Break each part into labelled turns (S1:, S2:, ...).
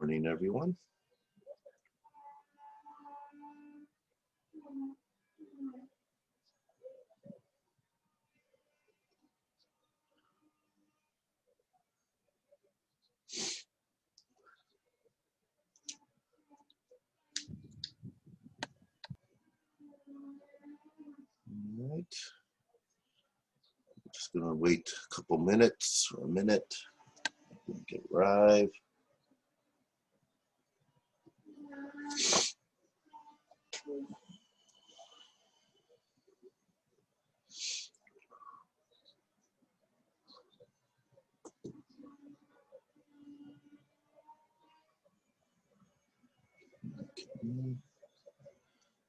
S1: Morning, everyone. All right. I'm just gonna wait a couple minutes or a minute. Get arrive.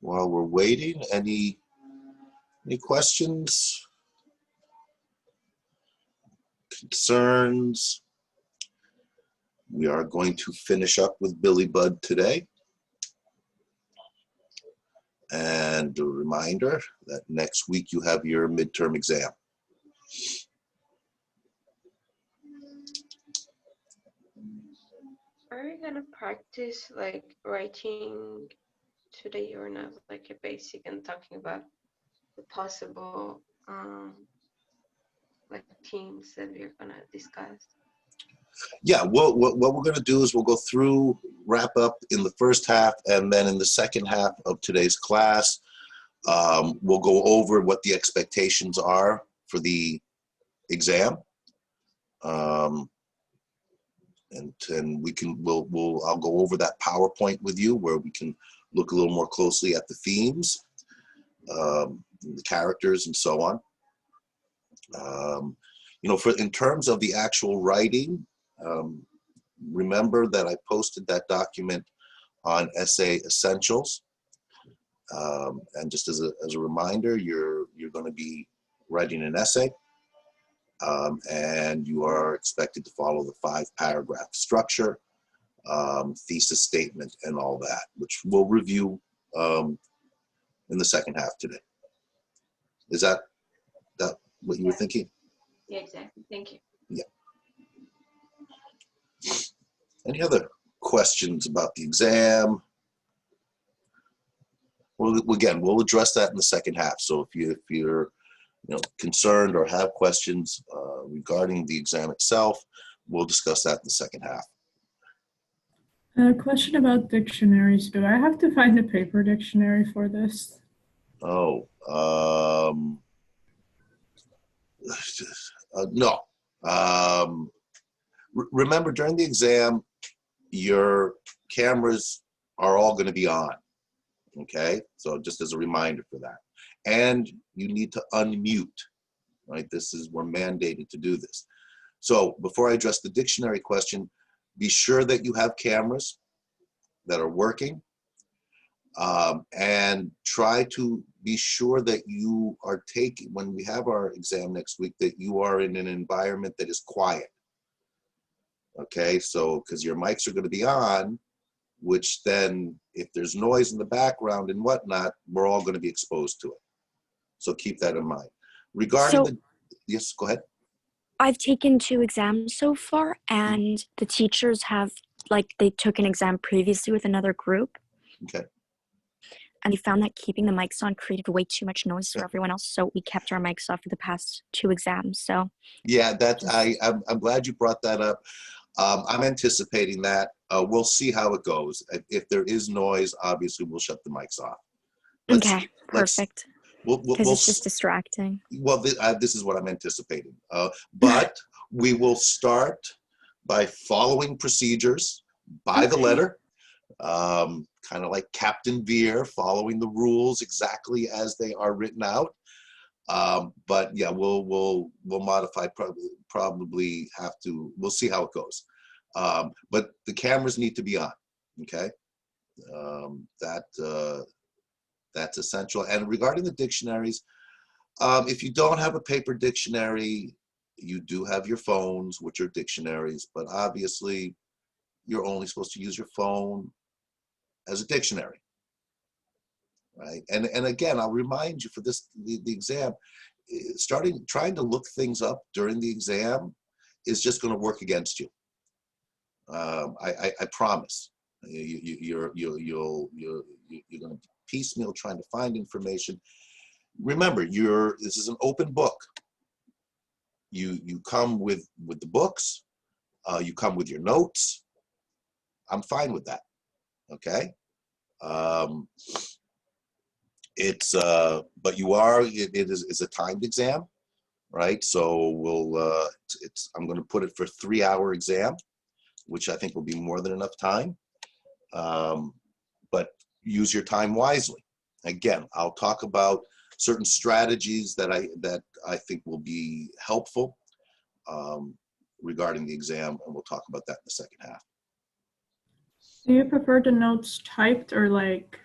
S1: While we're waiting, any questions, concerns? We are going to finish up with Billy Budd today. And a reminder that next week you have your midterm exam.
S2: Are you gonna practice like writing today or not, like a basic and talking about the possible like teams that we're gonna discuss?
S1: Yeah, what we're going to do is we'll go through, wrap up in the first half, and then in the second half of today's class, we'll go over what the expectations are for the exam. And we can, I'll go over that PowerPoint with you where we can look a little more closely at the themes, the characters, and so on. You know, in terms of the actual writing, remember that I posted that document on Essay Essentials. And just as a reminder, you're going to be writing an essay, and you are expected to follow the 5-paragraph structure, thesis statement, and all that, which we'll review in the second half today. Is that what you were thinking?
S2: Yeah, exactly. Thank you.
S1: Yeah. Any other questions about the exam? Well, again, we'll address that in the second half. So if you're concerned or have questions regarding the exam itself, we'll discuss that in the second half.
S3: A question about dictionaries. Do I have to find a paper dictionary for this?
S1: Oh, no. Remember, during the exam, your cameras are all going to be on, okay? So just as a reminder for that. And you need to unmute, right? We're mandated to do this. So before I address the dictionary question, be sure that you have cameras that are working, and try to be sure that you are when we have our exam next week, that you are in an environment that is quiet. Okay, so because your mics are going to be on, which then if there's noise in the background and whatnot, we're all going to be exposed to it. So keep that in mind. Regarding yes, go ahead.
S4: I've taken 2 exams so far, and the teachers have, they took an exam previously with another group.
S1: Okay.
S4: And they found that keeping the mics on created way too much noise for everyone else, so we kept our mics off for the past 2 exams. So
S1: yeah, I'm glad you brought that up. I'm anticipating that. We'll see how it goes. If there is noise, obviously we'll shut the mics off.
S4: Okay, perfect. Because it's just distracting.
S1: Well, this is what I'm anticipating. But we will start by following procedures by the letter, kind of like Captain Veer, following the rules exactly as they are written out. But yeah, we'll modify. Probably have to. We'll see how it goes. But the cameras need to be on. Okay, that's essential. And regarding the dictionaries, if you don't have a paper dictionary, you do have your phones, which are dictionaries. But obviously, you're only supposed to use your phone as a dictionary. Right, and again, I'll remind you for the exam, trying to look things up during the exam is just going to work against you. I promise. You're going to piecemeal trying to find information. Remember, this is an open book. You come with the books. You come with your notes. I'm fine with that. Okay. But it's a timed exam, right? So I'm going to put it for 3-hour exam, which I think will be more than enough time. But use your time wisely. Again, I'll talk about certain strategies that I think will be helpful regarding the exam, and we'll talk about that in the second half.
S3: Do you prefer the notes typed or like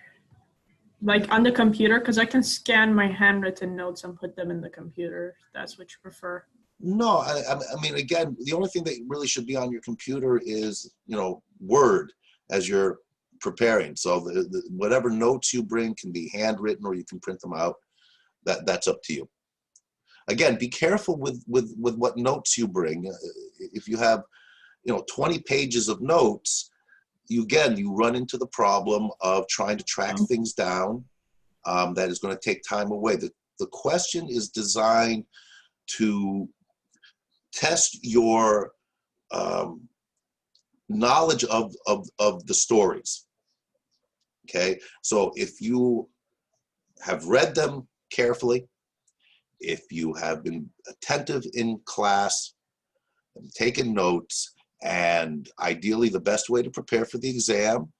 S3: on the computer? Because I can scan my handwritten notes and put them in the computer. If that's what you prefer.
S1: No, I mean, again, the only thing that really should be on your computer is, Word as you're preparing. So whatever notes you bring can be handwritten, or you can print them out. That's up to you. Again, be careful with what notes you bring. If you have, 20 pages of notes, you run into the problem of trying to track things down. That is going to take time away. The question is designed to test your knowledge of the stories. Okay, so if you have read them carefully, if you have been attentive in class and taken notes, and ideally the best way to prepare for the exam,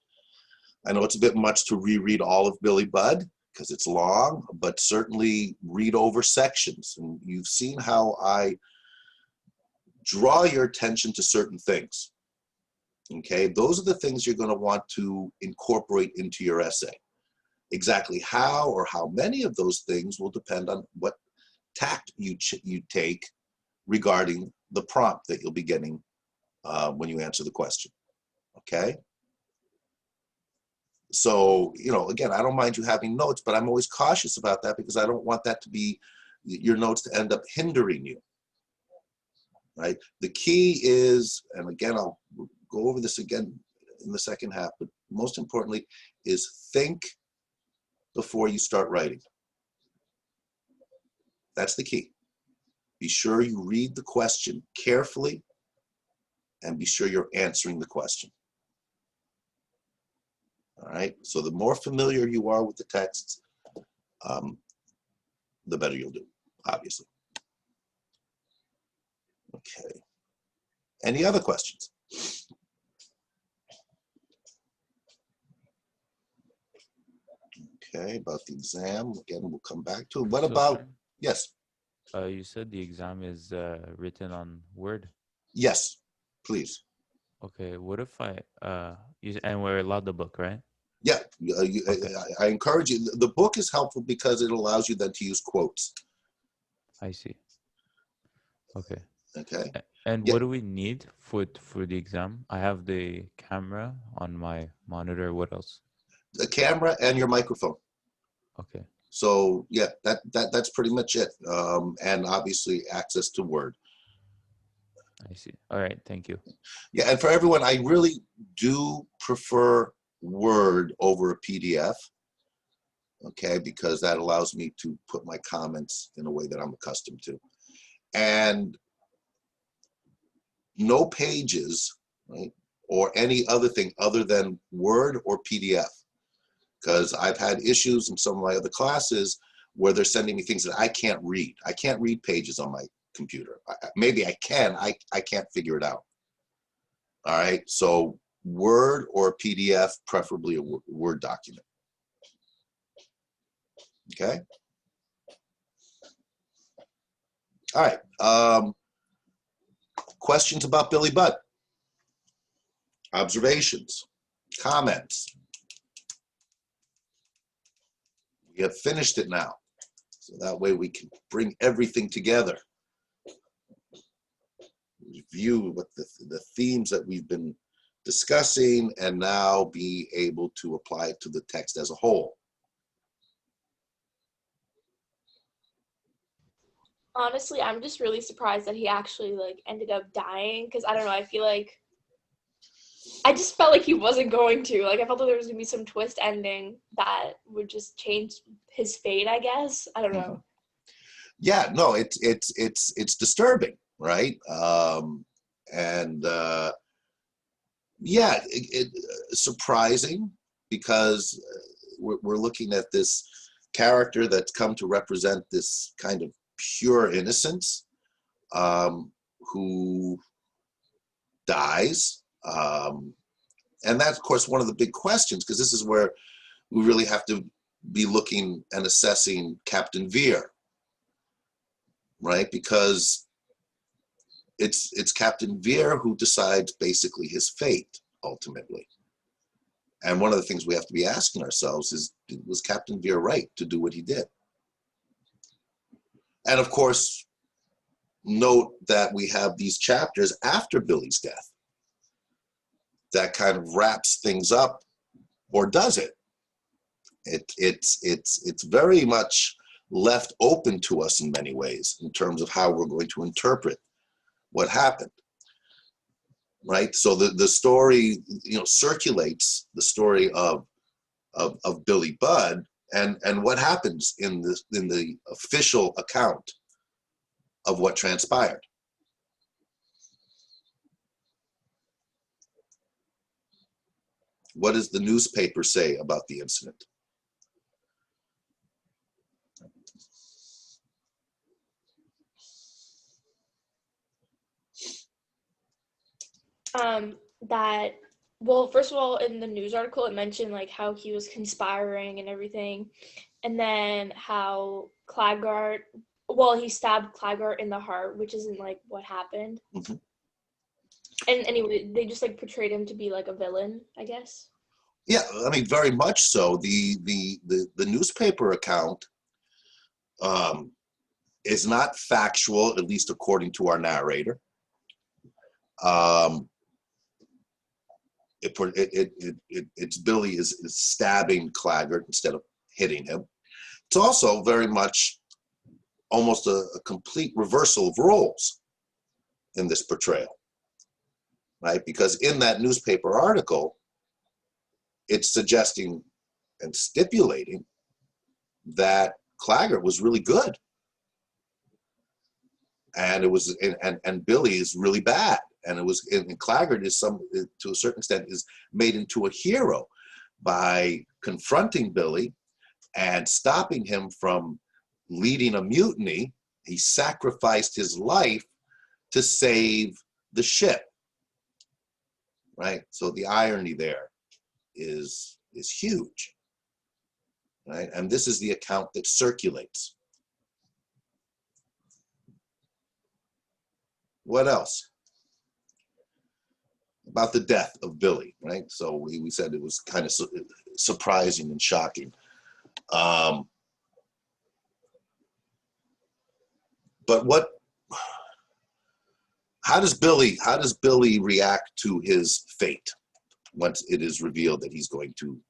S1: I know it's a bit much to reread all of Billy Budd because it's long, but certainly read over sections. And you've seen how I draw your attention to certain things. Okay, those are the things you're going to want to incorporate into your essay. Exactly how or how many of those things will depend on what tact you take regarding the prompt that you'll be getting when you answer the question. Okay? So, again, I don't mind you having notes, but I'm always cautious about that because I don't want that to be your notes to end up hindering you. Right? The key is, and again, I'll go over this again in the second half, but most importantly is think before you start writing. That's the key. Be sure you read the question carefully and be sure you're answering the question. All right, so the more familiar you are with the texts, the better you'll do, obviously. Okay. Any other questions? Okay, about the exam, again, we'll come back to it. What about, yes?
S5: You said the exam is written on Word.
S1: Yes, please.
S5: Okay, what if and we're allowed the book, right?
S1: Yeah,
S5: Okay.
S1: I encourage you. The book is helpful because it allows you then to use quotes.
S5: I see. Okay.
S1: Okay.
S5: And
S1: Yeah.
S5: what do we need for the exam? I have the camera on my monitor. What else?
S1: The camera and your microphone.
S5: Okay.
S1: So yeah, that's pretty much it. And obviously access to Word.
S5: I see. All right. Thank you.
S1: Yeah, and for everyone, I really do prefer Word over a PDF. Okay, because that allows me to put my comments in a way that I'm accustomed to. And no pages, right, or any other thing other than Word or PDF. Because I've had issues in some of my other classes where they're sending me things that I can't read. I can't read pages on my computer. Maybe I can, I can't figure it out. All right, so Word or PDF, preferably a Word document. Okay. All right. Questions about Billy Budd? Observations? Comments? We have finished it now. So that way we can bring everything together. Review what the themes that we've been discussing and now be able to apply it to the text as a whole.
S6: Honestly, I'm just really surprised that he actually ended up dying, because I don't know, I feel like I just felt like he wasn't going to. Like, I felt like there was gonna be some twist ending that would just change his fate, I guess. I don't know.
S1: Yeah, no, it's disturbing, right? Yeah, surprising because we're looking at this character that's come to represent this kind of pure innocence, who dies. And that's, of course, one of the big questions, because this is where we really have to be looking and assessing Captain Veer, right? Because it's Captain Veer who decides basically his fate ultimately. And one of the things we have to be asking ourselves is, was Captain Veer right to do what he did? And of course, note that we have these chapters after Billy's death that kind of wraps things up, or does it? It's very much left open to us in many ways in terms of how we're going to interpret what happened, right? So the story, circulates the story of Billy Budd and what happens in the official account of what transpired. What does the newspaper say about the incident?
S6: That, well, first of all, in the news article, it mentioned like how he was conspiring and everything, and then how Claggart, well, he stabbed Claggart in the heart, which isn't like what happened.
S1: Mm-hmm.
S6: And anyway, they just like portrayed him to be like a villain, I guess.
S1: Yeah, I mean, very much so. The newspaper account is not factual, at least according to our narrator. It's Billy is stabbing Claggart instead of hitting him. It's also very much almost a complete reversal of roles in this portrayal, right? Because in that newspaper article, it's suggesting and stipulating that Claggart was really good, and it was and Billy is really bad, and it was and Claggart is to a certain extent is made into a hero by confronting Billy and stopping him from leading a mutiny. He sacrificed his life to save the ship, right? So the irony there is huge, right? And this is the account that circulates. What else? About the death of Billy, right? So we said it was kind of surprising and shocking. But how does Billy react to his fate once it is revealed that he's going to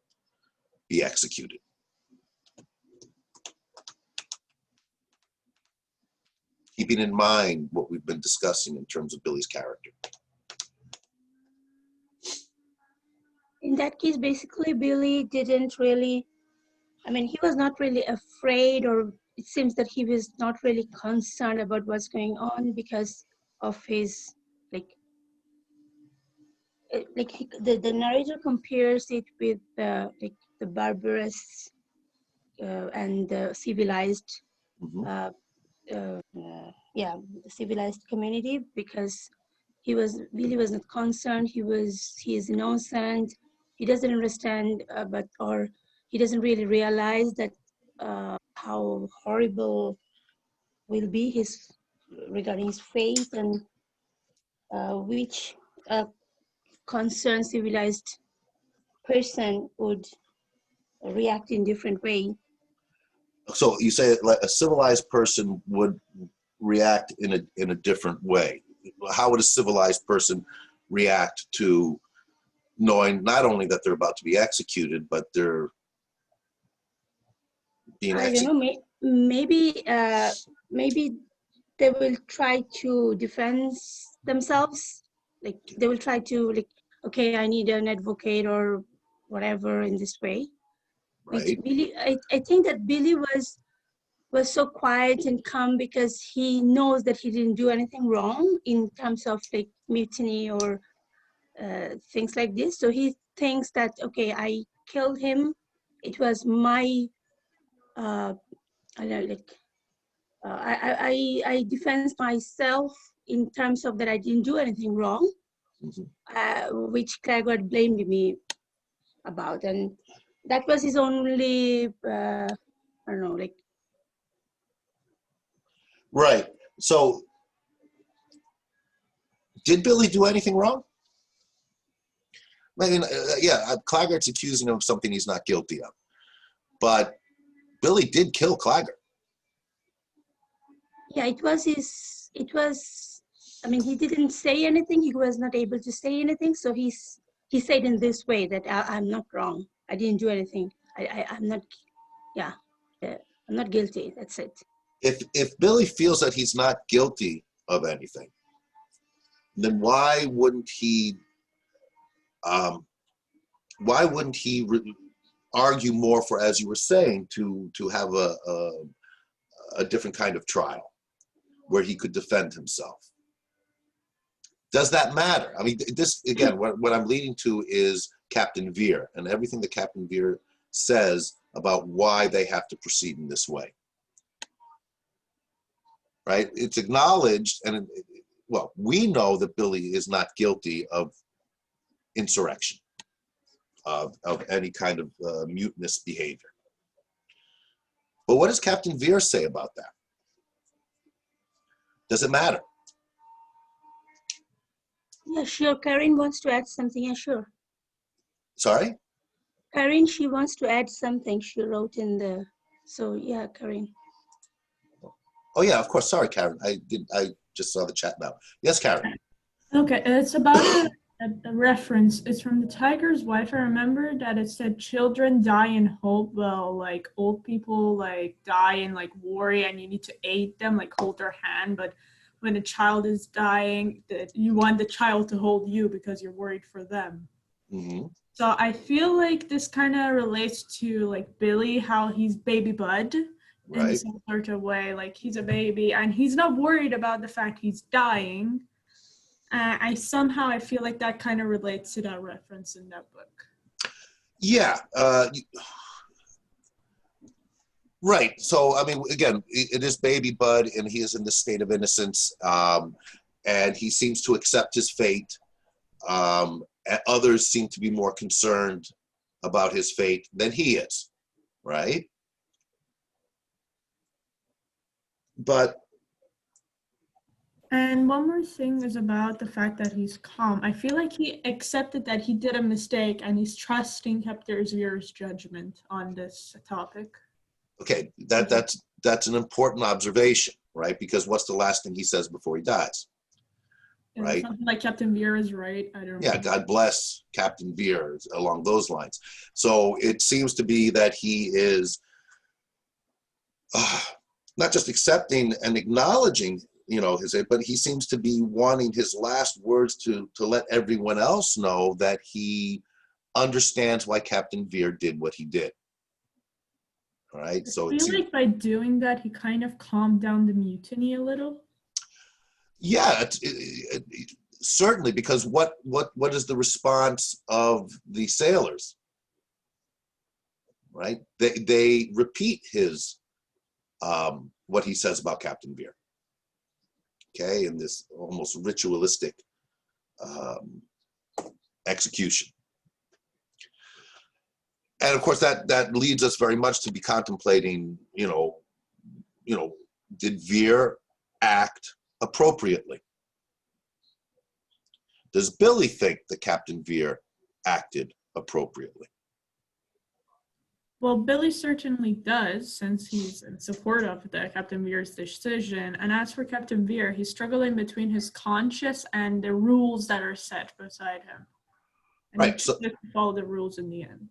S1: be executed? Keeping in mind what we've been discussing in terms of Billy's character.
S7: In that case, basically, Billy didn't really, he was not really afraid, or it seems that he was not really concerned about what's going on because of his, the narrator compares it with the barbarous and the civilized,
S1: Mm-hmm.
S7: civilized community, because Billy was not concerned. He is innocent. He doesn't understand, or he doesn't really realize that how horrible will be regarding his fate, and which concerned civilized person would react in different way.
S1: So you say like a civilized person would react in a different way. How would a civilized person react to knowing not only that they're about to be executed, but they're being executed?
S7: I don't know. Maybe they will try to defend themselves. Like they will try to okay, I need an advocate or whatever in this way. Which
S1: right?
S7: Billy, I think that Billy was so quiet and calm because he knows that he didn't do anything wrong in terms of like mutiny or things like this. So he thinks that, okay, I killed him. It was my, I don't know, like, I defend myself in terms of that I didn't do anything wrong,
S1: Mhm.
S7: which Clagard blamed me about. And that was his only, I don't know, like,
S1: Right. So, did Billy do anything wrong? I mean, yeah, Claggart's accusing him of something he's not guilty of. But Billy did kill Claggart.
S7: yeah, I mean, he didn't say anything. He was not able to say anything. So he said in this way that I'm not wrong. I didn't do anything. I'm not, yeah, I'm not guilty. That's it.
S1: If Billy feels that he's not guilty of anything, then why wouldn't he argue more for, as you were saying, to have a different kind of trial where he could defend himself? Does that matter? I mean, this again, what I'm leading to is Captain Veer and everything that Captain Veer says about why they have to proceed in this way. Right? It's acknowledged, and well, we know that Billy is not guilty of insurrection, of any kind of mutinous behavior. But what does Captain Veer say about that? Does it matter?
S7: Yeah, sure. Karen wants to add something. Yeah, sure.
S1: Sorry?
S7: Karen, she wants to add something. She wrote in the, so yeah, Karen.
S1: Oh yeah, of course. Sorry, Karen. I just saw the chat now. Yes, Karen.
S3: Okay, it's about a reference. It's from The Tiger's Wife. I remember that it said children die in hope. Well, like old people like die in like worry and you need to aid them, like hold their hand. But when a child is dying, that you want the child to hold you because you're worried for them.
S1: Mm-hmm.
S3: So I feel like this kind of relates to like Billy, how he's baby Bud in
S1: Right.
S3: some sort of way. Like he's a baby and he's not worried about the fact he's dying. I feel like that kind of relates to that reference in that book.
S1: Yeah. Right. So, I mean, again, it is baby Bud, and he is in this state of innocence, and he seems to accept his fate. And others seem to be more concerned about his fate than he is, right? But
S3: And one more thing is about the fact that he's calm. I feel like he accepted that he did a mistake and he's trusting Captain Veer's judgment on this topic.
S1: okay, that's an important observation, right? Because what's the last thing he says before he dies? Right?
S3: Something like Captain Veer is right. I don't know.
S1: Yeah, God bless Captain Veer, along those lines. So it seems to be that he is not just accepting and acknowledging, but he seems to be wanting his last words to let everyone else know that he understands why Captain Veer did what he did. All right. So
S3: I feel like by doing that, he kind of calmed down the mutiny a little.
S1: Yeah, certainly, because what is the response of the sailors? Right? They repeat his what he says about Captain Veer. Okay, in this almost ritualistic execution. And of course, that leads us very much to be contemplating, did Veer act appropriately? Does Billy think that Captain Veer acted appropriately?
S3: Well, Billy certainly does, since he's in support of the Captain Veer's decision. And as for Captain Veer, he's struggling between his conscience and the rules that are set beside him. And
S1: Right.
S3: he
S1: So
S3: chooses to follow the rules in the end.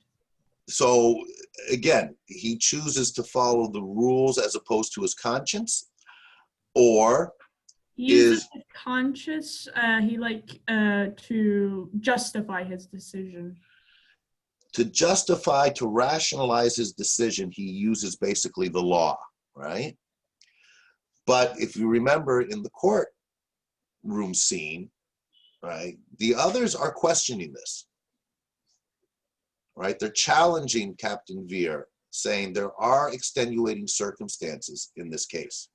S1: So again, he chooses to follow the rules as opposed to his conscience, or
S3: He uses
S1: is
S3: his conscience, he like to justify his decision.
S1: to justify, to rationalize his decision, he uses basically the law, right? But if you remember in the courtroom scene, right, the others are questioning this, right? They're challenging Captain Veer, saying there are extenuating circumstances in this case.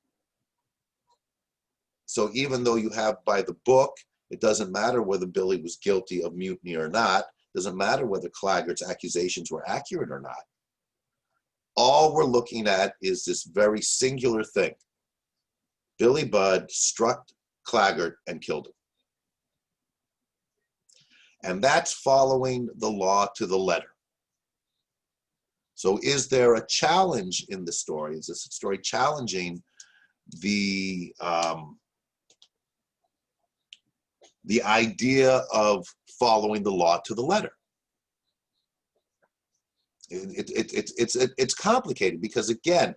S1: So even though you have by the book, it doesn't matter whether Billy was guilty of mutiny or not, doesn't matter whether Claggart's accusations were accurate or not. All we're looking at is this very singular thing. Billy Budd struck Claggart and killed him. And that's following the law to the letter. So is there a challenge in the story? Is this story challenging the idea of following the law to the letter? It's complicated because, again,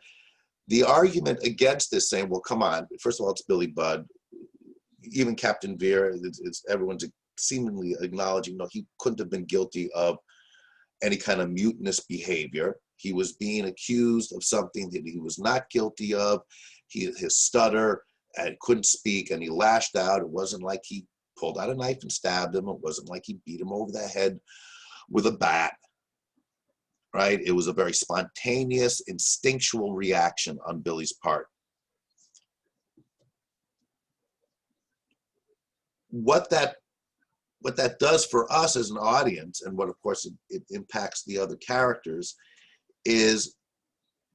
S1: the argument against this saying, well, come on, first of all, it's Billy Budd. Even Captain Veer, everyone's seemingly acknowledging, no, he couldn't have been guilty of any kind of mutinous behavior. He was being accused of something that he was not guilty of. His stutter, and couldn't speak, and he lashed out. It wasn't like he pulled out a knife and stabbed him. It wasn't like he beat him over the head with a bat, right? It was a very spontaneous, instinctual reaction on Billy's part. What that does for us as an audience, and what of course it impacts the other characters, is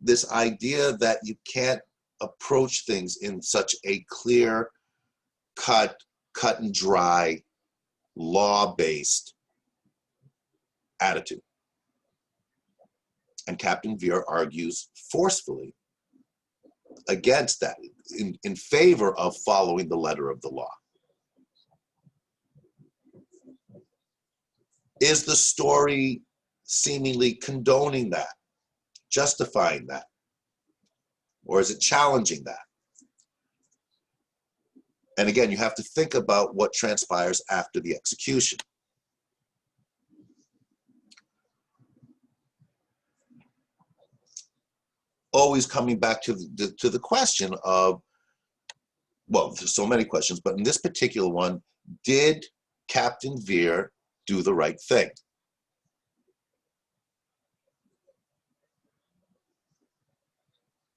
S1: this idea that you can't approach things in such a clear, cut and dry, law-based attitude. And Captain Veer argues forcefully against that, in favor of following the letter of the law. Is the story seemingly condoning that, justifying that? Or is it challenging that? And again, you have to think about what transpires after the execution. Always coming back to the question of, well, there's so many questions, but in this particular one, did Captain Veer do the right thing?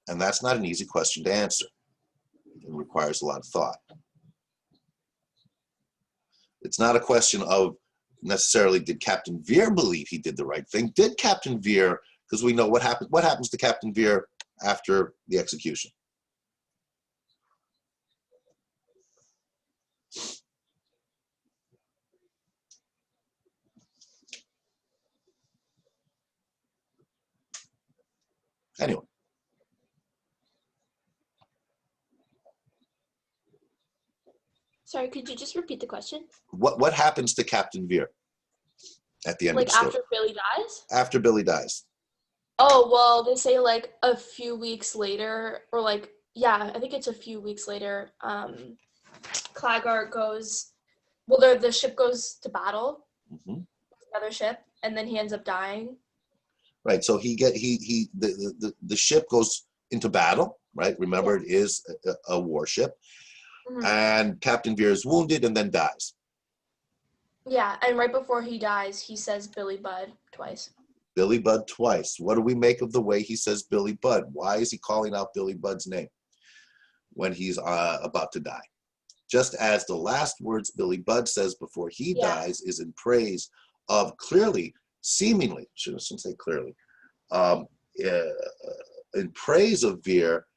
S1: And that's not an easy question to answer. It requires a lot of thought. It's not a question of necessarily did Captain Veer believe he did the right thing. Did Captain Veer, because we know what happens to Captain Veer after the execution. Anyway.
S6: Sorry, could you just repeat the question?
S1: What happens to Captain Veer at the end of the
S6: Like
S1: story?
S6: after Billy dies?
S1: After Billy dies.
S6: Oh, well, they say like a few weeks later, or like, yeah, I think it's a few weeks later, Claggart goes, well, the ship goes to battle,
S1: Mhm.
S6: another ship, and then he ends up dying.
S1: Right, so the ship goes into battle, right? Remember, it is a warship.
S6: Mhm.
S1: And Captain Veer is wounded and then dies.
S6: Yeah, and right before he dies, he says Billy Budd twice.
S1: Billy Budd twice. What do we make of the way he says Billy Budd? Why is he calling out Billy Budd's name when he's about to die? Just as the last words Billy Budd says before he dies is in praise of clearly, seemingly, shouldn't say clearly, in praise of Veer.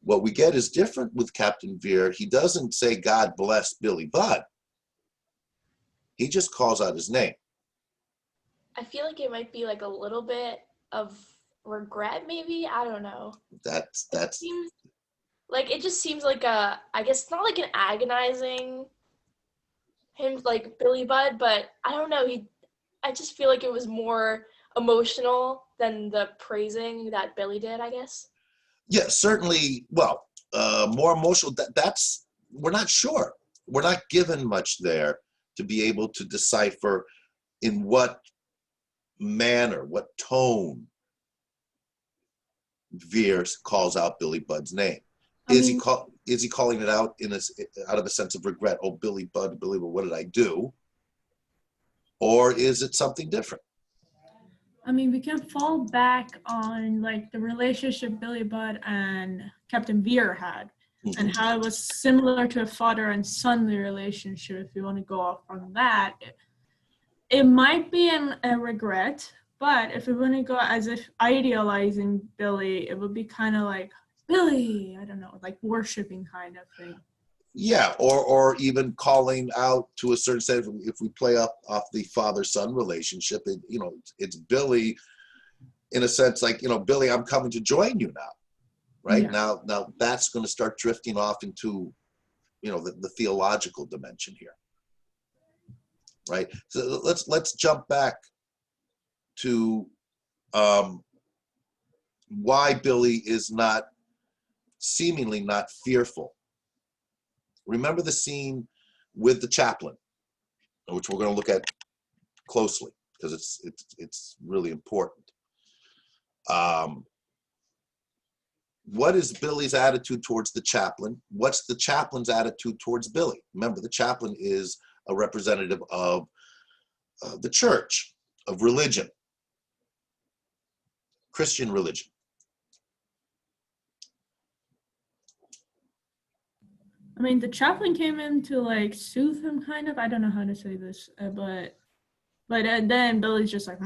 S1: What we get is different with Captain Veer. He doesn't say, God bless Billy Budd. He just calls out his name.
S6: I feel like it might be like a little bit of regret, maybe. I don't know.
S1: That's
S6: It just seems like I guess not like an agonizing him like Billy Budd, but I don't know. I just feel like it was more emotional than the praising that Billy did, I guess.
S1: yeah, certainly. Well, more emotional. That's we're not sure. We're not given much there to be able to decipher in what manner, what tone Veer calls out Billy Budd's name. Is he calling it out out of a sense of regret? Oh, Billy Budd, Billy, well, what did I do? Or is it something different?
S3: I mean, we can fall back on like the relationship Billy Budd and Captain Veer had, and how it was similar to a father and sonly relationship. If you want to go off on that, it might be a regret, but if we want to go as if idealizing Billy, it would be kind of like Billy, I don't know, like worshiping kind of thing.
S1: Yeah, or even calling out to a certain extent. If we play off the father-son relationship, it's Billy, in a sense, like, Billy, I'm coming to join you now, right?
S3: Yeah.
S1: Now that's going to start drifting off into, the theological dimension here, right? So let's jump back to why Billy is seemingly not fearful. Remember the scene with the chaplain, which we're going to look at closely because it's really important. What is Billy's attitude towards the chaplain? What's the chaplain's attitude towards Billy? Remember, the chaplain is a representative of the church, of religion, Christian religion.
S3: I mean, the chaplain came in to like soothe him, kind of. I don't know how to say this, but then Billy's just like,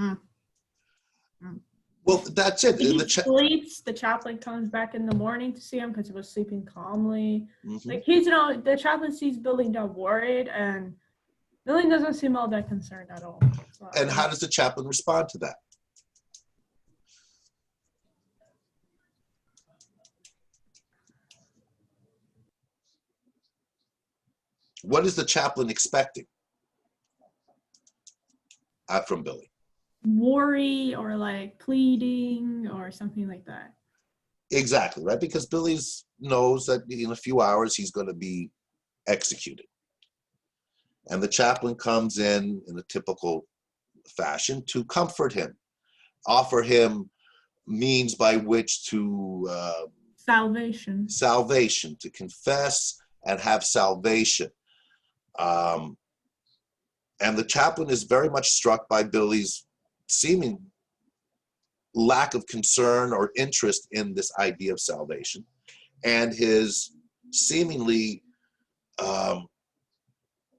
S1: Well, that's it.
S3: He sleeps. The chaplain comes back in the morning to see him because he was sleeping calmly. Like the chaplain sees Billy not worried, and Billy doesn't seem all that concerned at all. So,
S1: and how does the chaplain respond to that? What is the chaplain expecting from Billy?
S3: Worry or like pleading or something like that.
S1: Exactly, right? Because Billy knows that in a few hours he's going to be executed. And the chaplain comes in a typical fashion to comfort him, offer him means by which to salvation, to confess and have salvation. And the chaplain is very much struck by Billy's seeming lack of concern or interest in this idea of salvation, and his seemingly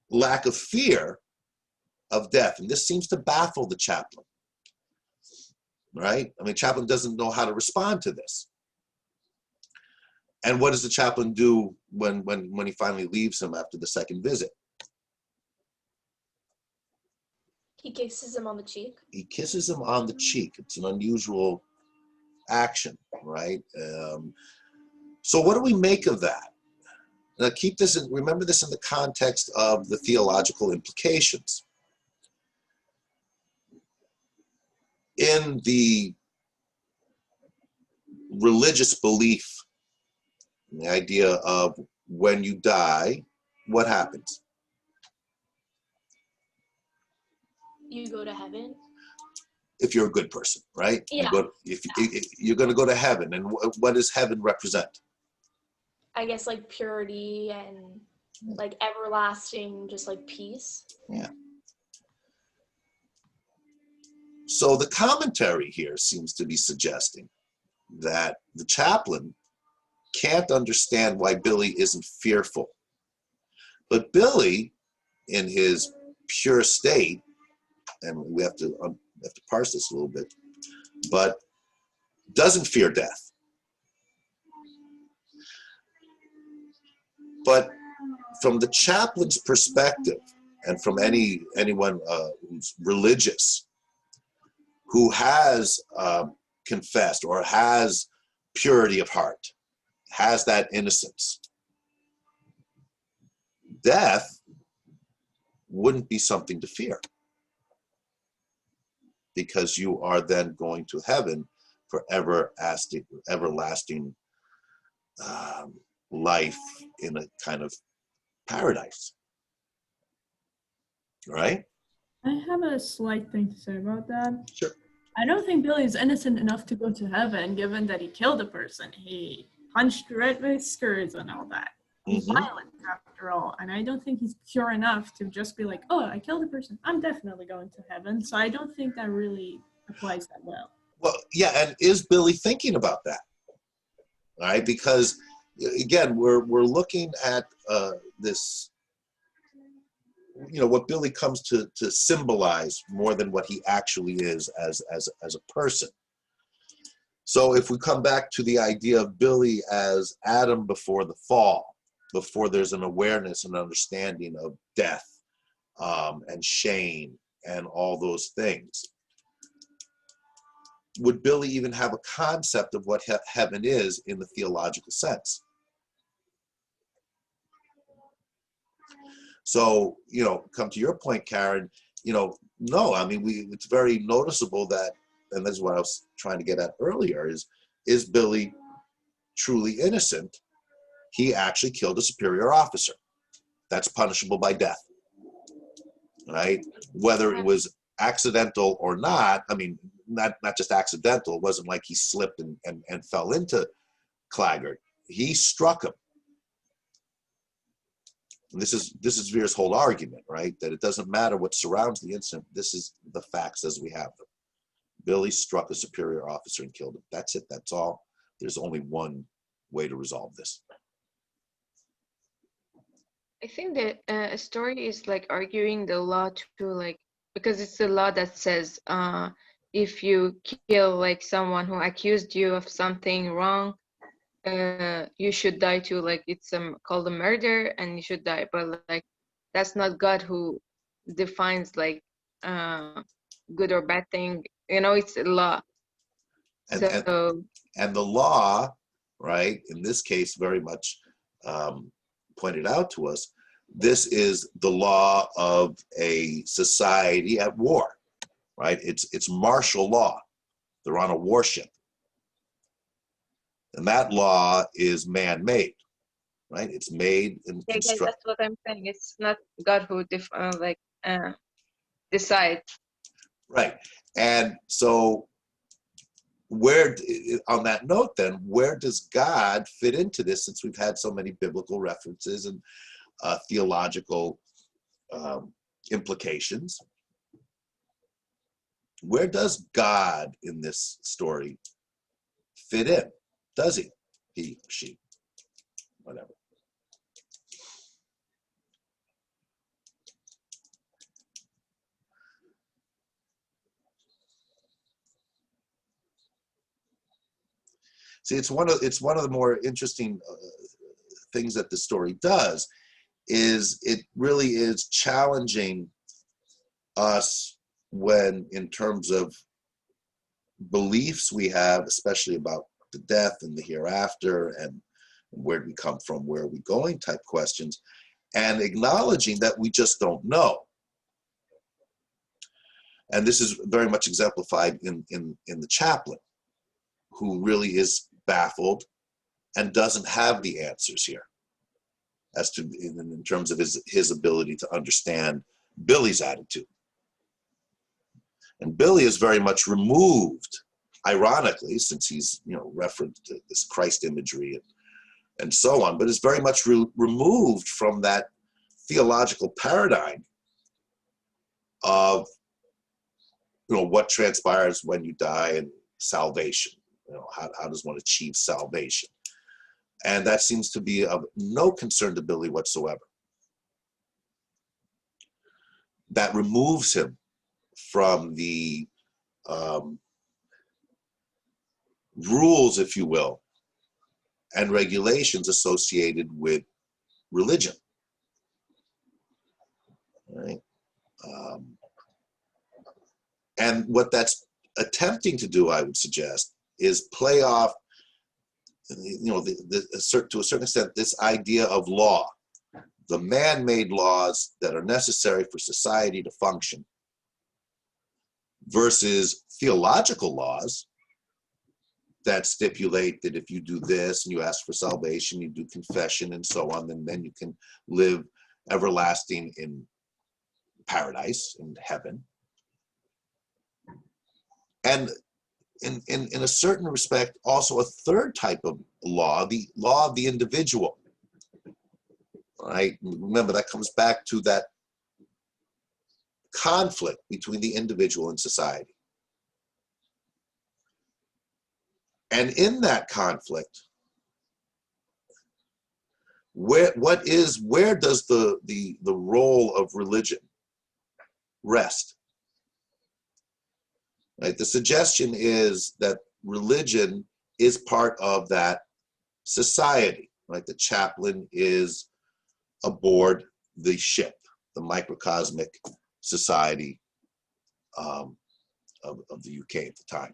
S1: lack of fear of death. And this seems to baffle the chaplain, right? I mean, chaplain doesn't know how to respond to this. And what does the chaplain do when he finally leaves him after the second visit?
S6: He kisses him on the cheek. He
S1: kisses him on the cheek. It's an unusual action, right? So what do we make of that? Now remember this in the context of the theological implications. In the religious belief, the idea of when you die, what happens?
S6: You go to heaven.
S1: If you're a good person, right?
S6: Yeah.
S1: You're going to go to heaven. And what does heaven represent?
S6: I guess like purity and like everlasting, just like peace.
S1: Yeah. So the commentary here seems to be suggesting that the chaplain can't understand why Billy isn't fearful. But Billy, in his pure state, and we have to parse this a little bit, but doesn't fear death. But from the chaplain's perspective, and from anyone who's religious, who has confessed or has purity of heart, has that innocence, death wouldn't be something to fear, because you are then going to heaven for everlasting life in a kind of paradise. Right?
S3: I have a slight thing to say about that.
S1: Sure.
S3: I don't think Billy is innocent enough to go to heaven, given that he killed a person. He punched red whiskers and all that. He's violent after all, and I don't think he's pure enough to just be like, oh, I killed a person, I'm definitely going to heaven. So I don't think that really applies that well.
S1: Well, yeah, and is Billy thinking about that? All right, because again, we're looking at this, you know, what Billy comes to symbolize more than what he actually is as a person. So if we come back to the idea of Billy as Adam before the fall, before there's an awareness and understanding of death and shame and all those things, would Billy even have a concept of what heaven is in the theological sense? So, you know, come to your point, Karen, you know, no, I mean, it's very noticeable that, and this is what I was trying to get at earlier, is Billy truly innocent? He actually killed a superior officer. That's punishable by death, right? Whether it was accidental or not, I mean, not just accidental, it wasn't like he slipped and fell into Claggart. He struck him. And this is Veer's whole argument, right? That it doesn't matter what surrounds the incident. This is the facts as we have them. Billy struck a superior officer and killed him. That's it. That's all. There's only one way to resolve this.
S2: I think that a story is like arguing the law to like, because it's the law that says if you kill like someone who accused you of something wrong, you should die too. Like it's called a murder and you should die. But like that's not God who defines like good or bad thing. You know, it's a law.
S1: And,
S2: So
S1: and the law, right, in this case, very much pointed out to us, this is the law of a society at war, right? It's martial law. They're on a warship. And that law is man-made, right? It's made and
S2: yeah,
S1: constructed.
S2: that's what I'm saying. It's not God who decide.
S1: Right. And so where, on that note then, where does God fit into this, since we've had so many biblical references and theological implications? Where does God in this story fit in? Does he? He, she, whatever. See, it's one of the more interesting things that the story does, is it really is challenging us when, in terms of beliefs we have, especially about the death and the hereafter and where do we come from, where are we going type questions, and acknowledging that we just don't know. And this is very much exemplified in the chaplain, who really is baffled and doesn't have the answers here as to in terms of his ability to understand Billy's attitude. And Billy is very much removed, ironically, since he's, you know, referenced to this Christ imagery and so on, but is very much removed from that theological paradigm of, you know, what transpires when you die and salvation. You know, how does one achieve salvation? And that seems to be of no concern to Billy whatsoever. That removes him from the rules, if you will, and regulations associated with religion. Right? And what that's attempting to do, I would suggest, is play off, you know, to a certain extent, this idea of law, the man-made laws that are necessary for society to function, versus theological laws that stipulate that if you do this and you ask for salvation, you do confession and so on, then you can live everlasting in paradise, in heaven. And in a certain respect, also a third type of law, the law of the individual. Right? Remember, that comes back to that conflict between the individual and society. And in that conflict, where does the role of religion rest? Right? The suggestion is that religion is part of that society. Right? The chaplain is aboard the ship, the microcosmic society of the UK at the time.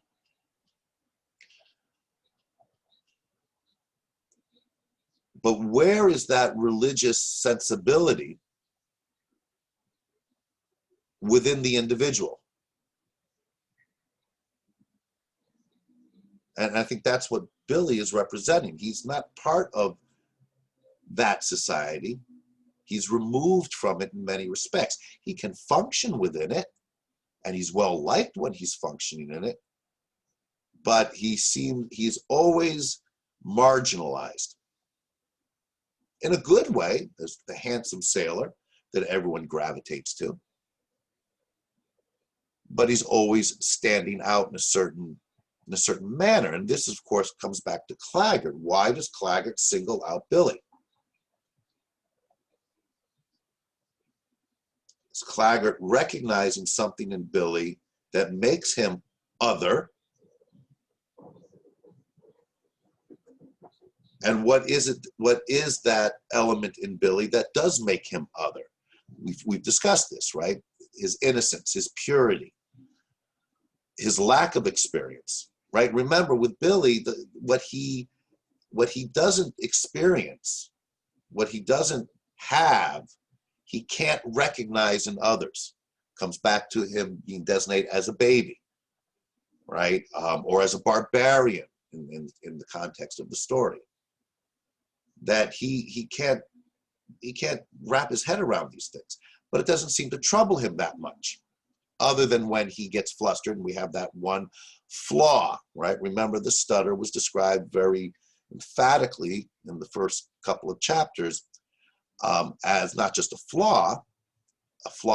S1: But where is that religious sensibility within the individual? And I think that's what Billy is representing. He's not part of that society. He's removed from it in many respects. He can function within it, and he's well liked when he's functioning in it, but he's always marginalized. In a good way. There's the handsome sailor that everyone gravitates to, but he's always standing out in a certain manner. And this, of course, comes back to Claggart. Why does Claggart single out Billy? Is Claggart recognizing something in Billy that makes him other? And what is it? What is that element in Billy that does make him other? We've discussed this, right? His innocence, his purity, his lack of experience, right? Remember, with Billy, what he doesn't experience, what he doesn't have, he can't recognize in others. Comes back to him being designated as a baby, right? Or as a barbarian in the context of the story. That he can't wrap his head around these things, but it doesn't seem to trouble him that much, other than when he gets flustered, and we have that one flaw, right? Remember, the stutter was described very emphatically in the first couple of chapters as not just a flaw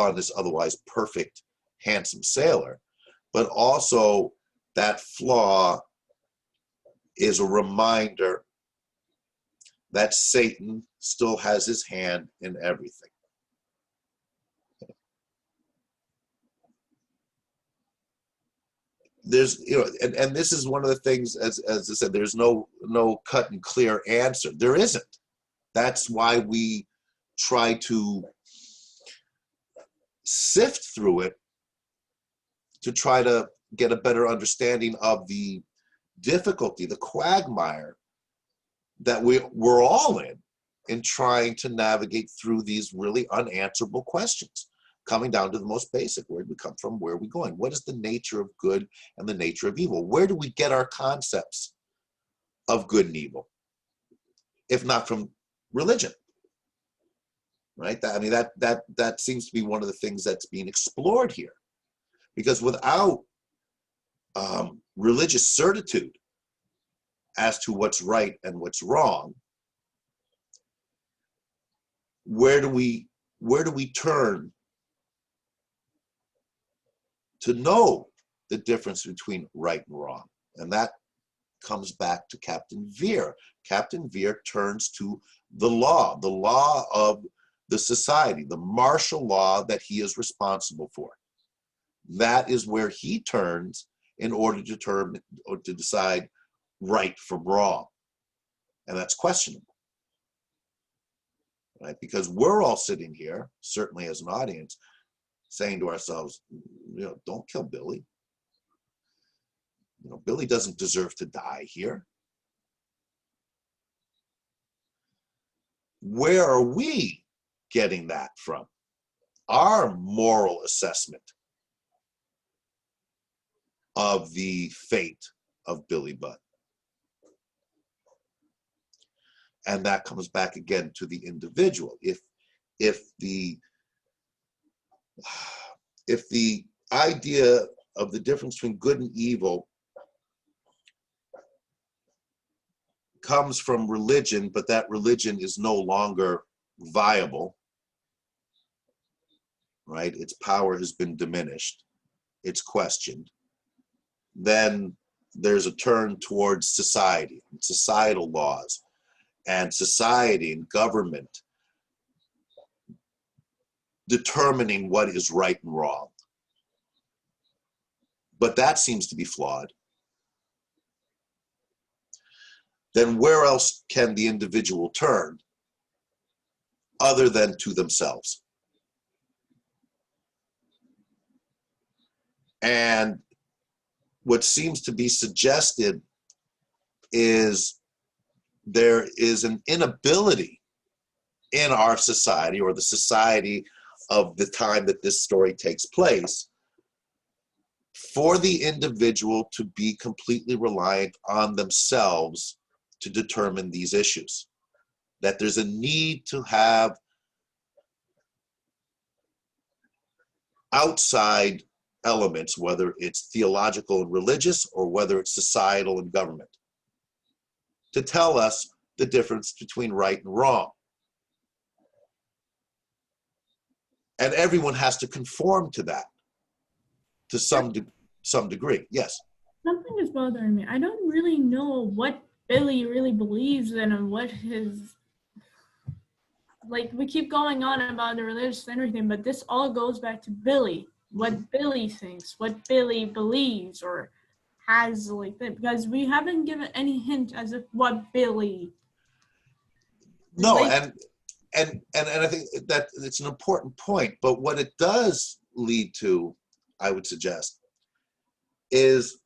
S1: in this otherwise perfect, handsome sailor, but also that flaw is a reminder that Satan still has his hand in everything. There's, and this is one of the things, as I said, there's no cut and clear answer. There isn't. That's why we try to sift through it to try to get a better understanding of the difficulty, the quagmire that we're all in trying to navigate through these really unanswerable questions, coming down to the most basic: where do we come from, where are we going, what is the nature of good and the nature of evil, where do we get our concepts of good and evil, if not from religion, right? I mean, that seems to be one of the things that's being explored here, because without religious certitude as to what's right and what's wrong, where do we turn to know the difference between right and wrong? And that comes back to Captain Vere. Captain Vere turns to the law of the society, the martial law that he is responsible for. That is where he turns in order to determine or to decide right from wrong. And that's questionable, right? Because we're all sitting here, certainly as an audience, saying to ourselves, don't kill Billy. Billy doesn't deserve to die here. Where are we getting that from? Our moral assessment of the fate of Billy Budd. And that comes back again to the individual. if the idea of the difference between good and evil comes from religion, but that religion is no longer viable, right? Its power has been diminished, it's questioned. Then there's a turn towards society, societal laws, and society and government determining what is right and wrong. But that seems to be flawed. Then where else can the individual turn other than to themselves? And what seems to be suggested is there is an inability in our society, or the society of the time that this story takes place, for the individual to be completely reliant on themselves to determine these issues. That there's a need to have outside elements, whether it's theological and religious, or whether it's societal and government, to tell us the difference between right and wrong. And everyone has to conform to that to some degree. Yes.
S3: Something is bothering me. I don't really know what Billy really believes in and what his, like, we keep going on about the religious and everything, but this all goes back to Billy. What Billy thinks, what Billy believes or has, like that, because we haven't given any hint as of what Billy.
S1: No,
S3: like,
S1: and I think that it's an important point, but what it does lead to, I would suggest, is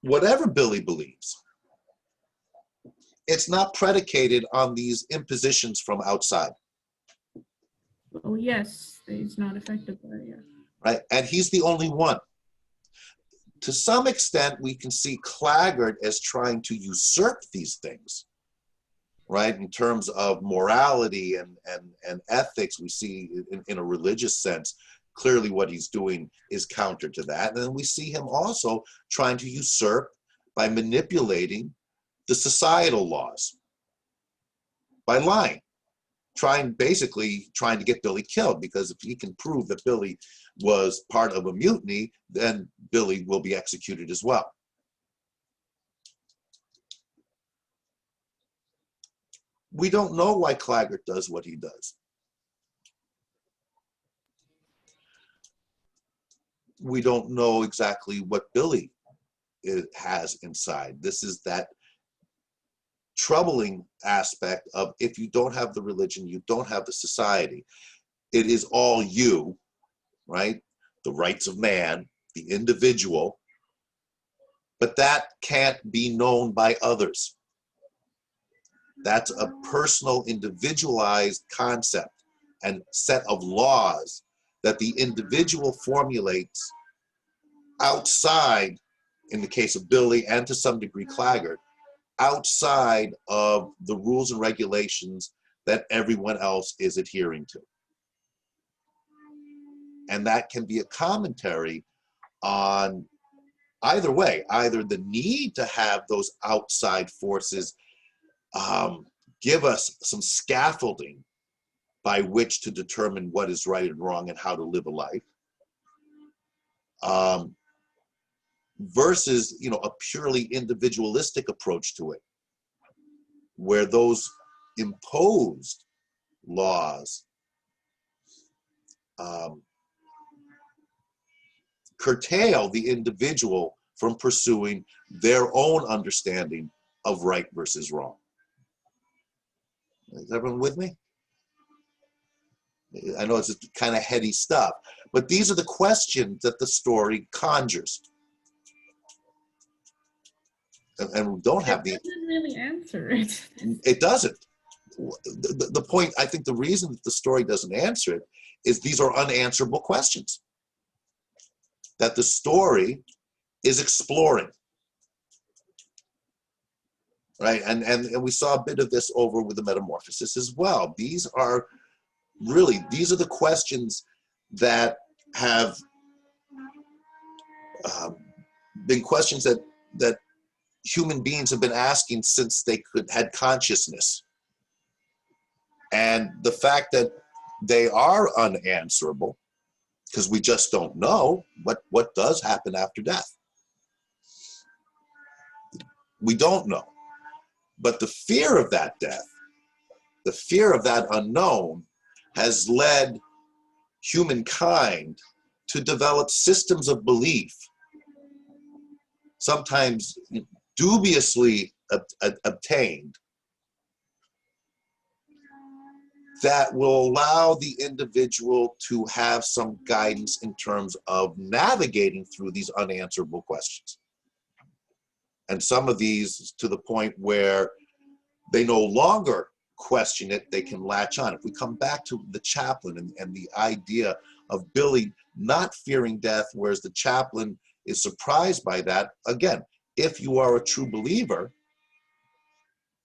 S1: whatever Billy believes, it's not predicated on these impositions from outside.
S3: Oh yes, he's not affected by it. Yeah.
S1: Right? And he's the only one. To some extent, we can see Claggart as trying to usurp these things, right? In terms of morality and ethics, we see in a religious sense, clearly what he's doing is counter to that. And then we see him also trying to usurp by manipulating the societal laws, by lying, basically trying to get Billy killed, because if he can prove that Billy was part of a mutiny, then Billy will be executed as well. We don't know why Claggart does what he does. We don't know exactly what Billy has inside. This is that troubling aspect of, if you don't have the religion, you don't have the society. It is all you, right? The rights of man, the individual, but that can't be known by others. That's a personal, individualized concept and set of laws that the individual formulates outside, in the case of Billy and to some degree Claggart, outside of the rules and regulations that everyone else is adhering to. And that can be a commentary on either way, either the need to have those outside forces give us some scaffolding by which to determine what is right and wrong and how to live a life, versus, you know, a purely individualistic approach to it, where those imposed laws curtail the individual from pursuing their own understanding of right versus wrong. Is everyone with me? I know it's kind of heady stuff, but these are the questions that the story conjures. And we don't have
S3: It doesn't really answer it.
S1: It doesn't. The point, I think the reason that the story doesn't answer it is these are unanswerable questions that the story is exploring. Right, and we saw a bit of this over with the Metamorphosis as well. These are really, these are the questions that have been questions that human beings have been asking since they had consciousness. And the fact that they are unanswerable, because we just don't know what does happen after death. We don't know. But the fear of that death, the fear of that unknown, has led humankind to develop systems of belief, sometimes dubiously obtained, that will allow the individual to have some guidance in terms of navigating through these unanswerable questions. And some of these to the point where they no longer question it, they can latch on. If we come back to the chaplain and the idea of Billy not fearing death, whereas the chaplain is surprised by that, again, if you are a true believer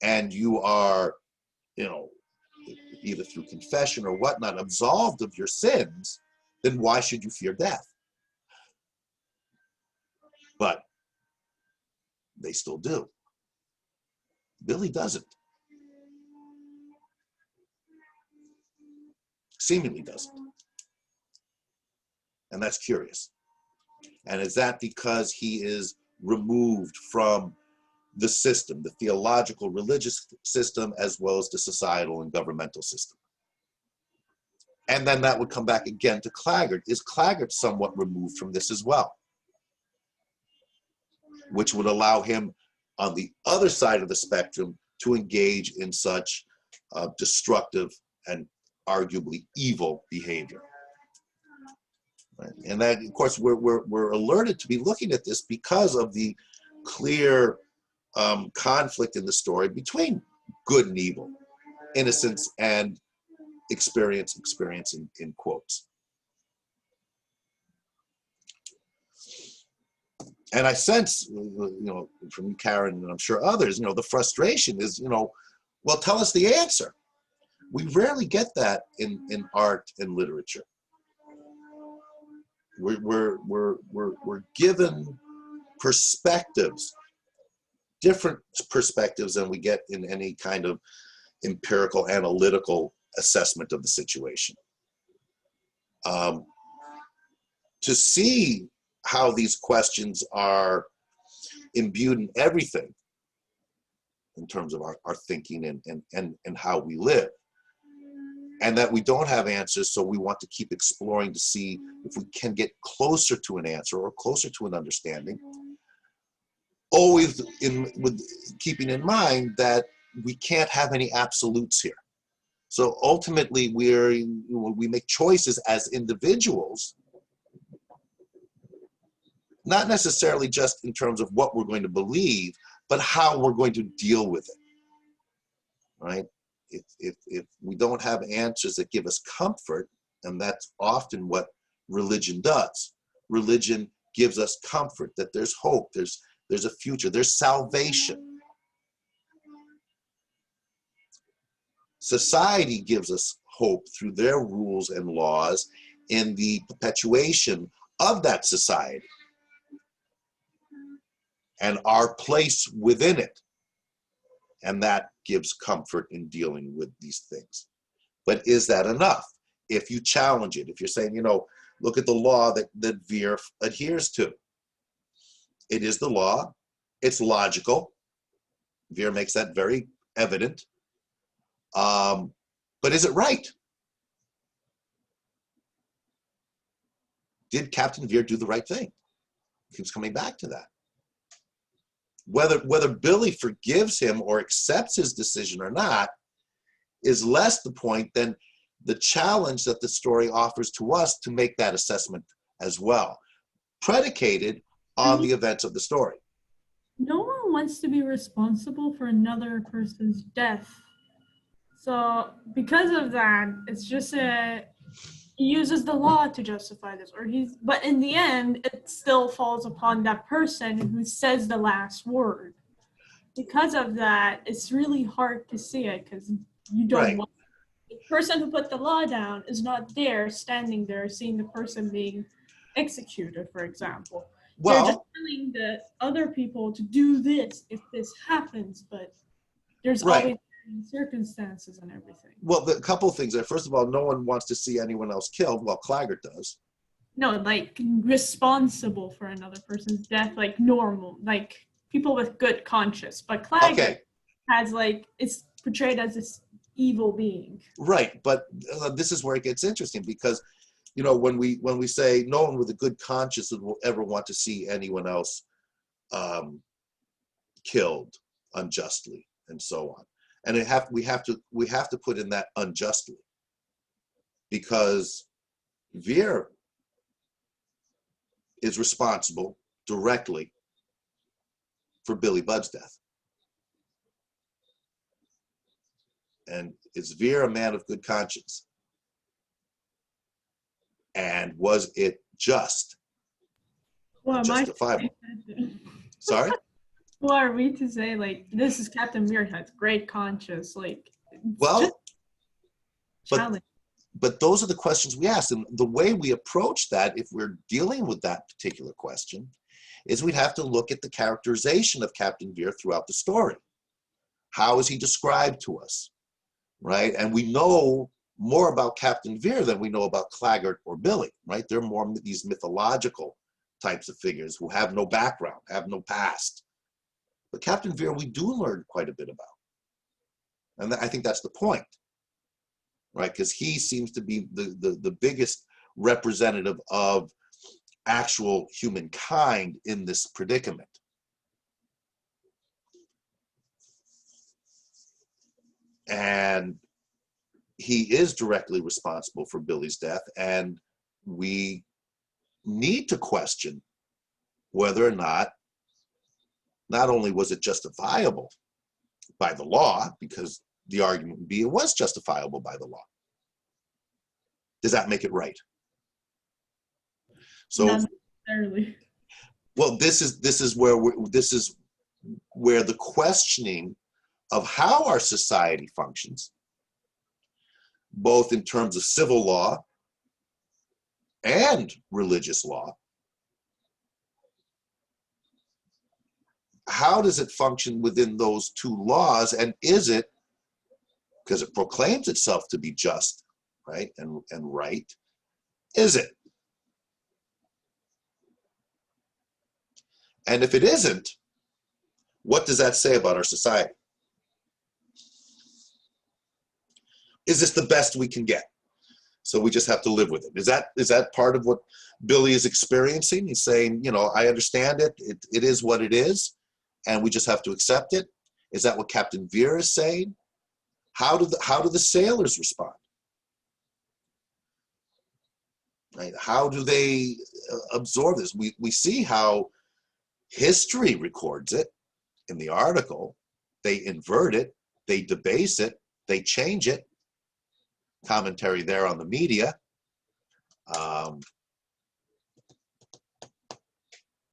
S1: and you are, either through confession or whatnot, absolved of your sins, then why should you fear death? But they still do. Billy doesn't. Seemingly doesn't. And that's curious. And is that because he is removed from the system, the theological, religious system, as well as the societal and governmental system? And then that would come back again to Claggart. Is Claggart somewhat removed from this as well? Which would allow him on the other side of the spectrum to engage in such destructive and arguably evil behavior. Right? And that, of course, we're alerted to be looking at this because of the clear conflict in the story between good and evil, innocence and experience in quotes. And I sense, from Karen and I'm sure others, the frustration is, well, tell us the answer. We rarely get that in art and literature. We're given perspectives, different perspectives than we get in any kind of empirical, analytical assessment of the situation. To see how these questions are imbued in everything in terms of our thinking and how we live. And that we don't have answers, so we want to keep exploring to see if we can get closer to an answer or closer to an understanding. Always with keeping in mind that we can't have any absolutes here. So ultimately, we make choices as individuals, not necessarily just in terms of what we're going to believe, but how we're going to deal with it, right? If we don't have answers that give us comfort, and that's often what religion does. Religion gives us comfort that there's hope, there's a future, there's salvation. Society gives us hope through their rules and laws in the perpetuation of that society and our place within it. And that gives comfort in dealing with these things. But is that enough? If you challenge it, if you're saying, look at the law that Veer adheres to. It is the law. It's logical. Veer makes that very evident. But is it right? Did Captain Veer do the right thing? Keeps coming back to that. Whether Billy forgives him or accepts his decision or not is less the point than the challenge that the story offers to us to make that assessment as well, predicated on the events of the story.
S3: No one wants to be responsible for another person's death. So because of that, it's just he uses the law to justify this, but in the end, it still falls upon that person who says the last word. Because of that, it's really hard to see it because you don't
S1: Right.
S3: want the person who put the law down is not there, standing there, seeing the person being executed, for example. They're just
S1: Well,
S3: telling the other people to do this if this happens, but there's
S1: right.
S3: always circumstances and everything.
S1: Well, the couple of things there. First of all, no one wants to see anyone else killed. Well, Claggart does.
S3: No, like responsible for another person's death, like normal, like people with good conscience. But Claggart
S1: Okay,
S3: has like, it's portrayed as this evil being.
S1: right. But this is where it gets interesting because, you know, when we say no one with a good conscience will ever want to see anyone else killed unjustly and so on, and we have to put in that unjustly, because Veer is responsible directly for Billy Budd's death. And is Veer a man of good conscience? And was it just
S3: Well,
S1: and justifiable? Sorry?
S3: Who are we to say, like, this is Captain Weird has great conscience, like,
S1: Well,
S3: challenge.
S1: but those are the questions we ask. And the way we approach that, if we're dealing with that particular question, is we'd have to look at the characterization of Captain Veer throughout the story. How is he described to us, right? And we know more about Captain Veer than we know about Claggart or Billy, right? They're more these mythological types of figures who have no background, have no past. But Captain Veer, we do learn quite a bit about. And I think that's the point, right? Because he seems to be the biggest representative of actual humankind in this predicament. And he is directly responsible for Billy's death, and we need to question whether or not only was it justifiable by the law, because the argument would be it was justifiable by the law. Does that make it right? So,
S3: Not necessarily.
S1: well, this is where the questioning of how our society functions, both in terms of civil law and religious law, how does it function within those two laws? And is it, because it proclaims itself to be just, right, and right, is it? And if it isn't, what does that say about our society? Is this the best we can get? So we just have to live with it. Is that part of what Billy is experiencing? He's saying, you know, I understand it. It is what it is, and we just have to accept it. Is that what Captain Veer is saying? How do the sailors respond? Right? How do they absorb this? We see how history records it in the article. They invert it, they debase it, they change it. Commentary there on the media. You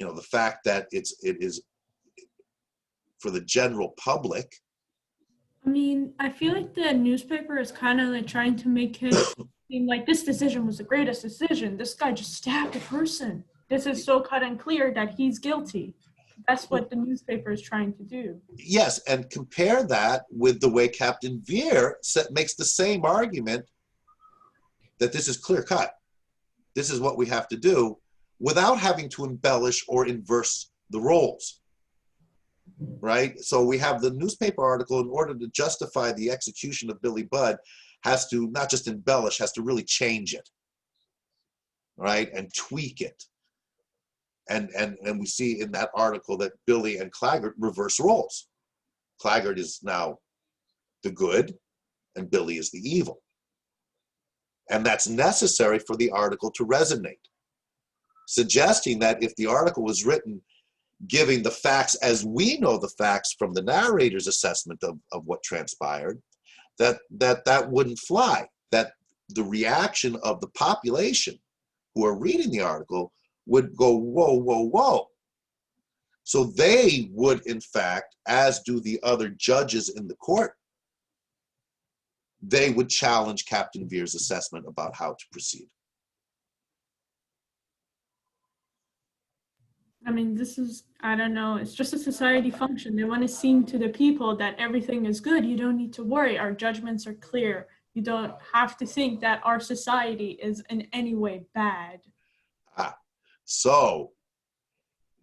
S1: know, the fact that it is for the general public.
S3: I mean, I feel like the newspaper is kind of like trying to make it seem like this decision was the greatest decision. This guy just stabbed a person. This is so cut and clear that he's guilty. That's what the newspaper is trying to do.
S1: Yes, and compare that with the way Captain Veer makes the same argument that this is clear cut. This is what we have to do without having to embellish or inverse the roles, right? So we have the newspaper article, in order to justify the execution of Billy Budd, has to not just embellish, has to really change it, right? And tweak it. And we see in that article that Billy and Claggart reverse roles. Claggart is now the good and Billy is the evil. And that's necessary for the article to resonate, suggesting that if the article was written giving the facts as we know the facts from the narrator's assessment of what transpired, that wouldn't fly, that the reaction of the population who are reading the article would go, whoa, whoa, whoa. So they would, in fact, as do the other judges in the court, they would challenge Captain Veer's assessment about how to proceed.
S3: I mean, this is, I don't know, it's just a society function. They want to seem to the people that everything is good. You don't need to worry. Our judgments are clear. You don't have to think that our society is in any way bad.
S1: So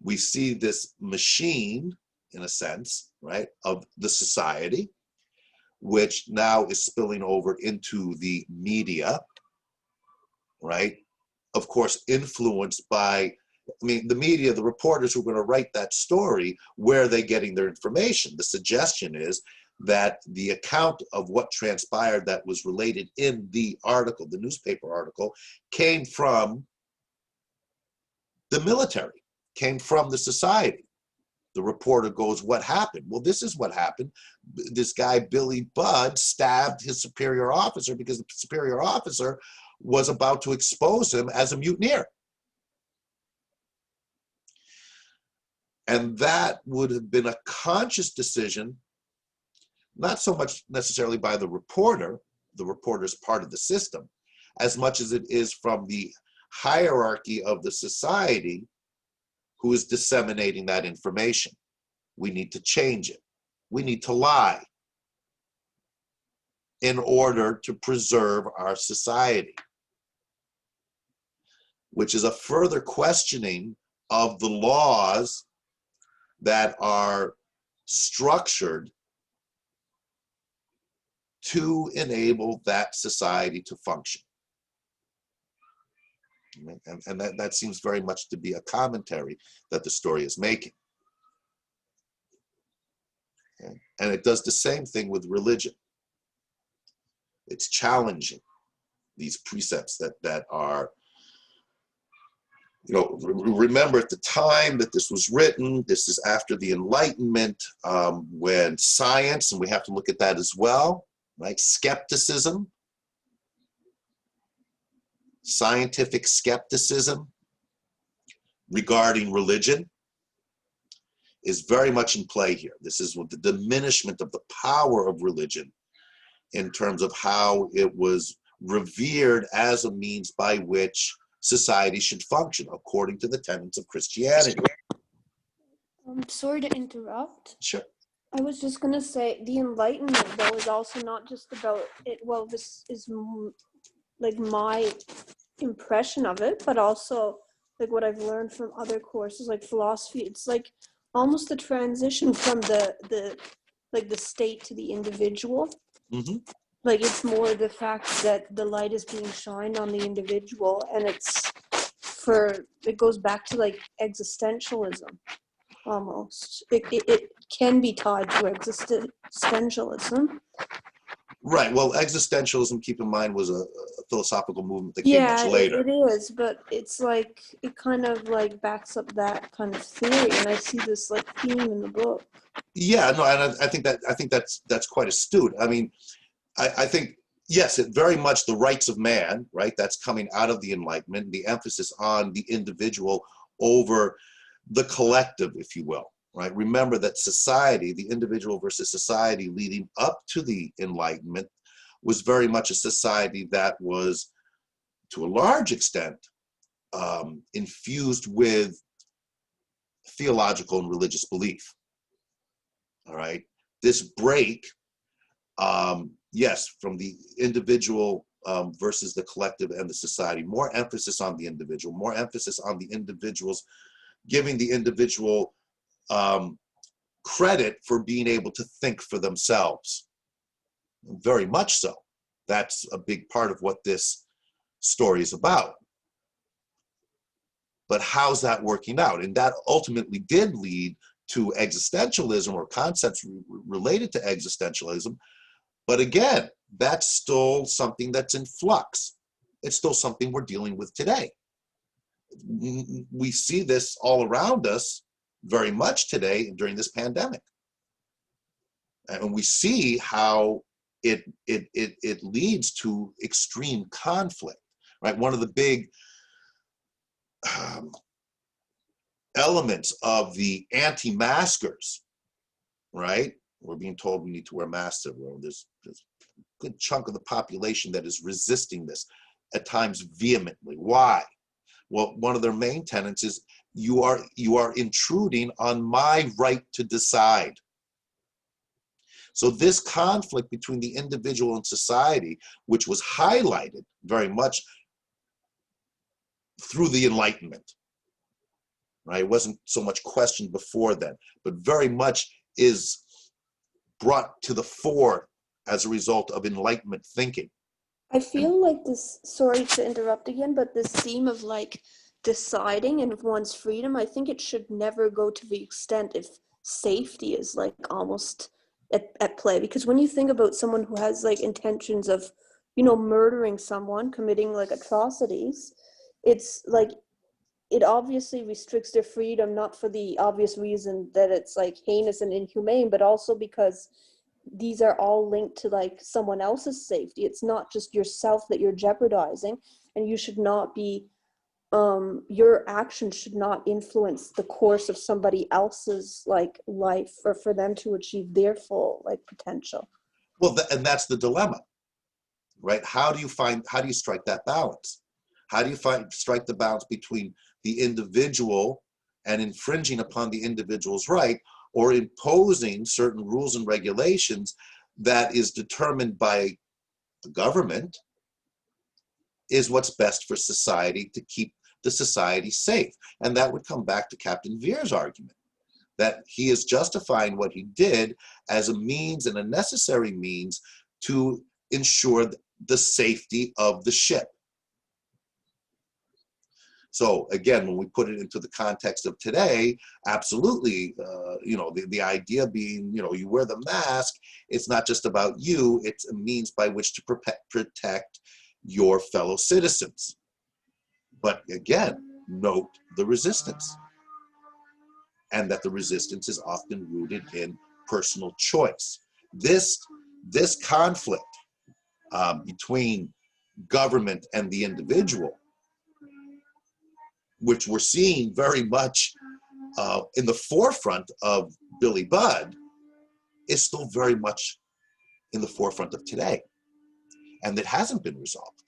S1: we see this machine, in a sense, right, of the society, which now is spilling over into the media, right? Of course, influenced by, I mean, the media, the reporters who are going to write that story, where are they getting their information? The suggestion is that the account of what transpired that was related in the article, the newspaper article, came from the military, came from the society. The reporter goes, what happened? Well, this is what happened. This guy, Billy Budd, stabbed his superior officer because the superior officer was about to expose him as a mutineer. And that would have been a conscious decision, not so much necessarily by the reporter's part of the system, as much as it is from the hierarchy of the society who is disseminating that information. We need to change it. We need to lie in order to preserve our society, which is a further questioning of the laws that are structured to enable that society to function. And that seems very much to be a commentary that the story is making. Okay? And it does the same thing with religion. It's challenging these precepts that are, you know, remember at the time that this was written, this is after the Enlightenment, when science, and we have to look at that as well, right? Skepticism, scientific skepticism regarding religion is very much in play here. This is with the diminishment of the power of religion in terms of how it was revered as a means by which society should function according to the tenets of Christianity.
S8: I'm sorry to interrupt.
S1: Sure.
S8: I was just going to say the Enlightenment, though, is also not just about it. Well, this is like my impression of it, but also like what I've learned from other courses like philosophy. It's like almost a transition from the state to the individual.
S1: Mm-hmm.
S8: Like it's more the fact that the light is being shined on the individual, and it goes back to like existentialism almost. It can be tied to existentialism.
S1: Right. Well, existentialism, keep in mind, was a philosophical movement that came much later.
S8: It is, but it's like it kind of like backs up that kind of theory, and I see this like theme in the book.
S1: Yeah, no, and I think that's quite astute. I mean, I think yes, it very much the rights of man, right? That's coming out of the Enlightenment, the emphasis on the individual over the collective, if you will. Right? Remember that society, the individual versus society leading up to the Enlightenment, was very much a society that was, to a large extent, infused with theological and religious belief. All right? This break, yes, from the individual versus the collective and the society, more emphasis on the individual, more emphasis on the individuals, giving the individual credit for being able to think for themselves. Very much so. That's a big part of what this story is about. But how's that working out? And that ultimately did lead to existentialism or concepts related to existentialism. But again, that's still something that's in flux. It's still something we're dealing with today. We see this all around us very much today during this pandemic. And we see how it leads to extreme conflict, right? One of the big elements of the anti-maskers, right? We're being told we need to wear masks everywhere. There's good chunk of the population that is resisting this, at times vehemently. Why? Well, one of their main tenets is you are intruding on my right to decide. So this conflict between the individual and society, which was highlighted very much through the Enlightenment, right? It wasn't so much questioned before then, but very much is brought to the fore as a result of Enlightenment thinking.
S8: I feel like this, sorry to interrupt again, but this theme of like deciding and one's freedom, I think it should never go to the extent if safety is like almost at play. Because when you think about someone who has like intentions of, you know, murdering someone, committing like atrocities, it's like it obviously restricts their freedom, not for the obvious reason that it's like heinous and inhumane, but also because these are all linked to like someone else's safety. It's not just yourself that you're jeopardizing, and you should not be your actions should not influence the course of somebody else's like life, or for them to achieve their full like potential.
S1: Well, and that's the dilemma, right? How do you strike that balance? How do you strike the balance between the individual and infringing upon the individual's right, or imposing certain rules and regulations that is determined by the government is what's best for society to keep the society safe? And that would come back to Captain Veer's argument, that he is justifying what he did as a means and a necessary means to ensure the safety of the ship. So again, when we put it into the context of today, absolutely, you know, the idea being, you know, you wear the mask, it's not just about you, it's a means by which to protect your fellow citizens. But again, note the resistance, and that the resistance is often rooted in personal choice. This conflict between government and the individual, which we're seeing very much in the forefront of Billy Budd, is still very much in the forefront of today. And it hasn't been resolved.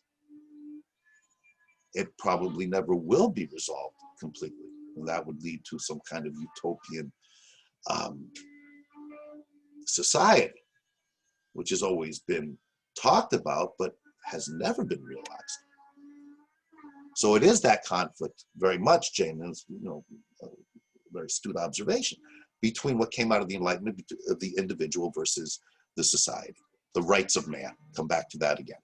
S1: It probably never will be resolved completely. And that would lead to some kind of utopian society, which has always been talked about, but has never been realized. So it is that conflict very much, Jane, and you know, a very astute observation, between what came out of the Enlightenment of the individual versus the society, the rights of man. Come back to that again.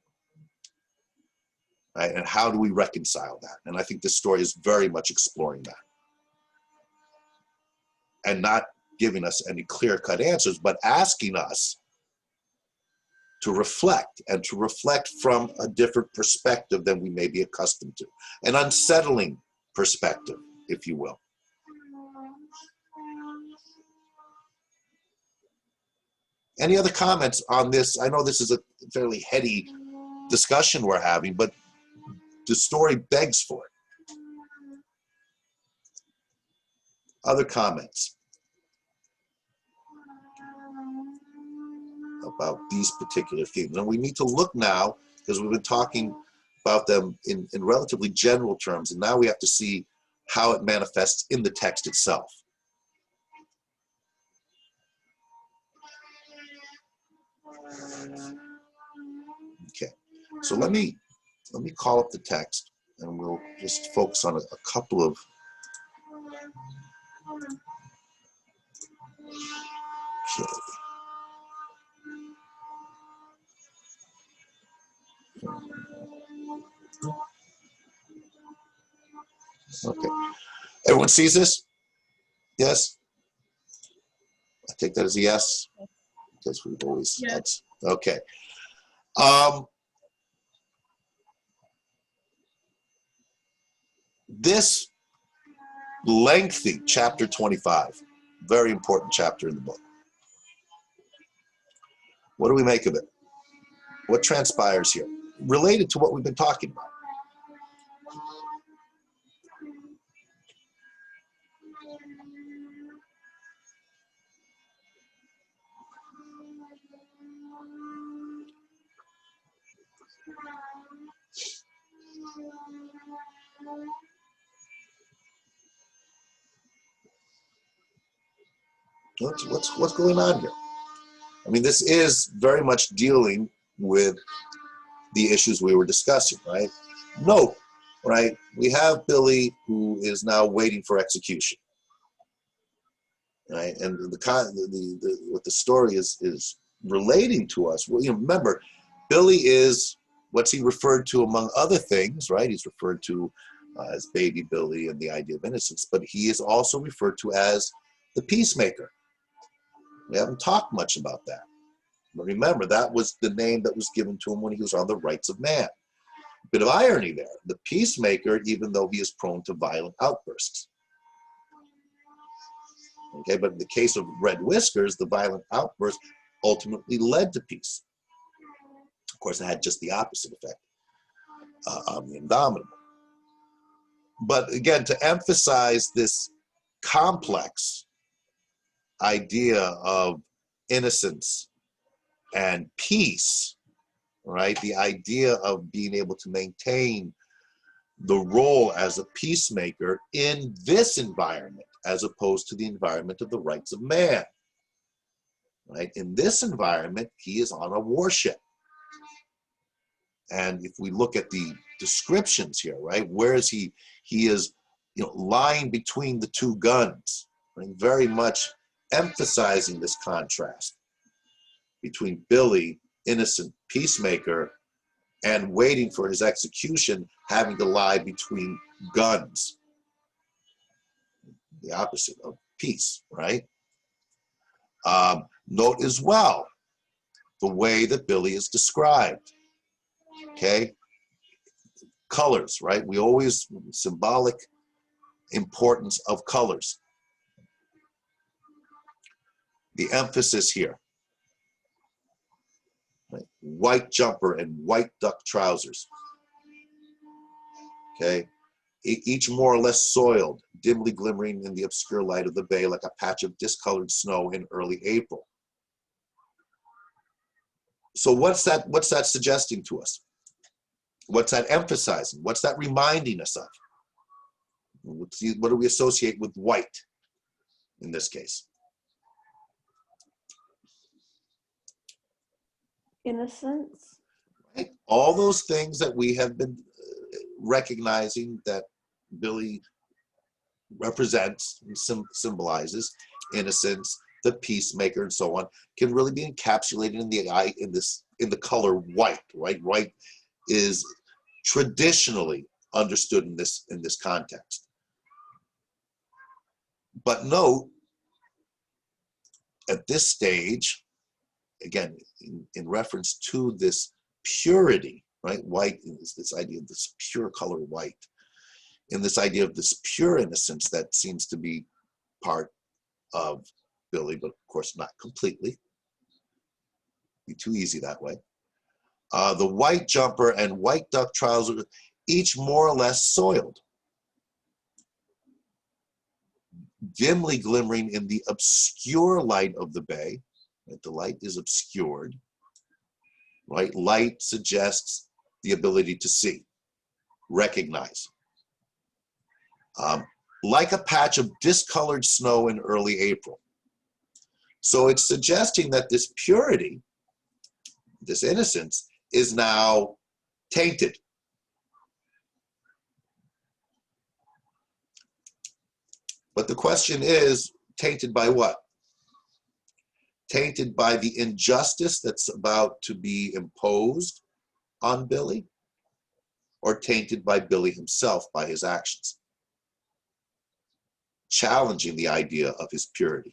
S1: Right? And how do we reconcile that? And I think this story is very much exploring that. And not giving us any clear-cut answers, but asking us to reflect, and to reflect from a different perspective than we may be accustomed to. An unsettling perspective, if you will. Any other comments on this? I know this is a fairly heady discussion we're having, but the story begs for it. Other comments about these particular themes? And we need to look now, because we've been talking about them in relatively general terms, and now we have to see how it manifests in the text itself. Okay, so let me call up the text, and we'll just focus on a couple of okay. Okay, everyone sees this? Yes? I take that as a yes, because we've always,
S3: Yes.
S1: Okay. This lengthy chapter 25, very important chapter in the book. What do we make of it? What transpires here? Related to what we've been talking about. what's going on here? I mean, this is very much dealing with the issues we were discussing, right? Note, right? We have Billy who is now waiting for execution, right? And what the story is relating to us. Well, remember, Billy is what's he referred to among other things, right? He's referred to as baby Billy and the idea of innocence, but he is also referred to as the peacemaker. We haven't talked much about that. But remember, that was the name that was given to him when he was on the rights of man. Bit of irony there. The peacemaker, even though he is prone to violent outbursts. Okay, but in the case of Red Whiskers, the violent outburst ultimately led to peace. Of course, it had just the opposite effect on the Indomitable. But again, to emphasize this complex idea of innocence and peace, right? The idea of being able to maintain the role as a peacemaker in this environment, as opposed to the environment of the rights of man, right? In this environment, he is on a warship. And if we look at the descriptions here, right? Where is he? He is, lying between the two guns, right? Very much emphasizing this contrast between Billy, innocent peacemaker, and waiting for his execution, having to lie between guns. The opposite of peace, right? Note as well the way that Billy is described. Okay? Colors, right? We always, symbolic importance of colors. The emphasis here. Right? White jumper and white duck trousers. Okay? Each more or less soiled, dimly glimmering in the obscure light of the bay like a patch of discolored snow in early April. So what's that suggesting to us? What's that emphasizing? What's that reminding us of? What do we associate with white in this case?
S8: Innocence.
S1: Right? All those things that we have been recognizing that Billy represents and symbolizes, innocence, the peacemaker, and so on, can really be encapsulated in the color white. Right? White is traditionally understood in this context. But note, at this stage, again, in reference to this purity, right? White is this idea of this pure color white, in this idea of this pure innocence that seems to be part of Billy, but of course not completely. Be too easy that way. The white jumper and white duck trousers, each more or less soiled, dimly glimmering in the obscure light of the bay. Right? The light is obscured. Right? Light suggests the ability to see, recognize. Like a patch of discolored snow in early April. So it's suggesting that this purity, this innocence, is now tainted. But the question is, tainted by what? Tainted by the injustice that's about to be imposed on Billy, or tainted by Billy himself, by his actions, challenging the idea of his purity.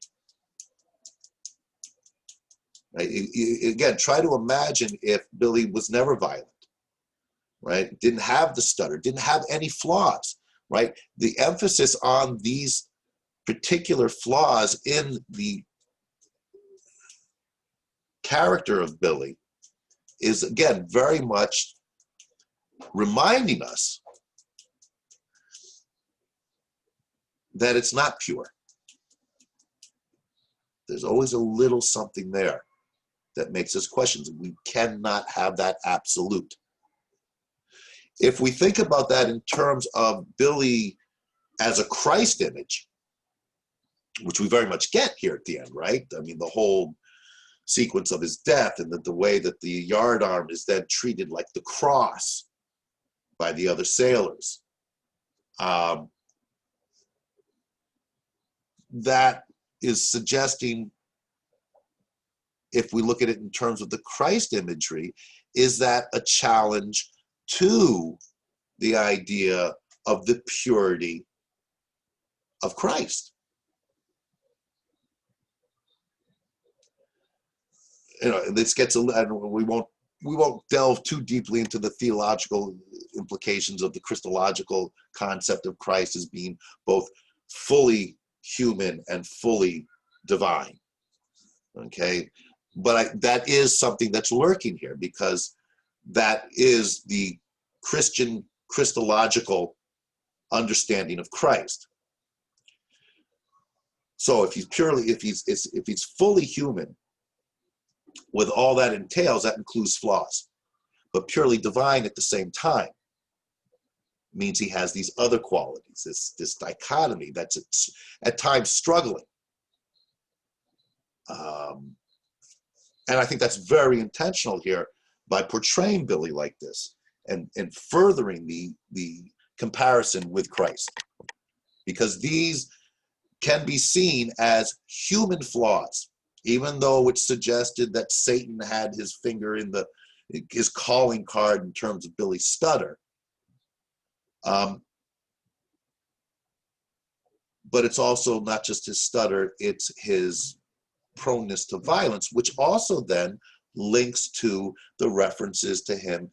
S1: Right? Again, try to imagine if Billy was never violent, right? Didn't have the stutter, didn't have any flaws, right? The emphasis on these particular flaws in the character of Billy is, again, very much reminding us that it's not pure. There's always a little something there that makes us question. We cannot have that absolute. If we think about that in terms of Billy as a Christ image, which we very much get here at the end, right? I mean, the whole sequence of his death, and the way that the yardarm is then treated like the cross by the other sailors. That is suggesting, if we look at it in terms of the Christ imagery, is that a challenge to the idea of the purity of Christ? You know, this gets we won't delve too deeply into the theological implications of the Christological concept of Christ as being both fully human and fully divine. Okay, but that is something that's lurking here, because that is the Christian Christological understanding of Christ. So if he's fully human, with all that entails, that includes flaws, but purely divine at the same time means he has these other qualities, this dichotomy that's at times struggling. And I think that's very intentional here by portraying Billy like this, and furthering the comparison with Christ, because these can be seen as human flaws, even though it's suggested that Satan had his finger in his calling card in terms of Billy's stutter. But it's also not just his stutter, it's his proneness to violence, which also then links to the references to him,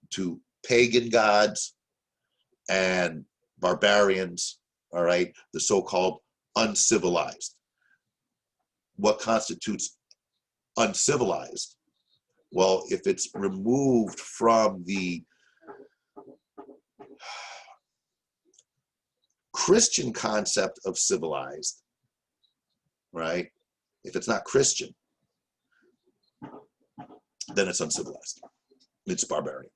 S1: to pagan gods and barbarians, all right, the so-called uncivilized. What constitutes uncivilized? Well, if it's removed from the Christian concept of civilized, right? If it's not Christian, then it's uncivilized. It's barbaric.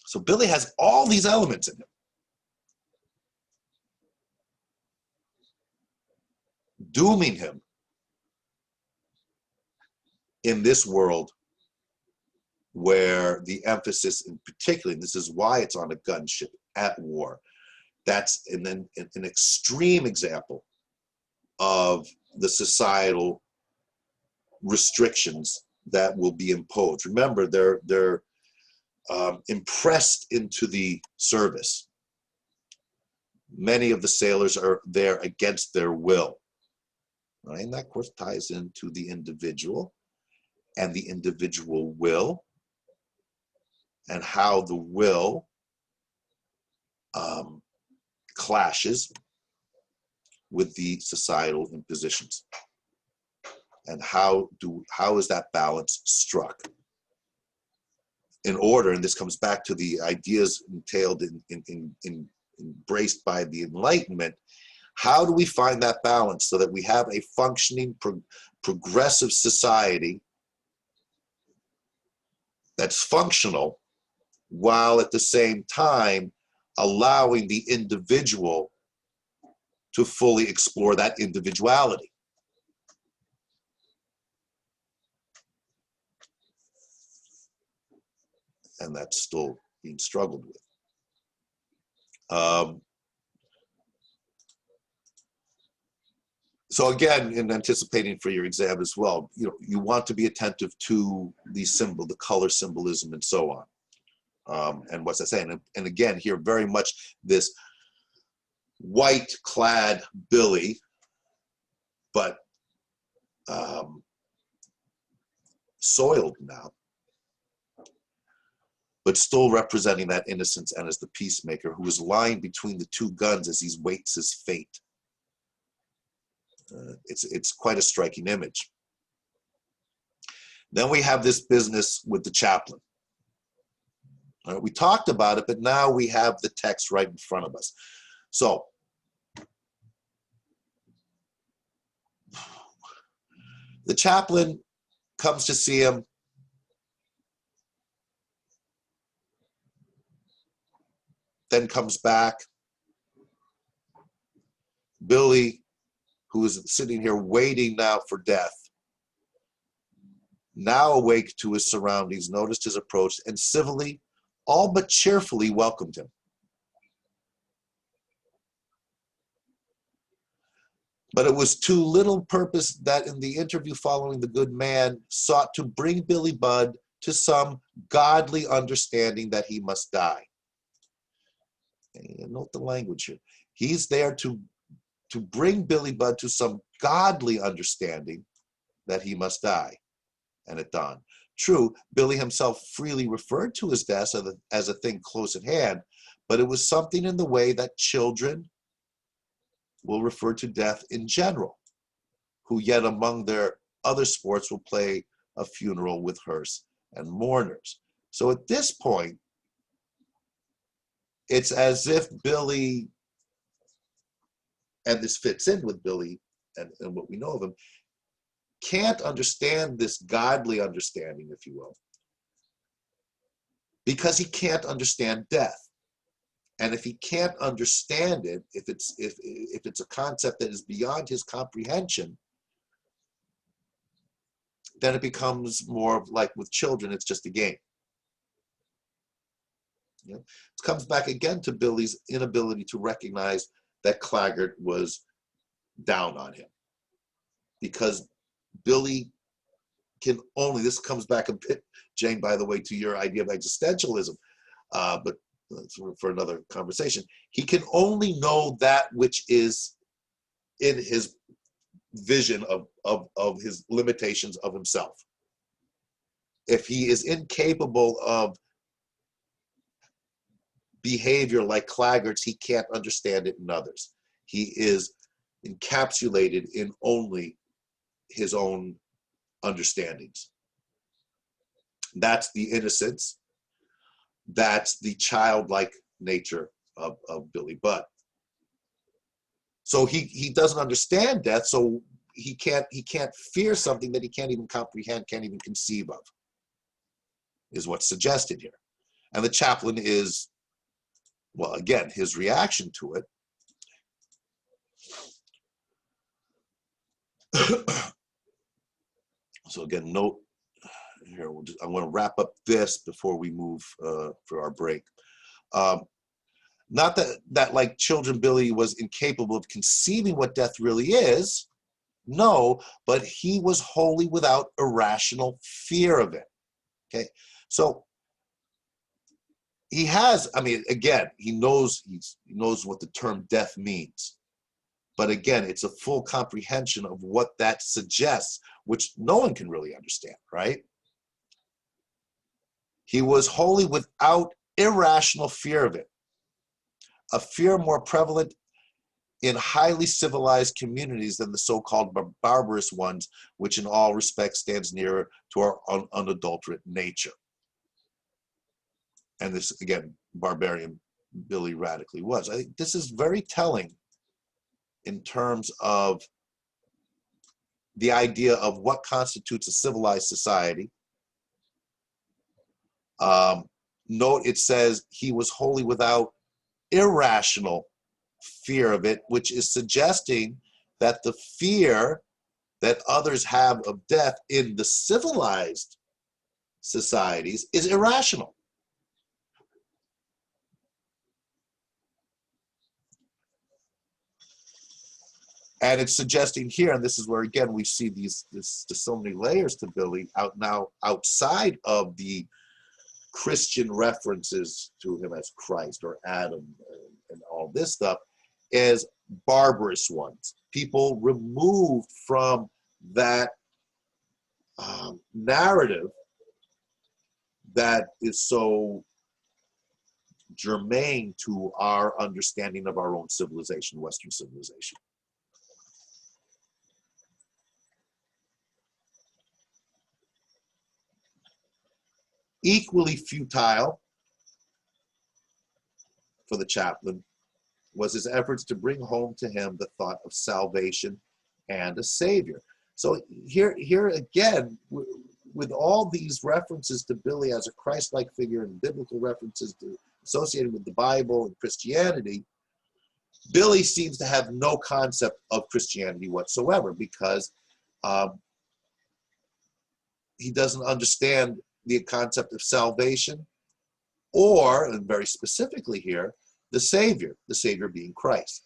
S1: So Billy has all these elements in him. Dooming him in this world where the emphasis, in particular, and this is why it's on a gunship at war, that's an extreme example of the societal restrictions that will be imposed. Remember, they're impressed into the service. Many of the sailors are there against their will. Right? And that, of course, ties into the individual and the individual will, and how the will clashes with the societal impositions, and how is that balance struck in order. And this comes back to the ideas entailed embraced by the Enlightenment. How do we find that balance so that we have a functioning, progressive society that's functional, while at the same time allowing the individual to fully explore that individuality? And that's still being struggled with. So again, in anticipating for your exam as well, you want to be attentive to the color symbolism and so on. And what's I saying? And again, here very much this white-clad Billy, but soiled now, but still representing that innocence and as the peacemaker who is lying between the two guns as he waits his fate. It's quite a striking image. Then we have this business with the chaplain. We talked about it, but now we have the text right in front of us. So, the chaplain comes to see him. Then comes back. Billy, who is sitting here waiting now for death, now awake to his surroundings, noticed his approach and civilly, all but cheerfully welcomed him. But it was to little purpose that in the interview following, the good man sought to bring Billy Budd to some godly understanding that he must die. And note the language here. He's there to bring Billy Budd to some godly understanding that he must die. And it dawned. True, Billy himself freely referred to his death as a thing close at hand, but it was something in the way that children will refer to death in general, who yet among their other sports will play a funeral with hearse and mourners. So at this point, it's as if Billy, and this fits in with Billy and what we know of him, can't understand this godly understanding, if you will, because he can't understand death. And if he can't understand it, if it's a concept that is beyond his comprehension, then it becomes more like with children, it's just a game. You know? It comes back again to Billy's inability to recognize that Claggart was down on him. Because Billy can only, this comes back a bit, Jane, by the way, to your idea of existentialism, but for another conversation. He can only know that which is in his vision of his limitations of himself. If he is incapable of behavior like Claggart's, he can't understand it in others. He is encapsulated in only his own understandings. That's the innocence. That's the childlike nature of Billy Budd. So he doesn't understand death, so he can't fear something that he can't even comprehend, can't even conceive of, is what's suggested here. And the chaplain is, well, again, his reaction to it. So again, note here, I want to wrap up this before we move for our break. Not that like children, Billy was incapable of conceiving what death really is. No, but he was wholly without irrational fear of it. Okay, so he has, I mean, again, he knows what the term death means. But again, it's a full comprehension of what that suggests, which no one can really understand, right? He was wholly without irrational fear of it, a fear more prevalent in highly civilized communities than the so-called barbarous ones, which in all respects stands nearer to our unadulterate nature. And this, again, barbarian Billy radically was. I think this is very telling in terms of the idea of what constitutes a civilized society. Note it says he was wholly without irrational fear of it, which is suggesting that the fear that others have of death in the civilized societies is irrational. And it's suggesting here, and this is where again we see there's so many layers to Billy outside of the Christian references to him as Christ or Adam and all this stuff, as barbarous ones, people removed from that narrative that is so germane to our understanding of our own civilization, Western civilization. Equally futile for the chaplain was his efforts to bring home to him the thought of salvation and a savior. So here again, with all these references to Billy as a Christ-like figure and biblical references associated with the Bible and Christianity, Billy seems to have no concept of Christianity whatsoever because he doesn't understand the concept of salvation or, and very specifically here, the Savior being Christ.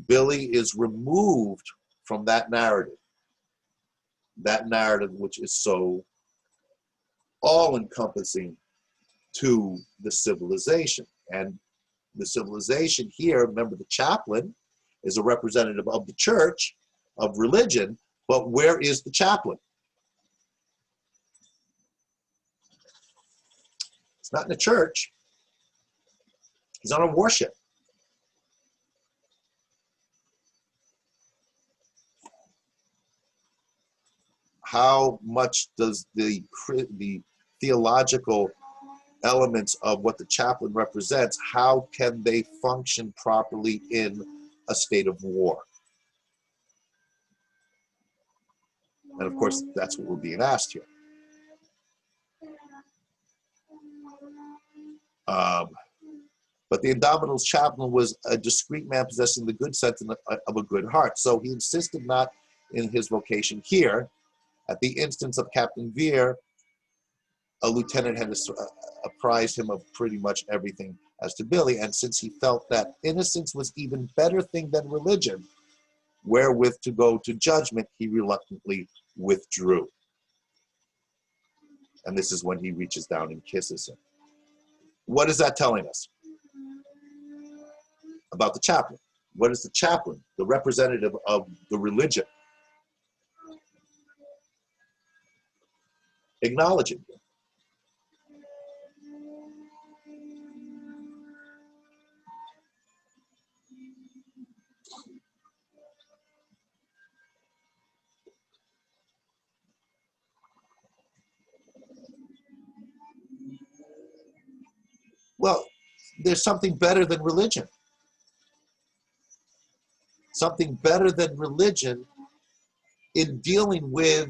S1: Billy is removed from that narrative which is so all-encompassing to the civilization. And the civilization here, remember the chaplain is a representative of the church, of religion, but where is the chaplain? It's not in a church. He's on a warship. How much does the theological elements of what the chaplain represents, how can they function properly in a state of war? And of course, that's what we're being asked here. But the indomitable chaplain was a discreet man possessing the good sense of a good heart. So he insisted not in his vocation here. At the instance of Captain Vere, a lieutenant had apprised him of pretty much everything as to Billy. And since he felt that innocence was even better thing than religion, wherewith to go to judgment, he reluctantly withdrew. And this is when he reaches down and kisses him. What is that telling us about the chaplain? What is the chaplain, the representative of the religion? Acknowledging him. Well, there's something better than religion. Something better than religion in dealing with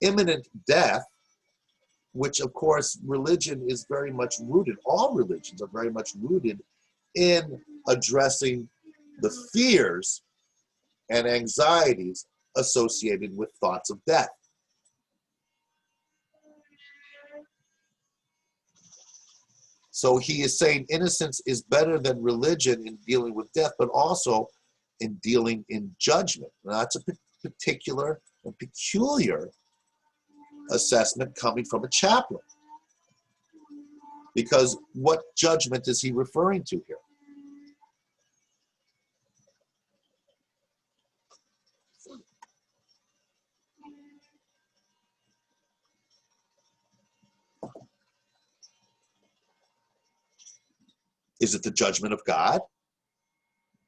S1: imminent death, which of course religion is very much rooted, all religions are very much rooted in addressing the fears and anxieties associated with thoughts of death. So he is saying innocence is better than religion in dealing with death, but also in dealing in judgment. Now, that's a particular and peculiar assessment coming from a chaplain. Because what judgment is he referring to here? Is it the judgment of God?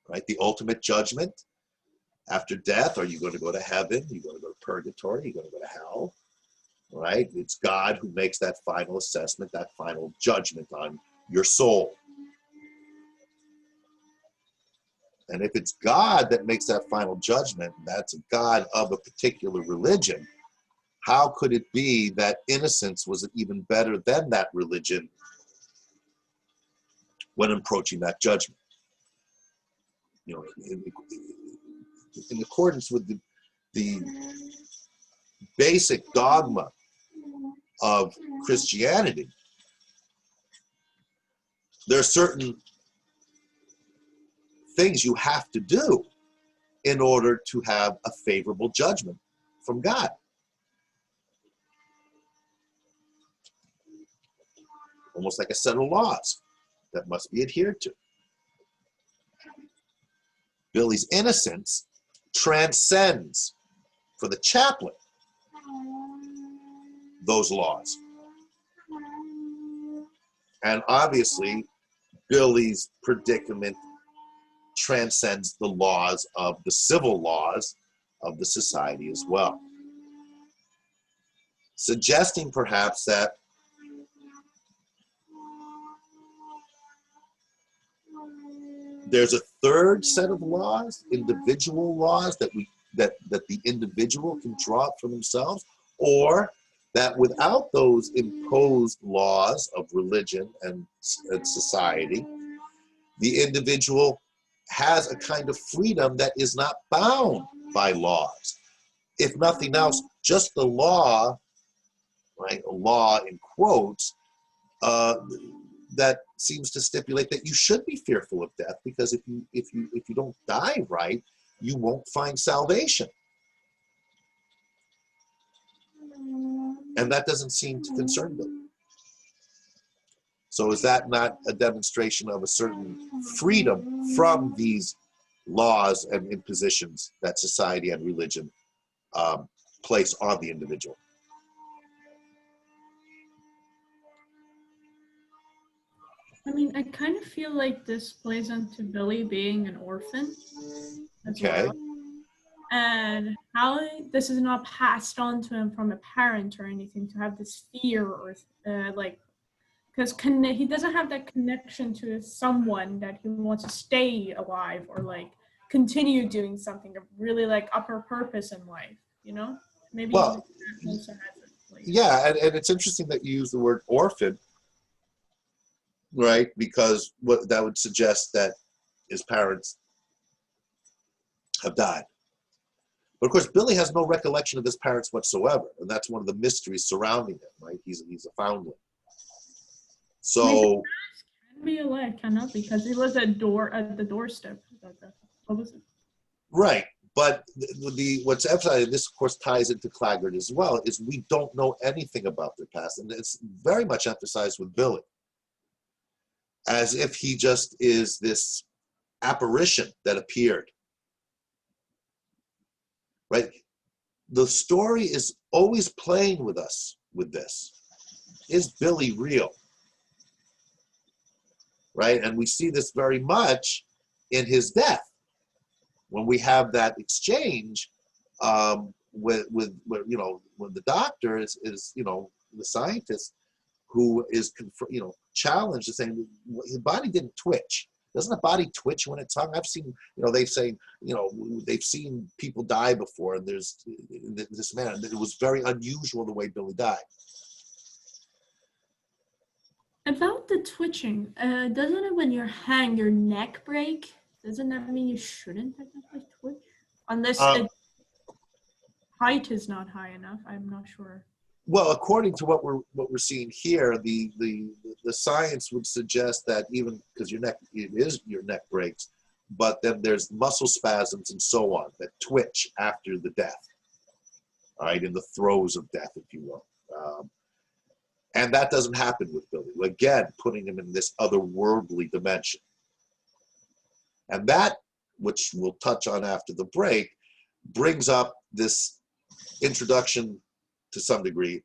S1: Right? The ultimate judgment after death? Are you going to go to heaven? Are you going to go to purgatory? Are you going to go to hell? Right? It's God who makes that final assessment, that final judgment on your soul. And if it's God that makes that final judgment, that's a God of a particular religion, how could it be that innocence was even better than that religion when approaching that judgment? You know, in accordance with the basic dogma of Christianity, there are certain things you have to do in order to have a favorable judgment from God. Almost like a set of laws that must be adhered to. Billy's innocence transcends, for the chaplain, those laws. And obviously, Billy's predicament transcends the laws of the civil laws of the society as well. Suggesting perhaps that there's a third set of laws, individual laws that the individual can draw up for themselves, or that without those imposed laws of religion and society, the individual has a kind of freedom that is not bound by laws. If nothing else, just the law, right, a law in quotes, that seems to stipulate that you should be fearful of death, because if you don't die right, you won't find salvation. And that doesn't seem to concern them. So is that not a demonstration of a certain freedom from these laws and impositions that society and religion place on the individual?
S3: I mean, I kind of feel like this plays into Billy being an orphan as
S1: Okay.
S3: well. And how this is not passed on to him from a parent or anything, to have this fear or like, because he doesn't have that connection to someone that he wants to stay alive or like continue doing something, a really like upper purpose in life, you know? Maybe
S1: Well,
S3: that also has a place.
S1: yeah, and it's interesting that you use the word orphan, right? Because what that would suggest that his parents have died. But of course, Billy has no recollection of his parents whatsoever, and that's one of the mysteries surrounding him, right? He's a foundling. So
S3: Can be alive, cannot, because he was at the doorstep. What was it?
S1: right, but what's emphasized, and this of course ties into Claggart as well, is we don't know anything about their past, and it's very much emphasized with Billy, as if he just is this apparition that appeared. Right? The story is always playing with us with this. Is Billy real? Right? And we see this very much in his death, when we have that exchange with you know, when the doctor is you know, the scientist who is challenged to saying his body didn't twitch. Doesn't a body twitch when it's hung? I've seen, you know, they say, you know, they've seen people die before, and there's this man. It was very unusual the way Billy died.
S3: About the twitching, doesn't it when you're hanged, your neck break? Doesn't that mean you shouldn't technically twitch? Unless height is not high enough, I'm not sure.
S1: Well, according to what we're seeing here, the science would suggest that even because your neck breaks, but then there's muscle spasms and so on that twitch after the death. All right, in the throes of death, if you will. And that doesn't happen with Billy. Again, putting him in this otherworldly dimension. And that, which we'll touch on after the break, brings up this introduction to some degree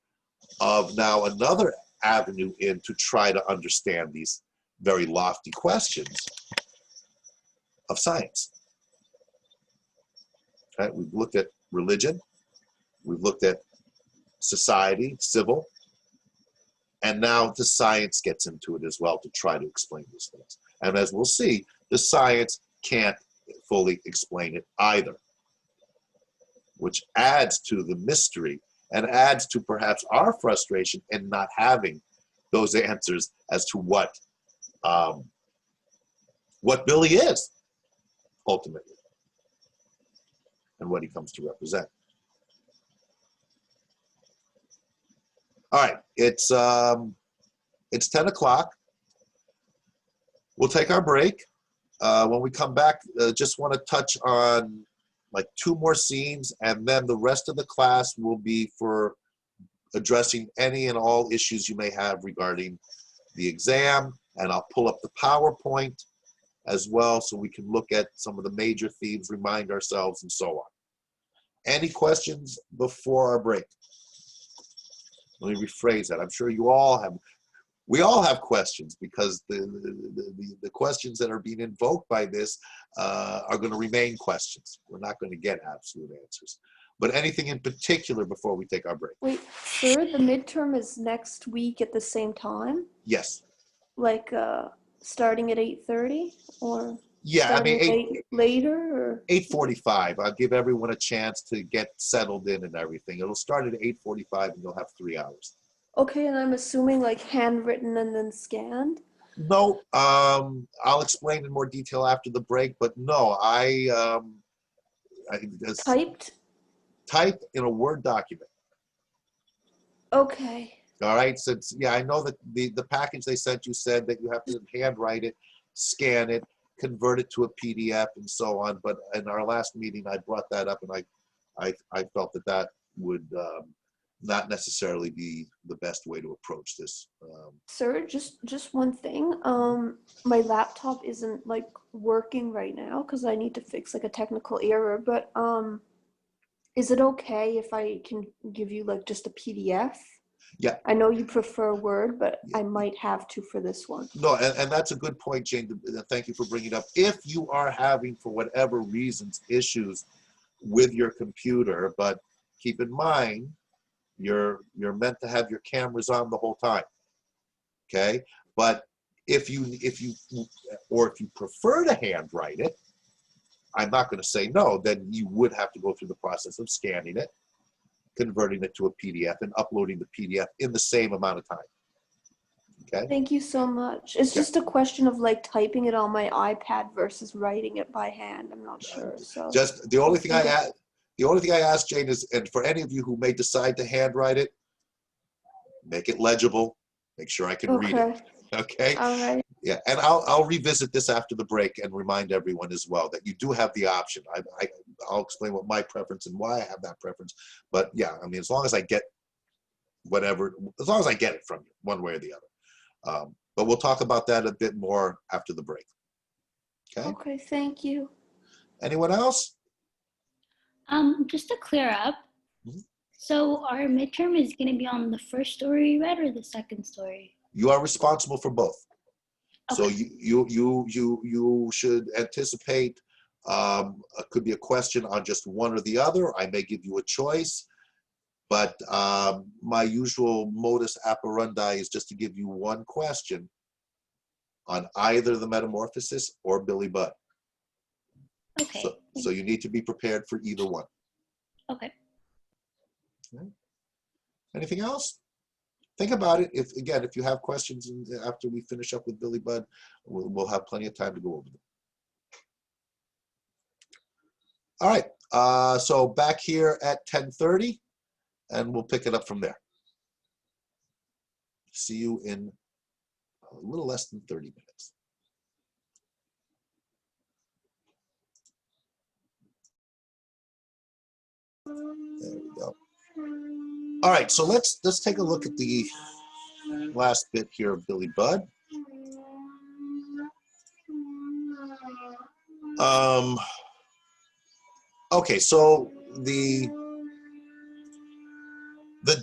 S1: of now another avenue in to try to understand these very lofty questions of science. Right? We've looked at religion, we've looked at society, civil, and now the science gets into it as well to try to explain these things. And as we'll see, the science can't fully explain it either, which adds to the mystery and adds to perhaps our frustration in not having those answers as to what Billy is ultimately and what he comes to represent. All right, it's 10 o'clock. We'll take our break. When we come back, just want to touch on like 2 more scenes, and then the rest of the class will be for addressing any and all issues you may have regarding the exam, and I'll pull up the PowerPoint as well so we can look at some of the major themes, remind ourselves, and so on. Any questions before our break? Let me rephrase that. I'm sure we all have questions, because the questions that are being invoked by this are going to remain questions. We're not going to get absolute answers. But anything in particular before we take our break?
S8: Wait, sir, the midterm is next week at the same time?
S1: Yes.
S8: Like starting at 8:30 or
S1: Yeah, I mean,
S8: later? Or?
S1: 8:45. I'll give everyone a chance to get settled in and everything. It'll start at 8:45 and you'll have 3 hours.
S8: Okay, and I'm assuming like handwritten and then scanned.
S1: No, I'll explain in more detail after the break, but no, I just
S8: Typed?
S1: type in a Word document.
S8: Okay.
S1: All right, so yeah, I know that the package they sent you said that you have to handwrite it, scan it, convert it to a PDF and so on. But in our last meeting, I brought that up, and I felt that that would not necessarily be the best way to approach this.
S8: Sir, just one thing. My laptop isn't like working right now because I need to fix like a technical error. But is it okay if I can give you like just a PDF?
S1: Yeah.
S8: I know you prefer Word, but
S1: Yeah.
S8: I might have to for this one.
S1: No, and that's a good point, Jane. Thank you for bringing it up. If you are having, for whatever reasons, issues with your computer, but keep in mind, you're meant to have your cameras on the whole time. Okay, but if you prefer to handwrite it, I'm not going to say no. Then you would have to go through the process of scanning it, converting it to a PDF, and uploading the PDF in the same amount of time. Okay.
S8: Thank you so much. It's
S1: Yeah.
S8: just a question of like typing it on my iPad versus writing it by hand. I'm not sure. So
S1: Just the only thing I ask, Jane, is, and for any of you who may decide to handwrite it, make it legible. Make sure I can read it. Okay.
S8: All right.
S1: Yeah, and I'll revisit this after the break and remind everyone as well that you do have the option. I'll explain what my preference and why I have that preference. But yeah, I mean, as long as I get whatever, as long as I get it from you, one way or the other. But we'll talk about that a bit more after the break. Okay.
S8: Okay. Thank you.
S1: Anyone else?
S9: Just to clear up,
S1: Mhm.
S9: so our midterm is going to be on the first story you read or the second story?
S1: You are responsible for both. So
S9: Okay.
S1: you should anticipate could be a question on just one or the other. I may give you a choice, but my usual modus operandi is just to give you one question on either the Metamorphosis or Billy Budd.
S9: Okay.
S1: So you need to be prepared for either one.
S9: Okay.
S1: Okay. Anything else? Think about it. If you have questions after we finish up with Billy Budd, we'll have plenty of time to go over them. All right. So back here at 10:30, and we'll pick it up from there. See you in a little less than 30 minutes. There we go. All right, so let's take a look at the last bit here of Billy Budd. Okay, so the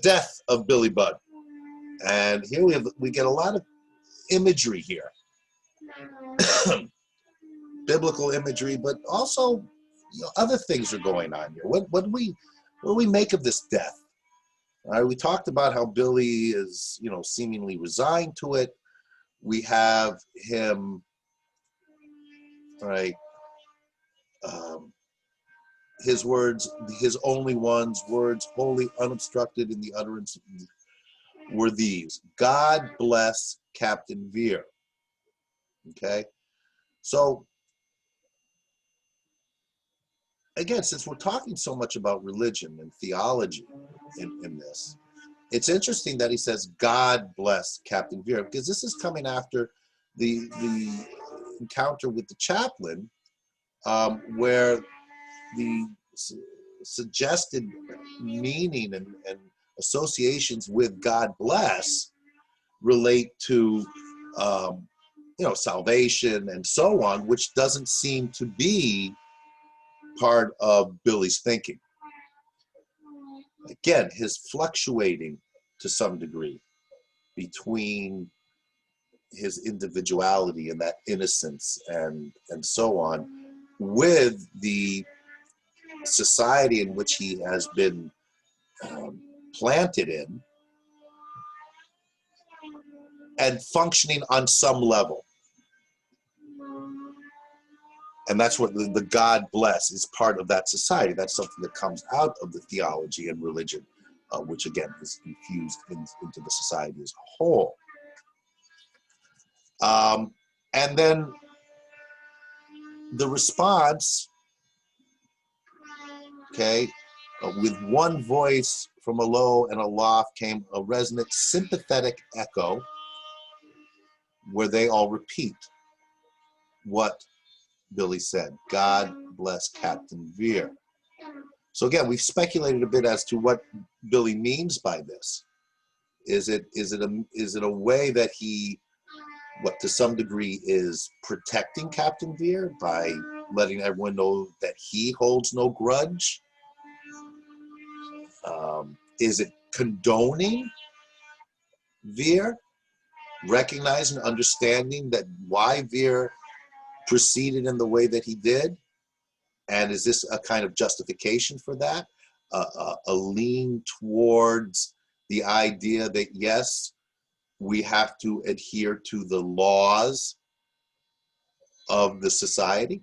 S1: death of Billy Budd, and here we get a lot of imagery here, biblical imagery, but also other things are going on here. What do we make of this death? We talked about how Billy is, seemingly resigned to it. We have him, right? His words, his only ones, words wholly unobstructed in the utterance were these: God bless Captain Veer. Okay? So, again, since we're talking so much about religion and theology in this, it's interesting that he says, God bless Captain Veer, because this is coming after the encounter with the chaplain, where the suggested meaning and associations with God bless relate to salvation and so on, which doesn't seem to be part of Billy's thinking. Again, his fluctuating to some degree between his individuality and that innocence and so on, with the society in which he has been planted in, and functioning on some level. And that's what the God bless is part of that society. That's something that comes out of the theology and religion, which again is infused into the society as a whole. And then the response, okay, with one voice from a low and aloft came a resonant sympathetic echo where they all repeat what Billy said. God bless Captain Veer. So again, we've speculated a bit as to what Billy means by this. Is it a way that he, what to some degree, is protecting Captain Veer by letting everyone know that he holds no grudge? Is it condoning Veer, recognizing, understanding that why Veer proceeded in the way that he did? And is this a kind of justification for that? A lean towards the idea that, yes, we have to adhere to the laws of the society?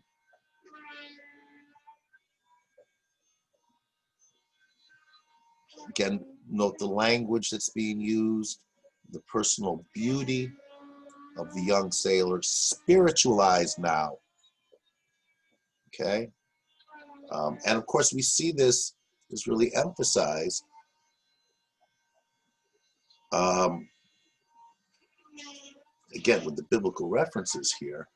S1: Again, note the language that's being used, the personal beauty of the young sailor, spiritualized now. Okay? And of course, we see this is really emphasized again with the biblical references here.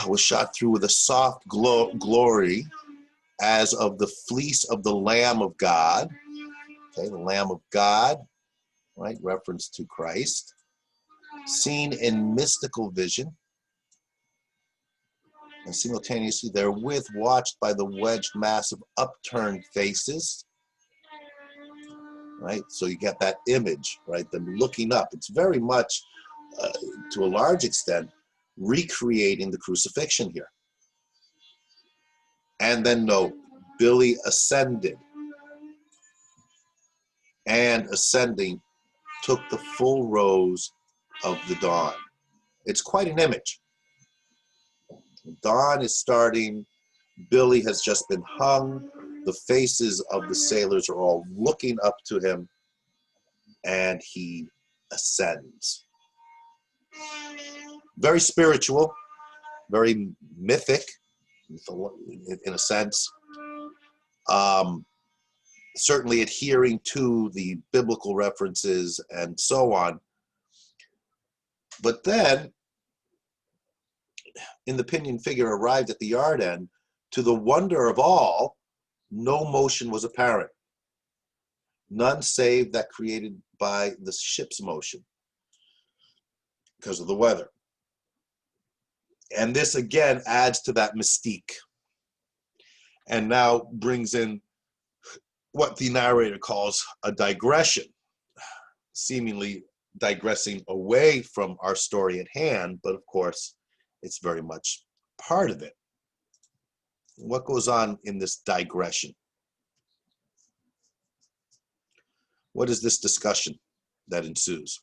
S1: Was shot through with a soft glory as of the fleece of the Lamb of God. Okay, the Lamb of God, right? Reference to Christ. Seen in mystical vision. And simultaneously therewith watched by the wedged mass of upturned faces. Right? So you get that image, right? Them looking up. It's very much, to a large extent, recreating the crucifixion here. And then note, Billy ascended, and ascending took the full rose of the dawn. It's quite an image. Dawn is starting, Billy has just been hung, the faces of the sailors are all looking up to him, and he ascends. Very spiritual, very mythic, in a sense. Certainly adhering to the biblical references and so on. But then, in the pinion figure arrived at the yard end, to the wonder of all, no motion was apparent. None save that created by the ship's motion because of the weather. And this again adds to that mystique and now brings in what the narrator calls a digression, seemingly digressing away from our story at hand, but of course, it's very much part of it. What goes on in this digression? What is this discussion that ensues?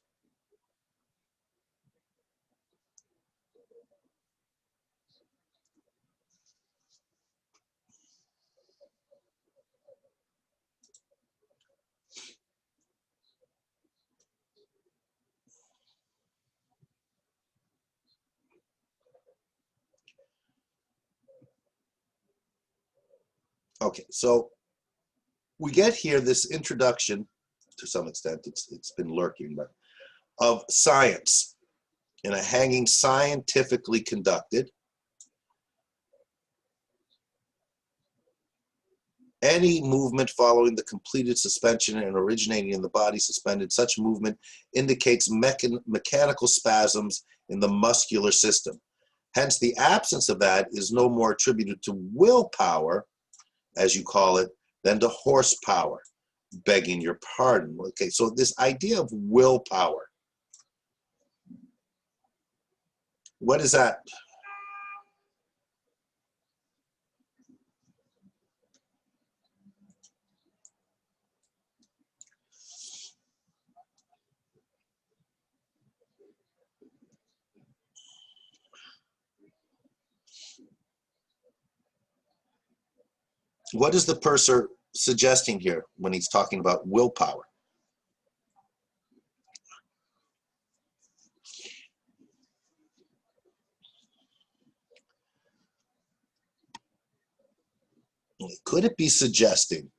S1: Okay, so we get here this introduction, to some extent, it's been lurking, but of science in a hanging scientifically conducted. Any movement following the completed suspension and originating in the body suspended, such movement indicates mechanical spasms in the muscular system. Hence, the absence of that is no more attributed to willpower, as you call it, than to horsepower, begging your pardon. Okay, so this idea of willpower, what is that? What is the purser suggesting here when he's talking about willpower? Could it be suggesting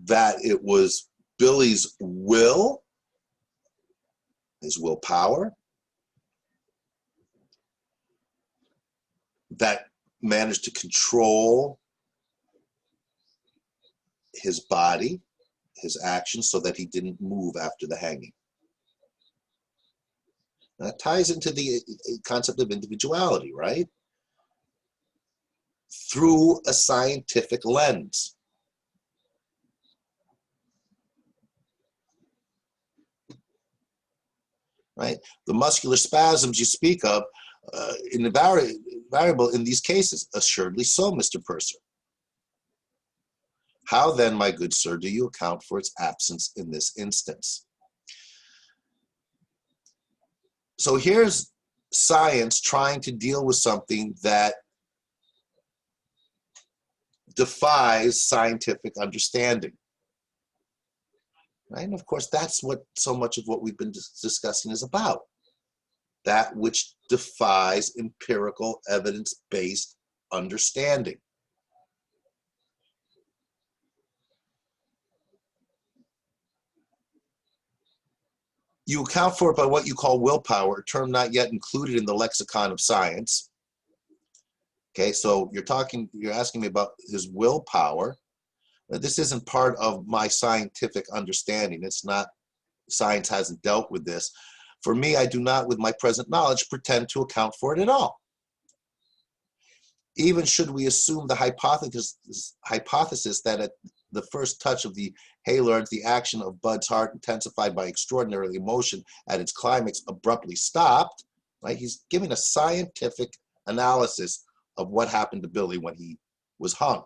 S1: that it was Billy's will, his willpower, that managed to control his body, his actions, so that he didn't move after the hanging? That ties into the concept of individuality, right? Through a scientific lens. Right? The muscular spasms you speak of, in the variable in these cases, assuredly so, Mr. Purser. How then, my good sir, do you account for its absence in this instance? So here's science trying to deal with something that defies scientific understanding. Right? And of course, that's what so much of what we've been discussing is about. That which defies empirical, evidence-based understanding. You account for it by what you call willpower, a term not yet included in the lexicon of science. Okay, so you're asking me about his willpower. This isn't part of my scientific understanding. It's not, science hasn't dealt with this. For me, I do not, with my present knowledge, pretend to account for it at all. Even should we assume the hypothesis that at the first touch of the Haylords, the action of Bud's heart, intensified by extraordinary emotion at its climax, abruptly stopped, right? He's giving a scientific analysis of what happened to Billy when he was hung.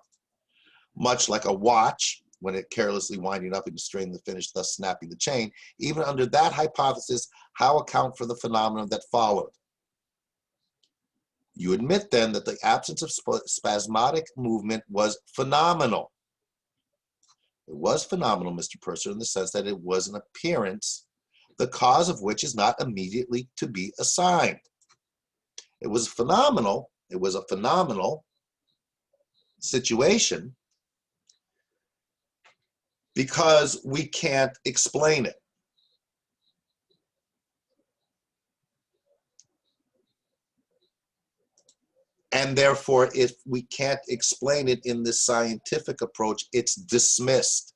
S1: Much like a watch, when it carelessly winding up and destroying the finish, thus snapping the chain. Even under that hypothesis, how account for the phenomenon that followed? You admit then that the absence of spasmodic movement was phenomenal. It was phenomenal, Mr. Purser, in the sense that it was an appearance, the cause of which is not immediately to be assigned. It was phenomenal. It was a phenomenal situation because we can't explain it. And therefore, if we can't explain it in this scientific approach, it's dismissed.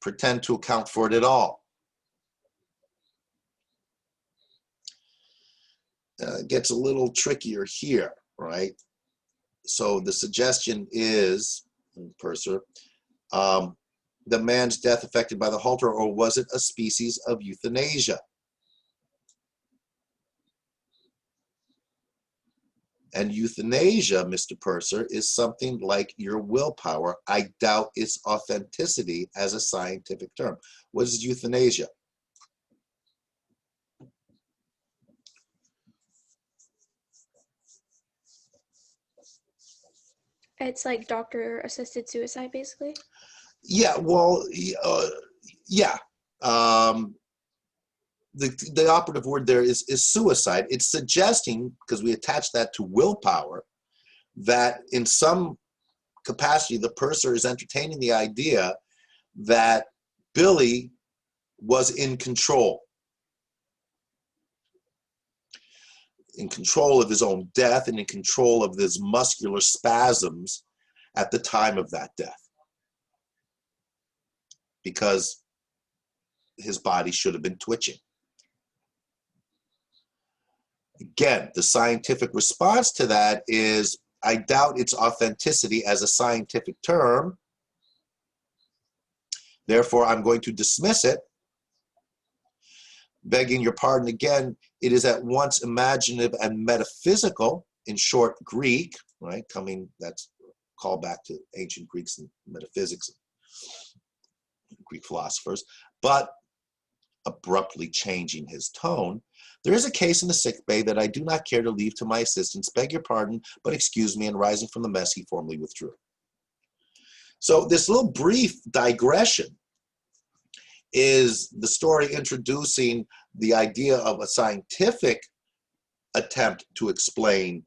S1: Pretend to account for it at all. It gets a little trickier here, right? So the suggestion is, Purser, the man's death affected by the halter, or was it a species of euthanasia? And euthanasia, Mr. Purser, is something like your willpower. I doubt its authenticity as a scientific term. What is euthanasia?
S6: It's like doctor-assisted suicide, basically.
S1: Yeah, well, yeah. The operative word there is suicide. It's suggesting, because we attach that to willpower, that in some capacity the purser is entertaining the idea that Billy was in control of his own death and in control of his muscular spasms at the time of that death, because his body should have been twitching. Again, the scientific response to that is, I doubt its authenticity as a scientific term. Therefore, I'm going to dismiss it. Begging your pardon again, it is at once imaginative and metaphysical, in short, Greek, right? That's call back to ancient Greeks and metaphysics, Greek philosophers, but abruptly changing his tone. There is a case in the sick bay that I do not care to leave to my assistants. Beg your pardon, but excuse me, and rising from the mess, he formally withdrew. So this little brief digression is the story introducing the idea of a scientific attempt to explain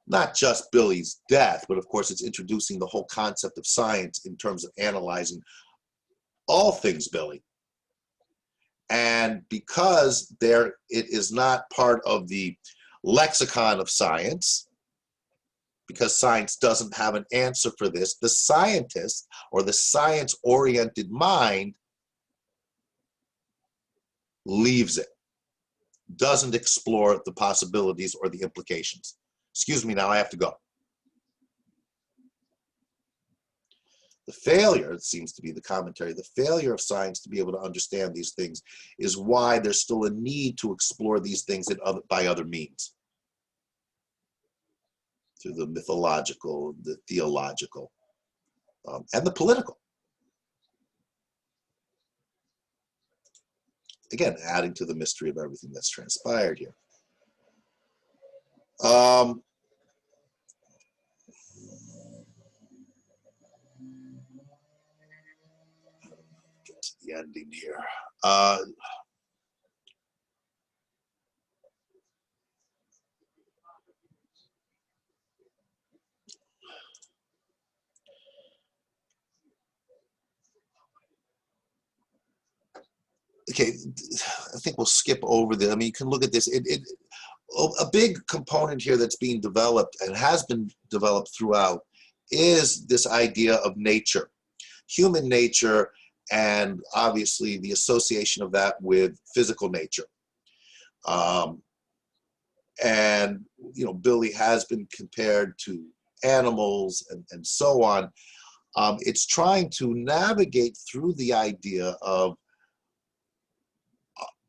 S1: not just Billy's death, but of course it's introducing the whole concept of science in terms of analyzing all things Billy. And because it is not part of the lexicon of science, because science doesn't have an answer for this, the scientist or the science-oriented mind leaves it, doesn't explore the possibilities or the implications. Excuse me, now I have to go. The failure, it seems to be the commentary, the failure of science to be able to understand these things is why there's still a need to explore these things by other means. Through the mythological, the theological, and the political. Again, adding to the mystery of everything that's transpired here. Get to the ending here. Okay, I think we'll skip over this. I mean, you can look at this. A big component here that's being developed and has been developed throughout is this idea of nature, human nature, and obviously the association of that with physical nature. And, you know, Billy has been compared to animals and so on. It's trying to navigate through the idea of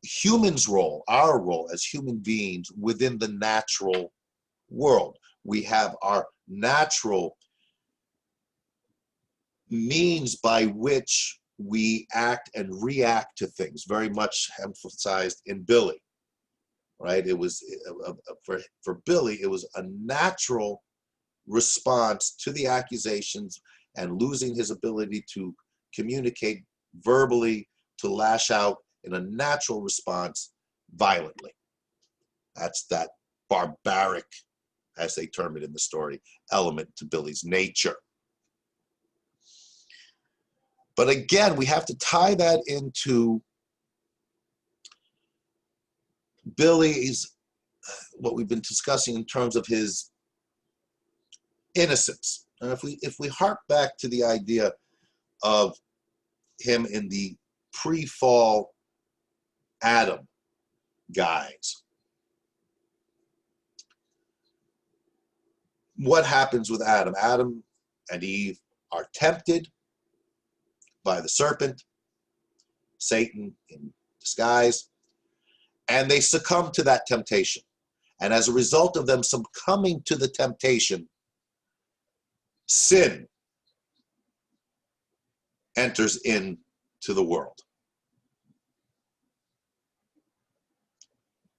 S1: humans' role, our role as human beings within the natural world. We have our natural means by which we act and react to things, very much emphasized in Billy, right? It was, for Billy, it was a natural response to the accusations and losing his ability to communicate verbally, to lash out in a natural response violently. That's that barbaric, as they term it in the story, element to Billy's nature. But again, we have to tie that into Billy's, what we've been discussing in terms of his innocence. And if we hark back to the idea of him in the pre-fall Adam guise, what happens with Adam? Adam and Eve are tempted by the serpent, Satan in disguise, and they succumb to that temptation. And as a result of them succumbing to the temptation, sin enters into the world.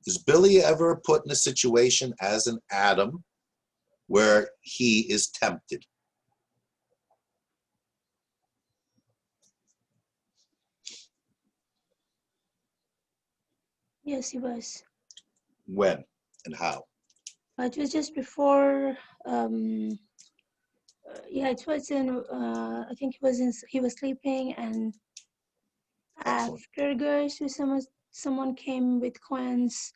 S1: Is Billy ever put in a situation as an Adam where he is tempted?
S7: Yes, he was.
S1: When and how?
S7: It was just before. Yeah, it was in. I think he was sleeping, and
S1: Excellent.
S7: after goes to someone came with coins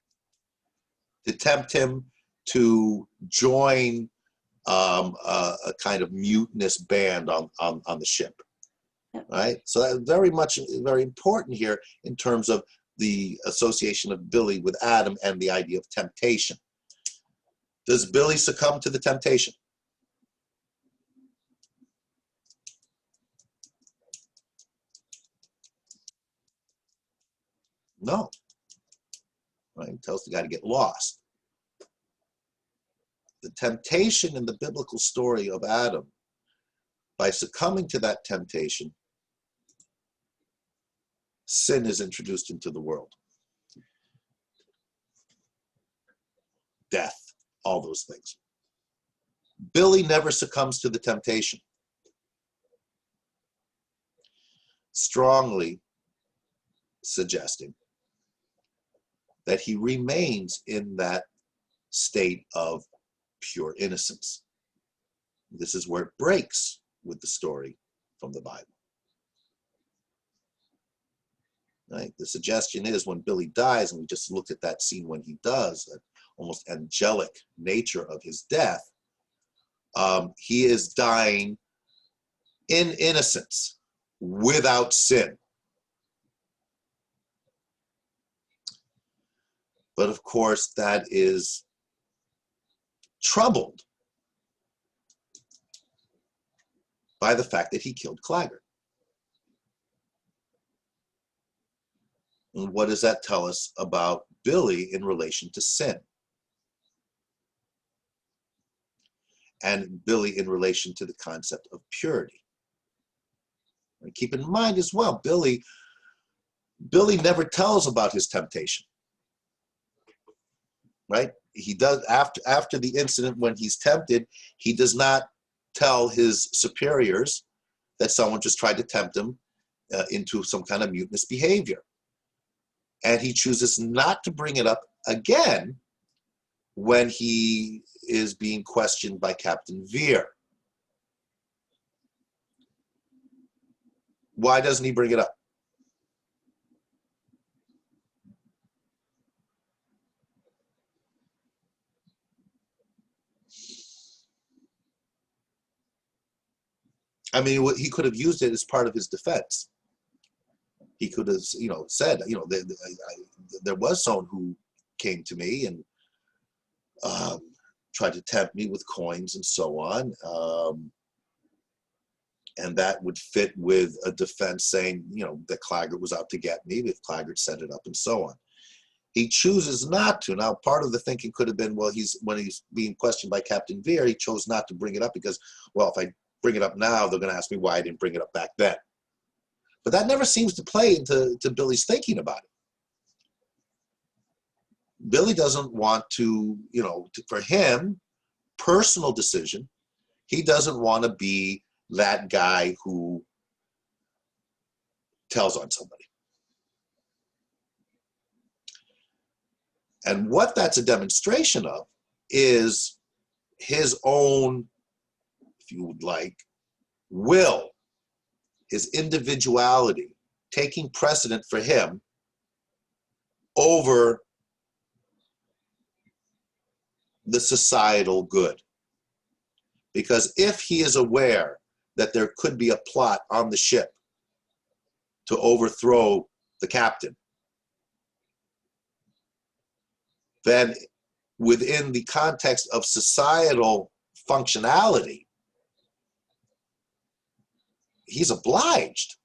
S1: To tempt him to join a kind of mutinous band on the ship.
S7: Yep.
S1: Right? So that's very important here in terms of the association of Billy with Adam and the idea of temptation. Does Billy succumb to the temptation? No. Right? He tells the guy to get lost. The temptation in the biblical story of Adam, by succumbing to that temptation, sin is introduced into the world. Death, all those things. Billy never succumbs to the temptation. Strongly suggesting that he remains in that state of pure innocence. This is where it breaks with the story from the Bible. Right? The suggestion is when Billy dies, and we just looked at that scene when he does, that almost angelic nature of his death, he is dying in innocence, without sin. But of course, that is troubled by the fact that he killed Claggart. And what does that tell us about Billy in relation to sin? And Billy in relation to the concept of purity. And keep in mind as well, Billy never tells about his temptation. Right? He does after the incident when he's tempted, he does not tell his superiors that someone just tried to tempt him into some kind of mutinous behavior. And he chooses not to bring it up again when he is being questioned by Captain Veer. Why doesn't he bring it up? I mean, he could have used it as part of his defense. He could have, said, there was someone who came to me and tried to tempt me with coins and so on. And that would fit with a defense saying, that Claggart was out to get me, if Claggart set it up and so on. He chooses not to. Now, part of the thinking could have been, well, when he's being questioned by Captain Veer, he chose not to bring it up because, well, if I bring it up now, they're going to ask me why I didn't bring it up back then. But that never seems to play into Billy's thinking about it. Billy doesn't want to, for him, personal decision, he doesn't want to be that guy who tells on somebody. And what that's a demonstration of is his own, if you would like, will, his individuality, taking precedent for him over the societal good. Because if he is aware that there could be a plot on the ship to overthrow the captain, then within the context of societal functionality, he's obliged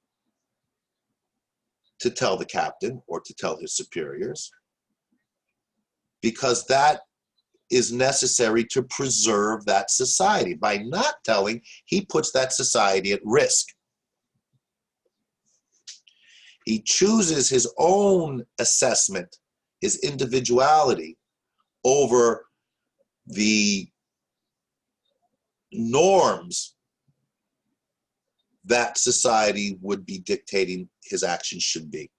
S1: to tell the captain or to tell his superiors, because that is necessary to preserve that society. By not telling, he puts that society at risk. He chooses his own assessment, his individuality, over the norms that society would be dictating his actions should be.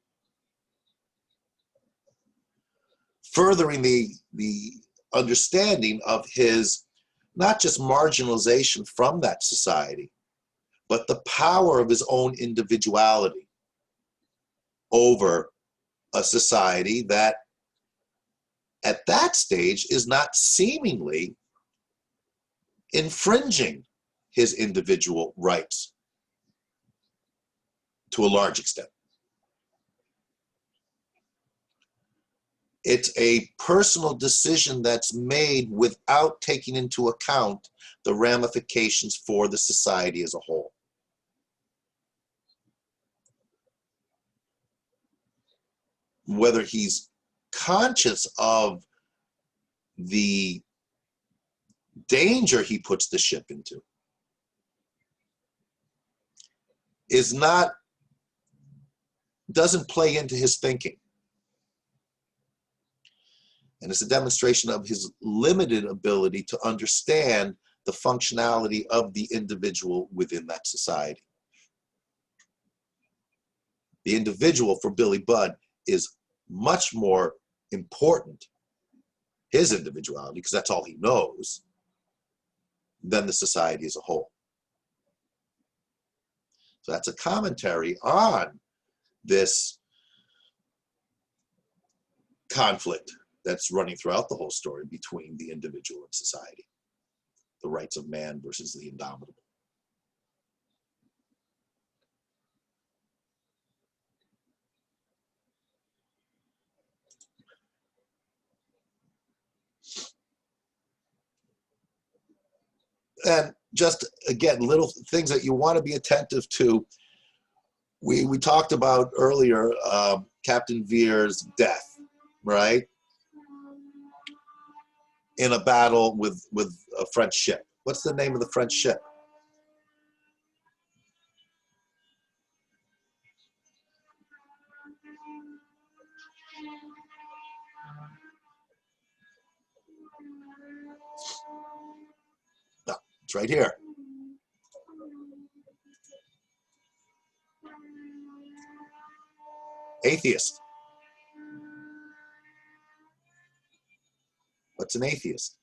S1: Furthering the understanding of his, not just marginalization from that society, but the power of his own individuality over a society that at that stage is not seemingly infringing his individual rights to a large extent. It's a personal decision that's made without taking into account the ramifications for the society as a whole. Whether he's conscious of the danger he puts the ship into doesn't play into his thinking. And it's a demonstration of his limited ability to understand the functionality of the individual within that society. The individual for Billy Budd is much more important, his individuality, because that's all he knows, than the society as a whole. So that's a commentary on this conflict that's running throughout the whole story between the individual and society, the rights of man versus the indomitable. And just, again, little things that you want to be attentive to. We talked about earlier Captain Veer's death, right? In a battle with a French ship. What's the name of the French ship? No, it's right here. Atheist. What's an atheist?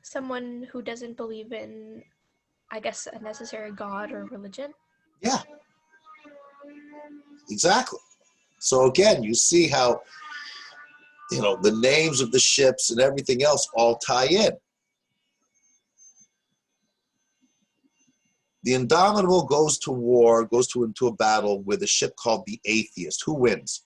S6: Someone who doesn't believe in, I guess, a necessary God or religion.
S1: Yeah, exactly. So again, you see how, you know, the names of the ships and everything else all tie in. The Indomitable goes to war, into a battle with a ship called the Atheist. Who wins?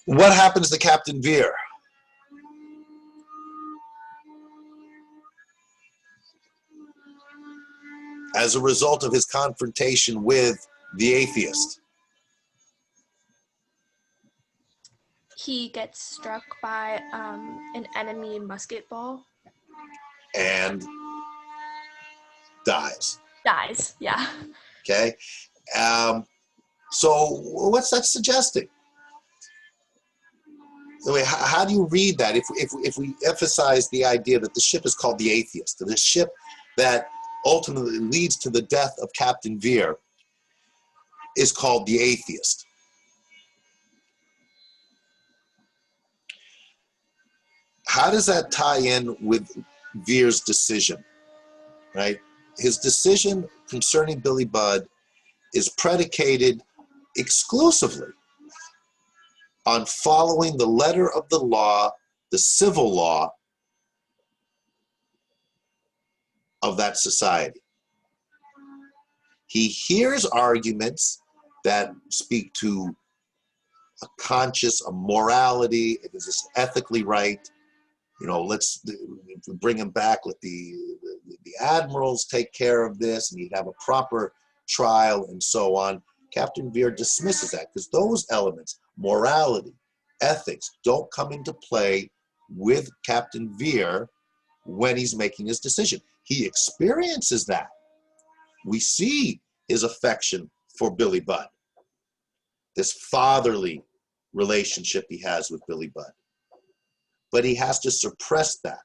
S1: What happens to Captain Veer? As a result of his confrontation with the atheist.
S6: He gets struck by an enemy musket ball.
S1: And dies.
S6: Dies, yeah.
S1: Okay. So what's that suggesting? I mean, how do you read that if we emphasize the idea that the ship is called the Atheist, the ship that ultimately leads to the death of Captain Veer is called the Atheist? How does that tie in with Veer's decision, right? His decision concerning Billy Budd is predicated exclusively on following the letter of the law, the civil law of that society. He hears arguments that speak to a conscience, a morality, is this ethically right? You know, let's bring him back, let the admirals take care of this, and he'd have a proper trial and so on. Captain Veer dismisses that because those elements, morality, ethics, don't come into play with Captain Veer when he's making his decision. He experiences that. We see his affection for Billy Budd, this fatherly relationship he has with Billy Budd. But he has to suppress that.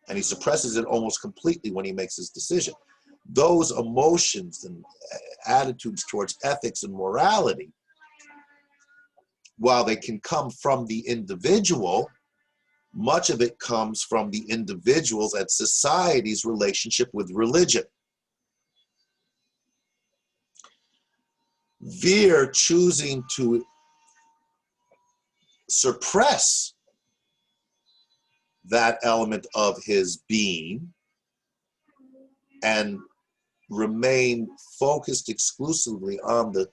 S1: And he suppresses it almost completely when he makes his decision. Those emotions and attitudes towards ethics and morality, while they can come from the individual, much of it comes from the individual's and society's relationship with religion. Veer choosing to suppress that element of his being and remain focused exclusively on the,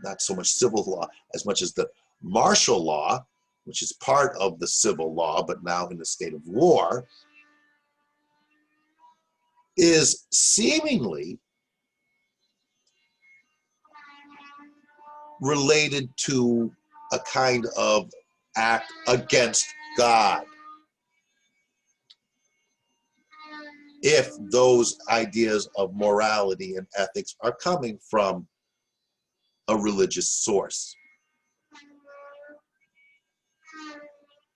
S1: not so much civil law as much as the martial law, which is part of the civil law, but now in a state of war, is seemingly related to a kind of act against God. If those ideas of morality and ethics are coming from a religious source.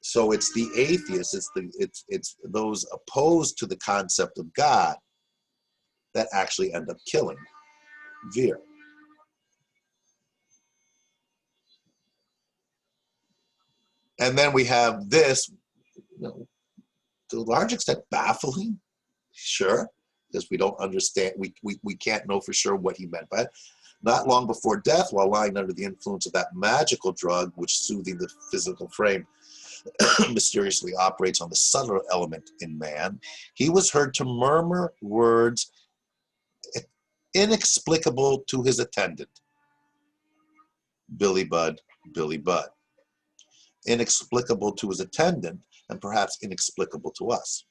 S1: So it's the atheists, it's those opposed to the concept of God that actually end up killing Veer. And then we have this, you know, to a large extent baffling, sure, because we don't understand, we can't know for sure what he meant by it. Not long before death, while lying under the influence of that magical drug, which soothing the physical frame mysteriously operates on the subtle element in man, he was heard to murmur words inexplicable to his attendant. Billy Budd, Billy Budd. Inexplicable to his attendant, and perhaps inexplicable to us.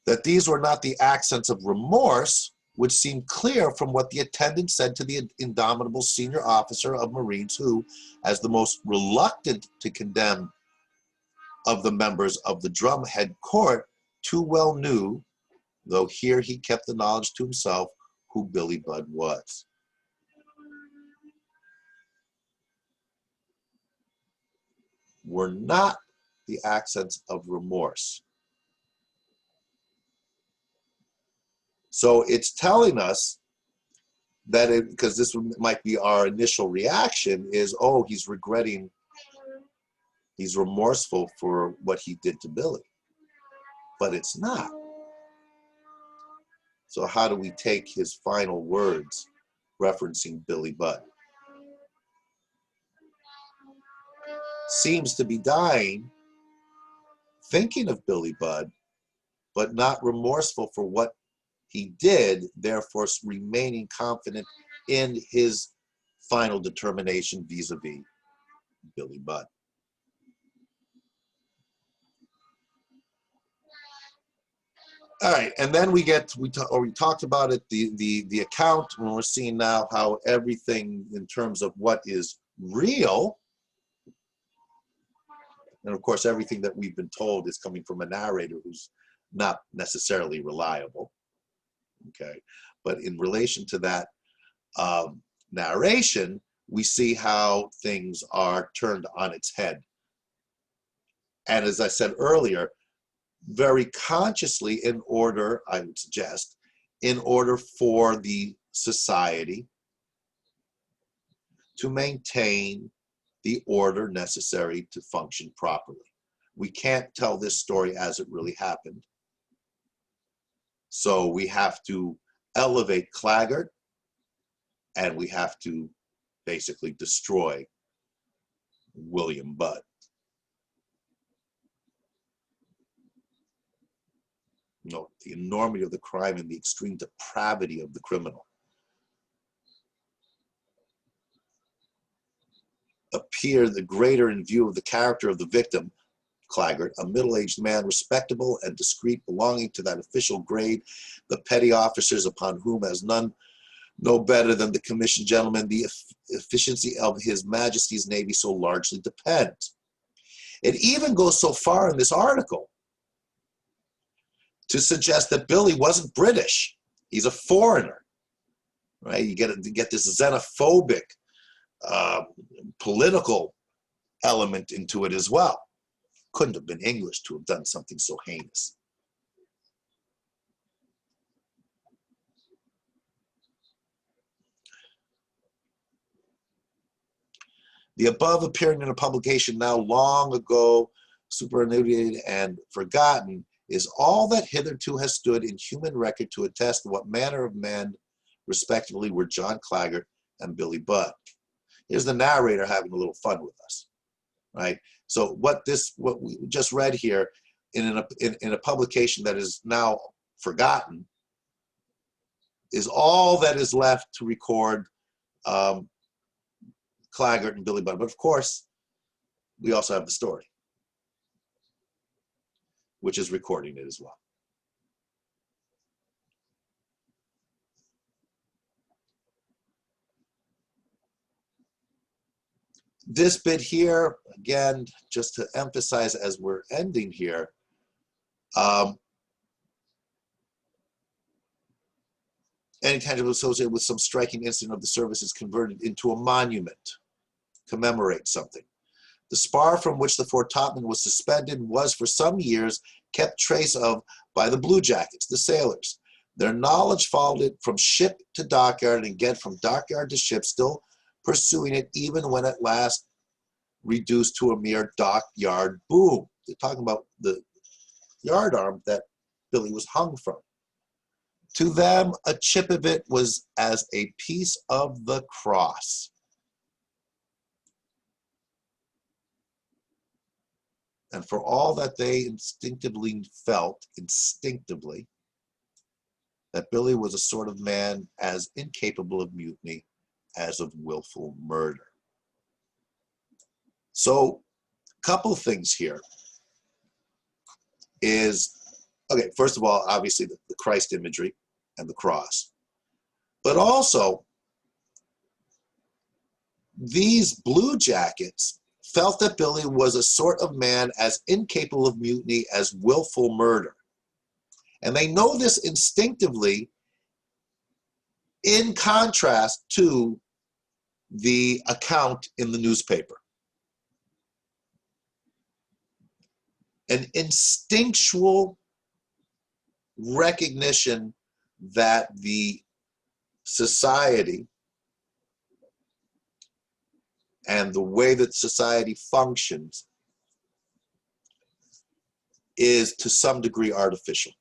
S1: That these were not the accents of remorse would seem clear from what the attendant said to the indomitable senior officer of Marines who, as the most reluctant to condemn of the members of the drumhead court, too well knew, though here he kept the knowledge to himself, who Billy Budd was. Were not the accents of remorse. So it's telling us that because this might be our initial reaction is, oh, he's regretting, he's remorseful for what he did to Billy. But it's not. So how do we take his final words referencing Billy Budd? Seems to be dying, thinking of Billy Budd, but not remorseful for what he did, therefore remaining confident in his final determination vis-a-vis Billy Budd. All right, and then we talked about it, the account, when we're seeing now how everything in terms of what is real, and of course everything that we've been told is coming from a narrator who's not necessarily reliable, okay? But in relation to that narration, we see how things are turned on its head. And as I said earlier, very consciously, in order, I would suggest, in order for the society to maintain the order necessary to function properly. We can't tell this story as it really happened. So we have to elevate Claggart, and we have to basically destroy William Budd. Note the enormity of the crime and the extreme depravity of the criminal. Appear the greater in view of the character of the victim, Claggart, a middle-aged man, respectable and discreet, belonging to that official grade, the petty officers upon whom, as none know better than the commissioned gentleman, the efficiency of His Majesty's Navy so largely depends. It even goes so far in this article to suggest that Billy wasn't British. He's a foreigner, right? You get this xenophobic political element into it as well. Couldn't have been English to have done something so heinous. The above appearing in a publication now long ago superannuated and forgotten is all that hitherto has stood in human record to attest what manner of men, respectively, were John Claggart and Billy Budd. Here's the narrator having a little fun with us, right? So what we just read here in a publication that is now forgotten is all that is left to record Claggart and Billy Budd. But of course, we also have the story, which is recording it as well. This bit here, again, just to emphasize as we're ending here, any tangible associated with some striking incident of the service is converted into a monument, commemorate something. The spar from which the Fort Topman was suspended was for some years kept trace of by the Blue Jackets, the sailors. Their knowledge followed it from ship to dockyard and again from dockyard to ship, still pursuing it even when at last reduced to a mere dockyard boom. They're talking about the yard arm that Billy was hung from. To them, a chip of it was as a piece of the cross. And for all that they instinctively felt, that Billy was a sort of man as incapable of mutiny as of willful murder. So, a couple things here is, okay, first of all, obviously the Christ imagery and the cross. But also, these Blue Jackets felt that Billy was a sort of man as incapable of mutiny as willful murder. And they know this instinctively in contrast to the account in the newspaper. An instinctual recognition that the society and the way that society functions is to some degree artificial,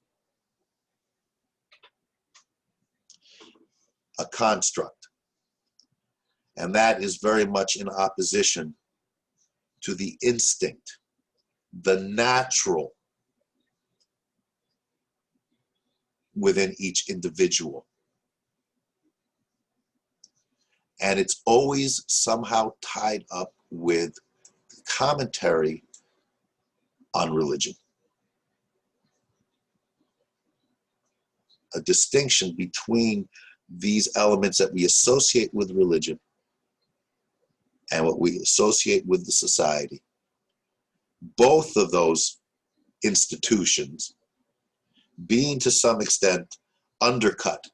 S1: a construct. And that is very much in opposition to the instinct, the natural within each individual. And it's always somehow tied up with commentary on religion. A distinction between these elements that we associate with religion and what we associate with the society. Both of those institutions being to some extent undercut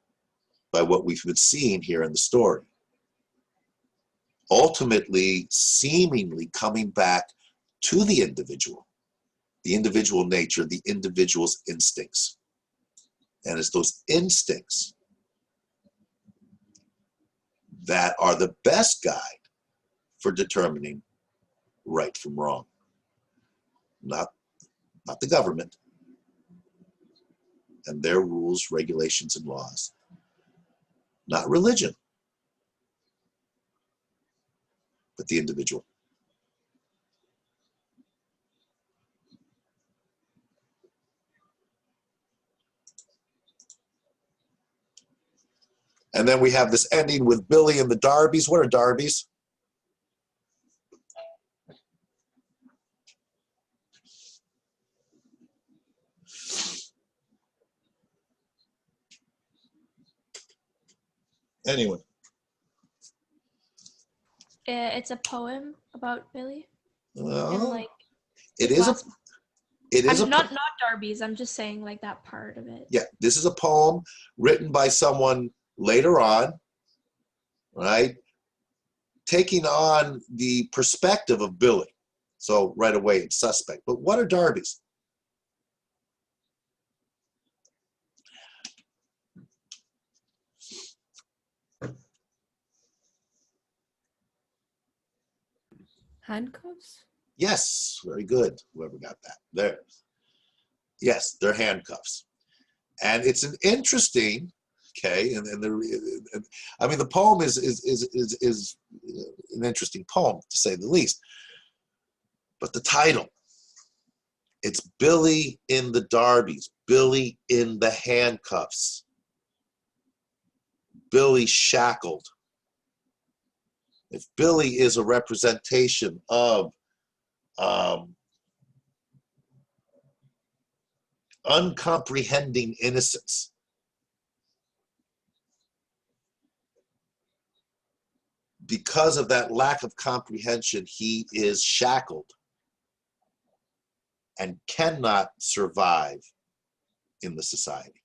S1: by what we've been seeing here in the story. Ultimately, seemingly coming back to the individual nature, the individual's instincts. And it's those instincts that are the best guide for determining right from wrong. Not the government and their rules, regulations, and laws. Not religion, but the individual. And then we have this ending with Billy and the Darbies. What are Darbies? Anyone?
S6: It's a poem about Billy.
S1: Well,
S6: And like
S1: it is
S6: not Darby's. I'm just saying like that part of it.
S1: Yeah, this is a poem written by someone later on, right? Taking on the perspective of Billy. So right away it's suspect. But what are Darbies?
S10: Handcuffs?
S1: Yes, very good. Whoever got that. There. Yes, they're handcuffs. And it's an interesting, okay, and I mean the poem is an interesting poem to say the least. But the title, it's Billy in the Darbies, Billy in the handcuffs, Billy shackled. If Billy is a representation of uncomprehending innocence, because of that lack of comprehension, he is shackled and cannot survive in the society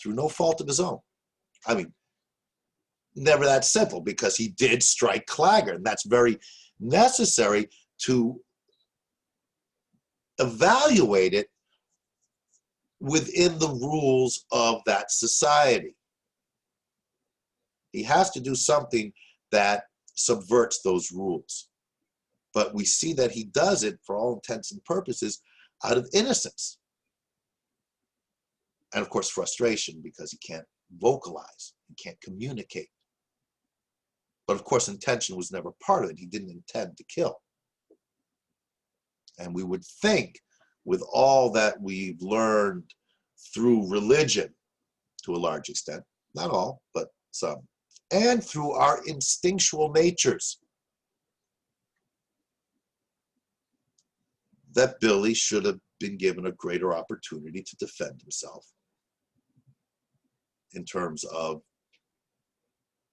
S1: through no fault of his own. I mean, never that simple, because he did strike Claggart, and that's very necessary to evaluate it within the rules of that society. He has to do something that subverts those rules. But we see that he does it, for all intents and purposes, out of innocence. And of course, frustration, because he can't vocalize, he can't communicate. But of course, intention was never part of it. He didn't intend to kill. And we would think, with all that we've learned through religion, to a large extent, not all, but some, and through our instinctual natures, that Billy should have been given a greater opportunity to defend himself in terms of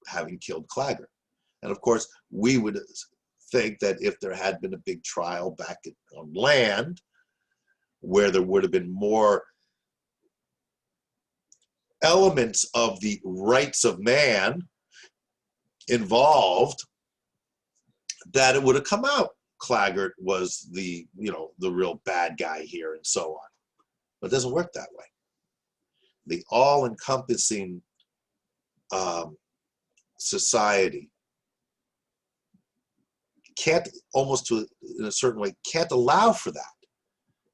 S1: having killed Claggart. And of course, we would think that if there had been a big trial back on land, where there would have been more elements of the rights of man involved, that it would have come out Claggart was the, the real bad guy here, and so on. But it doesn't work that way. The all-encompassing society can't, almost to in a certain way, can't allow for that,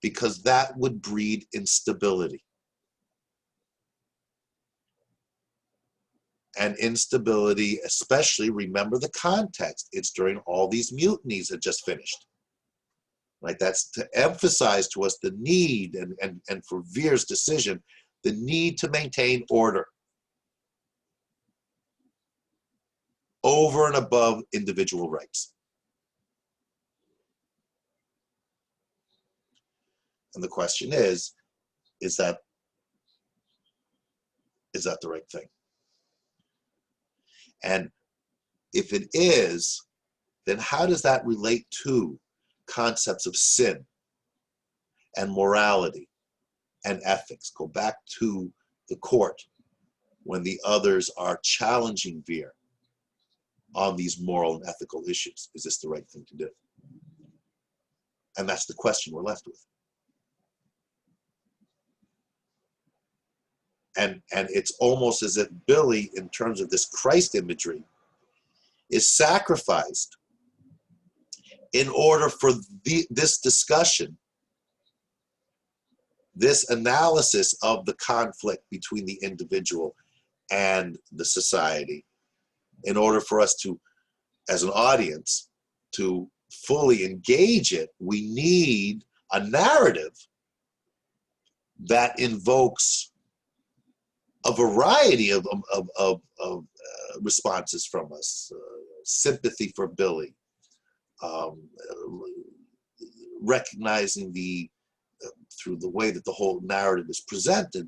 S1: because that would breed instability. And instability, especially, remember the context, it's during all these mutinies that just finished. Right? That's to emphasize to us the need, and for Vere's decision, the need to maintain order over and above individual rights. And the question is that the right thing? And if it is, then how does that relate to concepts of sin and morality and ethics? Go back to the court when the others are challenging Vere on these moral and ethical issues. Is this the right thing to do? And that's the question we're left with. And it's almost as if Billy, in terms of this Christ imagery, is sacrificed in order for this discussion, this analysis of the conflict between the individual and the society, in order for us to, as an audience, to fully engage it. We need a narrative that invokes a variety of responses from us. Sympathy for Billy, recognizing through the way that the whole narrative is presented,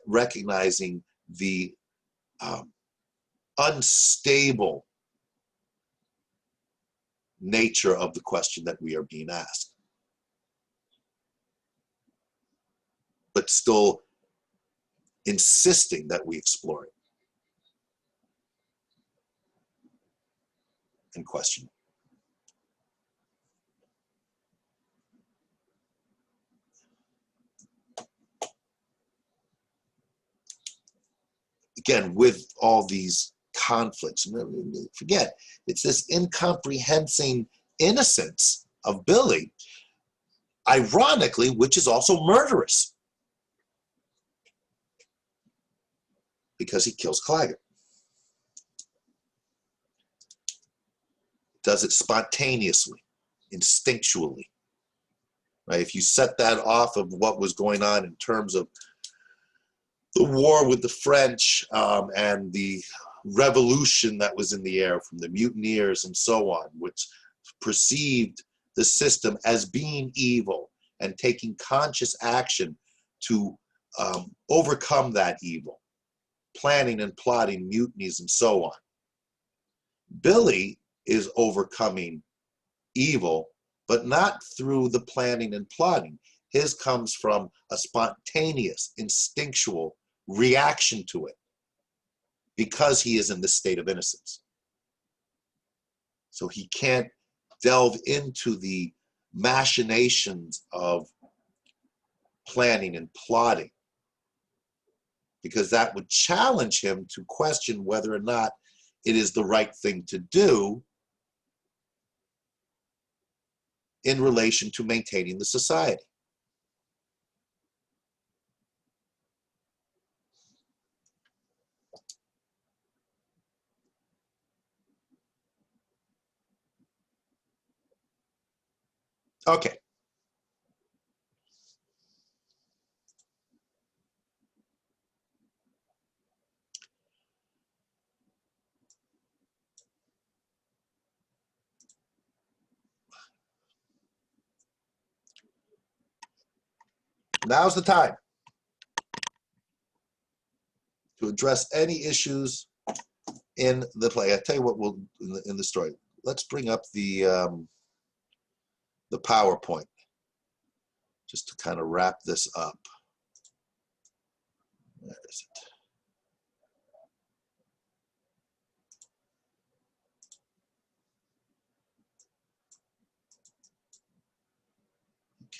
S1: recognizing the unstable nature of the question that we are being asked, but still insisting that we explore it and question it. Again, with all these conflicts, forget, it's this incomprehending innocence of Billy, ironically, which is also murderous, because he kills Claggart. Does it spontaneously, instinctually. Right? If you set that off of what was going on in terms of the war with the French and the revolution that was in the air from the mutineers and so on, which perceived the system as being evil and taking conscious action to overcome that evil, planning and plotting mutinies and so on. Billy is overcoming evil, but not through the planning and plotting. His comes from a spontaneous, instinctual reaction to it because he is in this state of innocence. So he can't delve into the machinations of planning and plotting, because that would challenge him to question whether or not it is the right thing to do in relation to maintaining the society. Okay. Now's the time to address any issues in the play. I tell you what, we'll in the story. Let's bring up the PowerPoint just to kind of wrap this up. Where is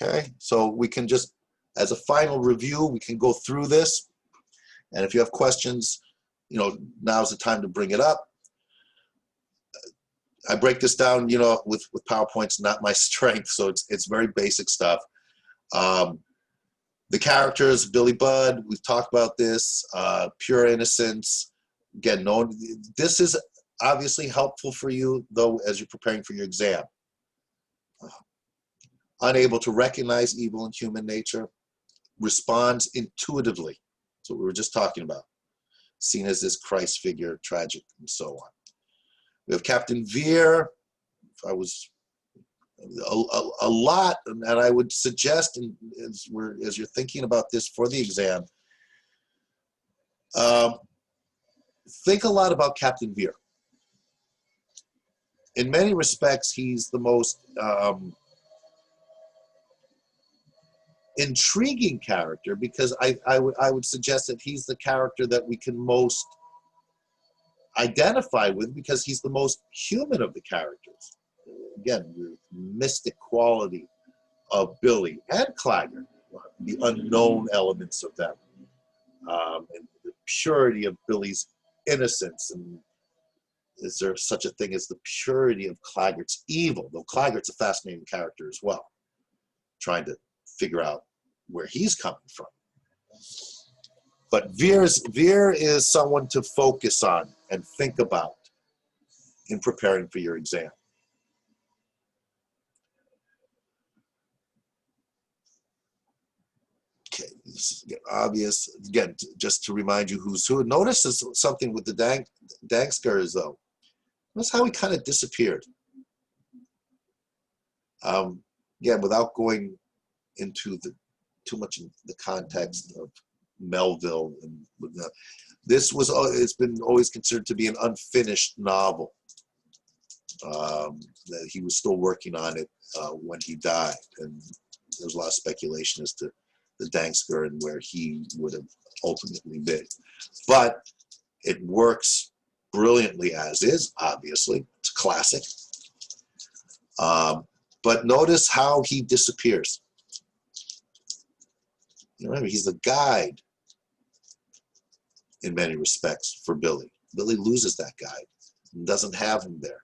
S1: it? Okay, so we can just, as a final review, we can go through this. And if you have questions, you know, now's the time to bring it up. I break this down, you know, with PowerPoint's not my strength, so it's very basic stuff. The characters, Billy Budd, we've talked about this, pure innocence. Again, this is obviously helpful for you, though, as you're preparing for your exam. Unable to recognize evil in human nature, responds intuitively. That's what we were just talking about. Seen as this Christ figure, tragic, and so on. We have Captain Veer. I was a lot, and I would suggest, as you're thinking about this for the exam, think a lot about Captain Veer. In many respects, he's the most intriguing character, because I would suggest that he's the character that we can most identify with, because he's the most human of the characters. Again, the mystic quality of Billy and Claggart, the unknown elements of them, and the purity of Billy's innocence, and is there such a thing as the purity of Claggart's evil? Though Claggart's a fascinating character as well, trying to figure out where he's coming from. But Veer is someone to focus on and think about in preparing for your exam. Okay, this is obvious. Again, just to remind you who's who. Notice something with the Dangskars, though. Notice how he kind of disappeared. Again, without going into too much in the context of Melville, and this was, it's been always considered to be an unfinished novel. That he was still working on it when he died, and there's a lot of speculation as to the Dangskar and where he would have ultimately been. But it works brilliantly as is, obviously. It's a classic. But notice how he disappears. You remember, he's the guide in many respects for Billy. Billy loses that guide and doesn't have him there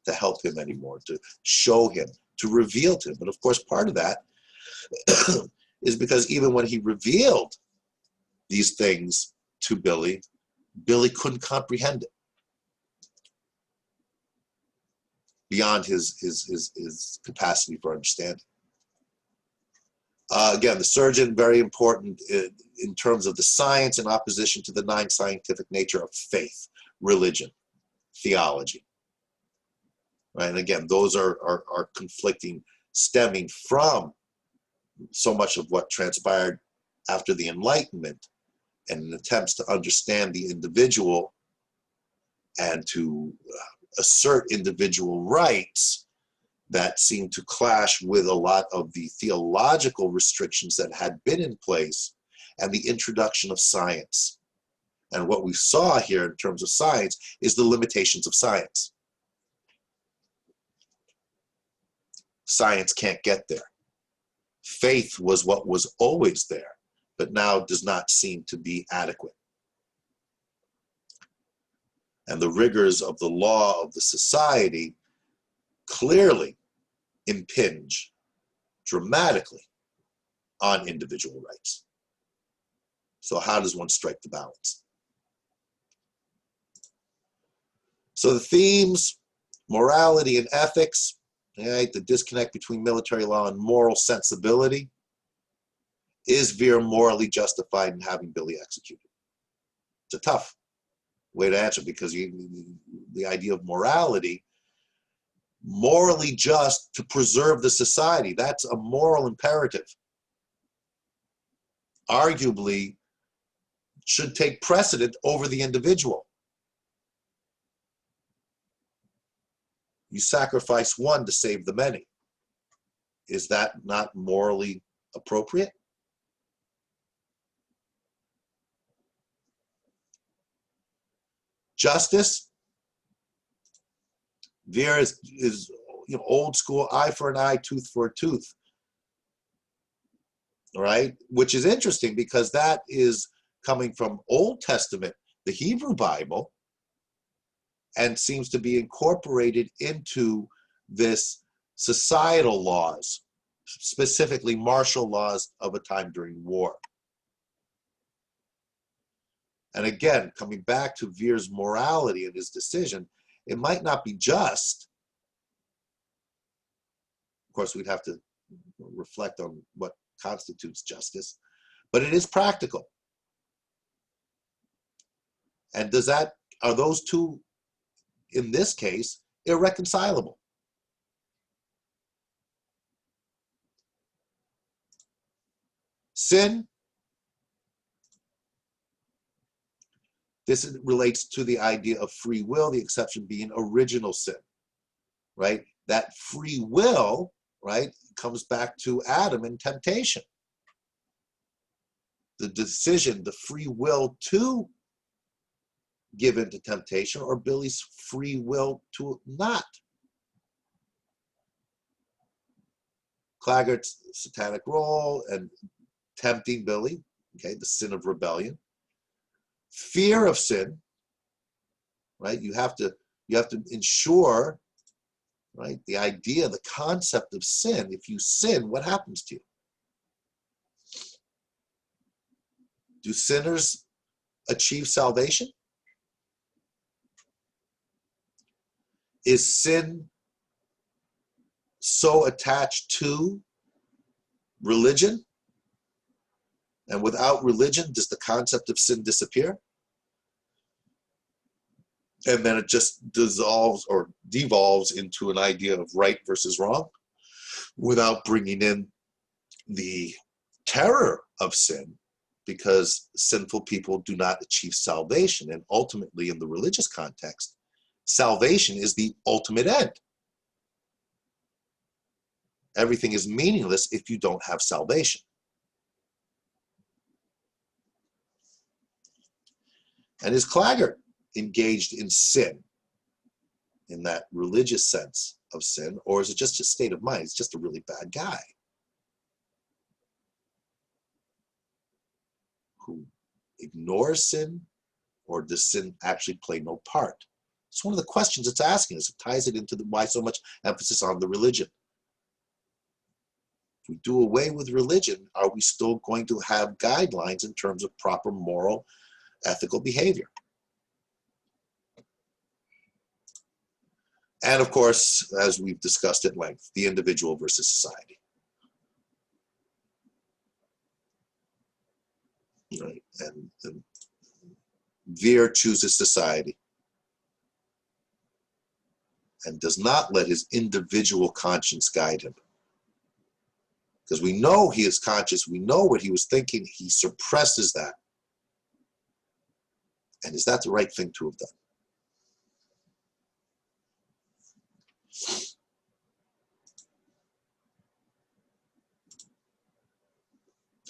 S1: to help him anymore, to show him, to reveal to him. But of course, part of that is because even when he revealed these things to Billy, Billy couldn't comprehend it beyond his capacity for understanding. Again, the surgeon, very important in terms of the science in opposition to the non-scientific nature of faith, religion, theology. Right? And again, those are conflicting, stemming from so much of what transpired after the Enlightenment, and in attempts to understand the individual and to assert individual rights that seem to clash with a lot of the theological restrictions that had been in place and the introduction of science. And what we saw here in terms of science is the limitations of science. Science can't get there. Faith was what was always there, but now does not seem to be adequate. And the rigors of the law of the society clearly impinge dramatically on individual rights. So how does one strike the balance? So the themes, morality and ethics, right, the disconnect between military law and moral sensibility. Is Veer morally justified in having Billy executed? It's a tough way to answer, because the idea of morality, morally just to preserve the society, that's a moral imperative. Arguably should take precedent over the individual. You sacrifice one to save the many. Is that not morally appropriate? Justice. Veer is old school, eye for an eye, tooth for a tooth. All right, which is interesting because that is coming from Old Testament, the Hebrew Bible, and seems to be incorporated into this societal laws, specifically martial laws of a time during war. And again, coming back to Veer's morality and his decision, it might not be just. Of course, we'd have to reflect on what constitutes justice, but it is practical. And are those two, in this case, irreconcilable? Sin. This relates to the idea of free will, the exception being original sin, right? That free will, right, comes back to Adam and temptation. The decision, the free will to give into temptation, or Billy's free will to not. Claggart's satanic role and tempting Billy, okay, the sin of rebellion. Fear of sin, right? You have to ensure, right, the idea, the concept of sin. If you sin, what happens to you? Do sinners achieve salvation? Is sin so attached to religion? And without religion, does the concept of sin disappear? And then it just dissolves or devolves into an idea of right versus wrong, without bringing in the terror of sin, because sinful people do not achieve salvation. And ultimately, in the religious context, salvation is the ultimate end. Everything is meaningless if you don't have salvation. And is Claggart engaged in sin, in that religious sense of sin, or is it just a state of mind? He's just a really bad guy who ignores sin, or does sin actually play no part? It's one of the questions it's asking us. It ties it into why so much emphasis on the religion. If we do away with religion, are we still going to have guidelines in terms of proper moral, ethical behavior? And of course, as we've discussed at length, the individual versus society. Right? And Veer chooses society and does not let his individual conscience guide him. Because we know he is conscious, we know what he was thinking, he suppresses that. And is that the right thing to have done?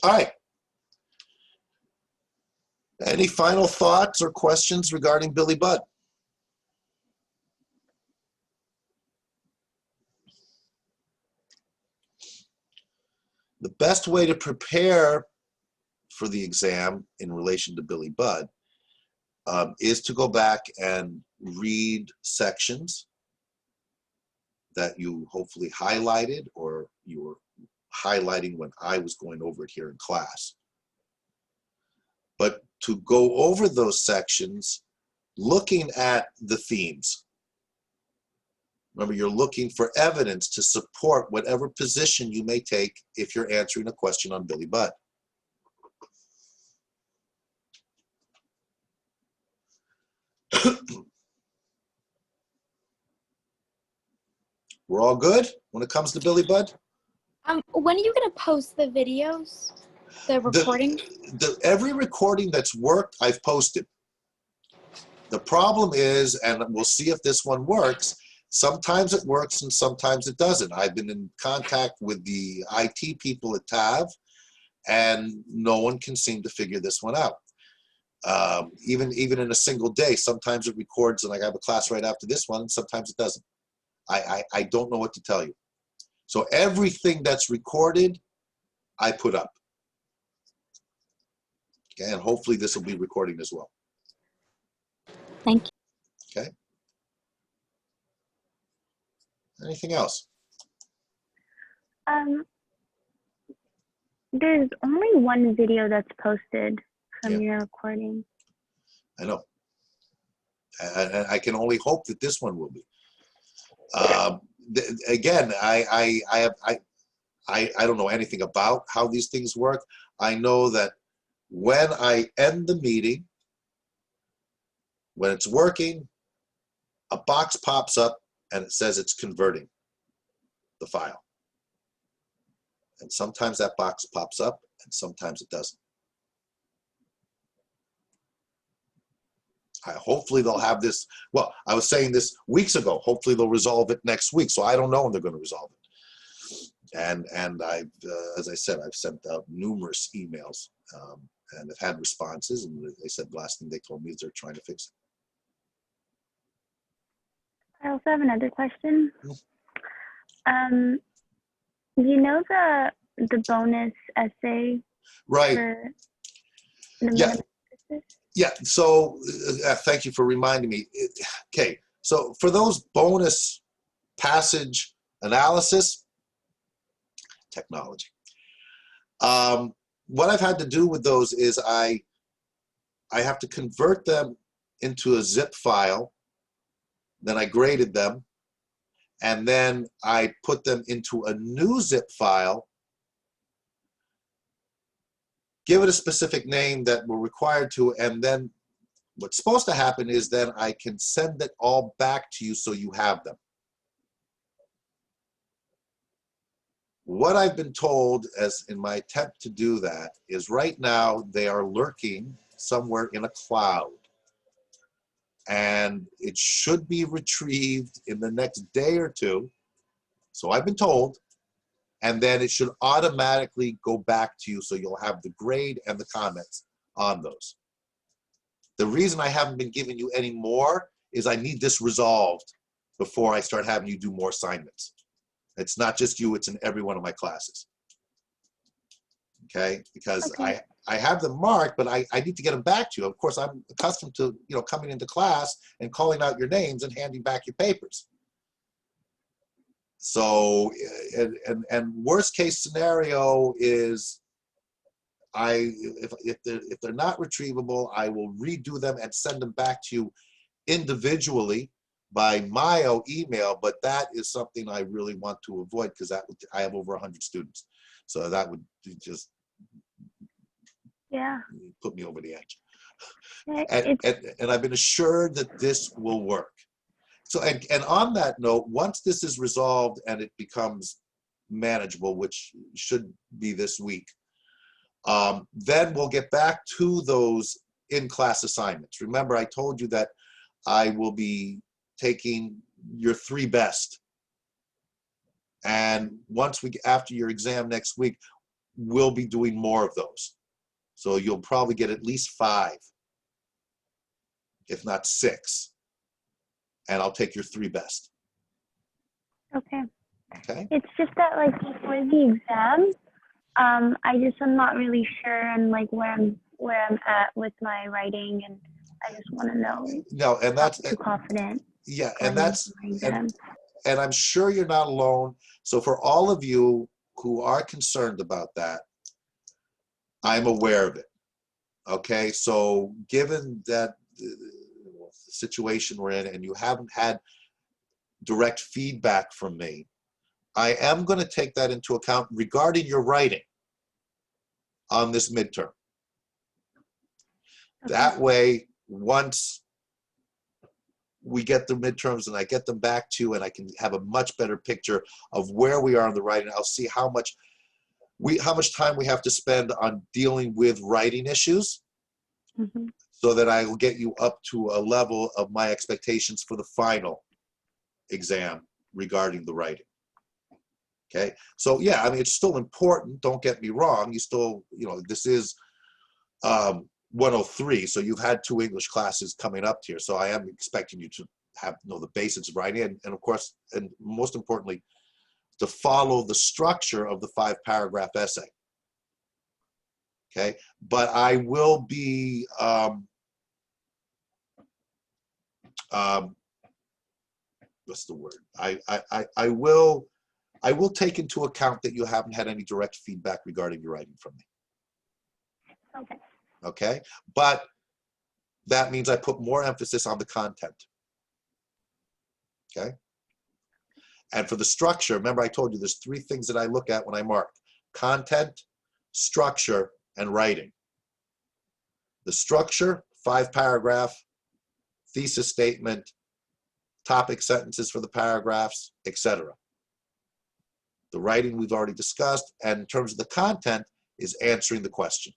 S1: All right. Any final thoughts or questions regarding Billy Budd? The best way to prepare for the exam in relation to Billy Budd is to go back and read sections that you hopefully highlighted or you were highlighting when I was going over it here in class. But to go over those sections, looking at the themes. Remember, you're looking for evidence to support whatever position you may take if you're answering a question on Billy Budd. We're all good when it comes to Billy Budd?
S4: When are you gonna post the videos? The recording?
S1: Every recording that's worked, I've posted. The problem is, and we'll see if this one works, sometimes it works and sometimes it doesn't. I've been in contact with the IT people at TAV, and no one can seem to figure this one out. Even in a single day, sometimes it records and I have a class right after this one, and sometimes it doesn't. I don't know what to tell you. So everything that's recorded, I put up. Okay, and hopefully this will be recording as well.
S4: Thank you.
S1: Okay. Anything else?
S10: There's only one video that's posted from
S1: Yeah.
S10: your recording.
S1: I know. And I can only hope that this one will be. Again, I don't know anything about how these things work. I know that when I end the meeting, when it's working, a box pops up and it says it's converting the file. And sometimes that box pops up and sometimes it doesn't. Hopefully they'll have this, well, I was saying this weeks ago, hopefully they'll resolve it next week. So I don't know when they're going to resolve it. And I've, as I said, I've sent out numerous emails and have had responses, and they said the last thing they told me is they're trying to fix it.
S10: I also have another question. You know the bonus essay
S1: Right.
S10: for the
S1: Yeah.
S10: meta-analysis?
S1: Yeah, so thank you for reminding me. Okay, so for those bonus passage analysis, technology. What I've had to do with those is I have to convert them into a zip file, then I graded them, and then I put them into a new zip file, give it a specific name that we're required to, and then what's supposed to happen is then I can send it all back to you so you have them. What I've been told as in my attempt to do that is right now they are lurking somewhere in a cloud. And it should be retrieved in the next day or two. So I've been told. And then it should automatically go back to you so you'll have the grade and the comments on those. The reason I haven't been giving you any more is I need this resolved before I start having you do more assignments. It's not just you, it's in every one of my classes. Okay, because
S10: Okay.
S1: I have them marked, but I need to get them back to you. Of course, I'm accustomed to coming into class and calling out your names and handing back your papers. So, and worst case scenario is if they're not retrievable, I will redo them and send them back to you individually by Mayo email, but that is something I really want to avoid because I have over 100 students. So that would just put me over the edge. And I've been assured that this will work. So, and on that note, once this is resolved and it becomes manageable, which should be this week, then we'll get back to those in-class assignments. Remember, I told you that I will be taking your 3 best. And once after your exam next week, we'll be doing more of those. So you'll probably get at least 5, if not 6. And I'll take your 3 best.
S10: Okay.
S1: Okay?
S10: It's just that like for the exam, I just am not really sure and like where I'm at with my writing, and I just want to know.
S1: No, and that's
S10: Too confident.
S1: yeah,
S10: going
S1: and that's
S10: into my exam.
S1: and I'm sure you're not alone. So for all of you who are concerned about that, I'm aware of it. Okay, so given that the situation we're in and you haven't had direct feedback from me, I am going to take that into account regarding your writing on this midterm.
S10: Okay.
S1: That way, once we get the midterms and I get them back to you and I can have a much better picture of where we are in the writing, I'll see how much time we have to spend on dealing with writing issues,
S10: Mm-hmm.
S1: so that I will get you up to a level of my expectations for the final exam regarding the writing. Okay, so yeah, I mean, it's still important, don't get me wrong. You still, this is 103, so you've had 2 English classes coming up here, so I am expecting you to know the basics of writing, and of course, and most importantly, to follow the structure of the 5-paragraph essay. Okay, but I will be what's the word? I will take into account that you haven't had any direct feedback regarding your writing from me.
S10: Okay.
S1: Okay, but that means I put more emphasis on the content. Okay, and for the structure, remember I told you there's 3 things that I look at when I mark: content, structure, and writing. The structure, 5-paragraph, thesis statement, topic sentences for the paragraphs, etc. The writing we've already discussed, and in terms of the content is answering the question,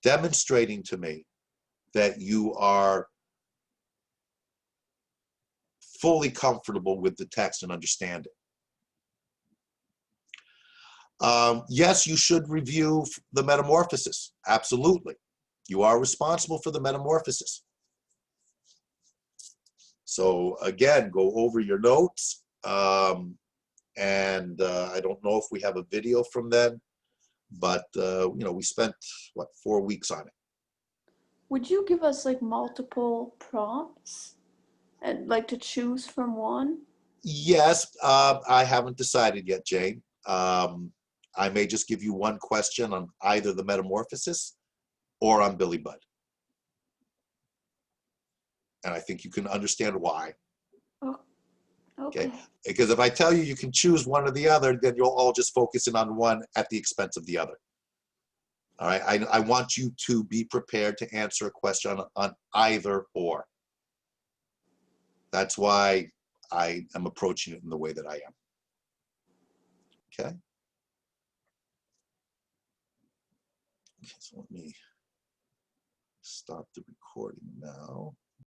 S1: demonstrating to me that you are fully comfortable with the text and understand it. Yes, you should review the metamorphosis. Absolutely. You are responsible for the metamorphosis. So again, go over your notes. And I don't know if we have a video from then, but we spent, 4 weeks on it.
S8: Would you give us like multiple prompts and like to choose from one?
S1: Yes, I haven't decided yet, Jane. I may just give you one question on either the metamorphosis or on Billy Budd. And I think you can understand why.
S8: Oh, okay.
S1: Because if I tell you you can choose one or the other, then you'll all just focus in on one at the expense of the other. All right, I want you to be prepared to answer a question on either or. That's why I am approaching it in the way that I am. Okay. Okay, so let me stop the recording now.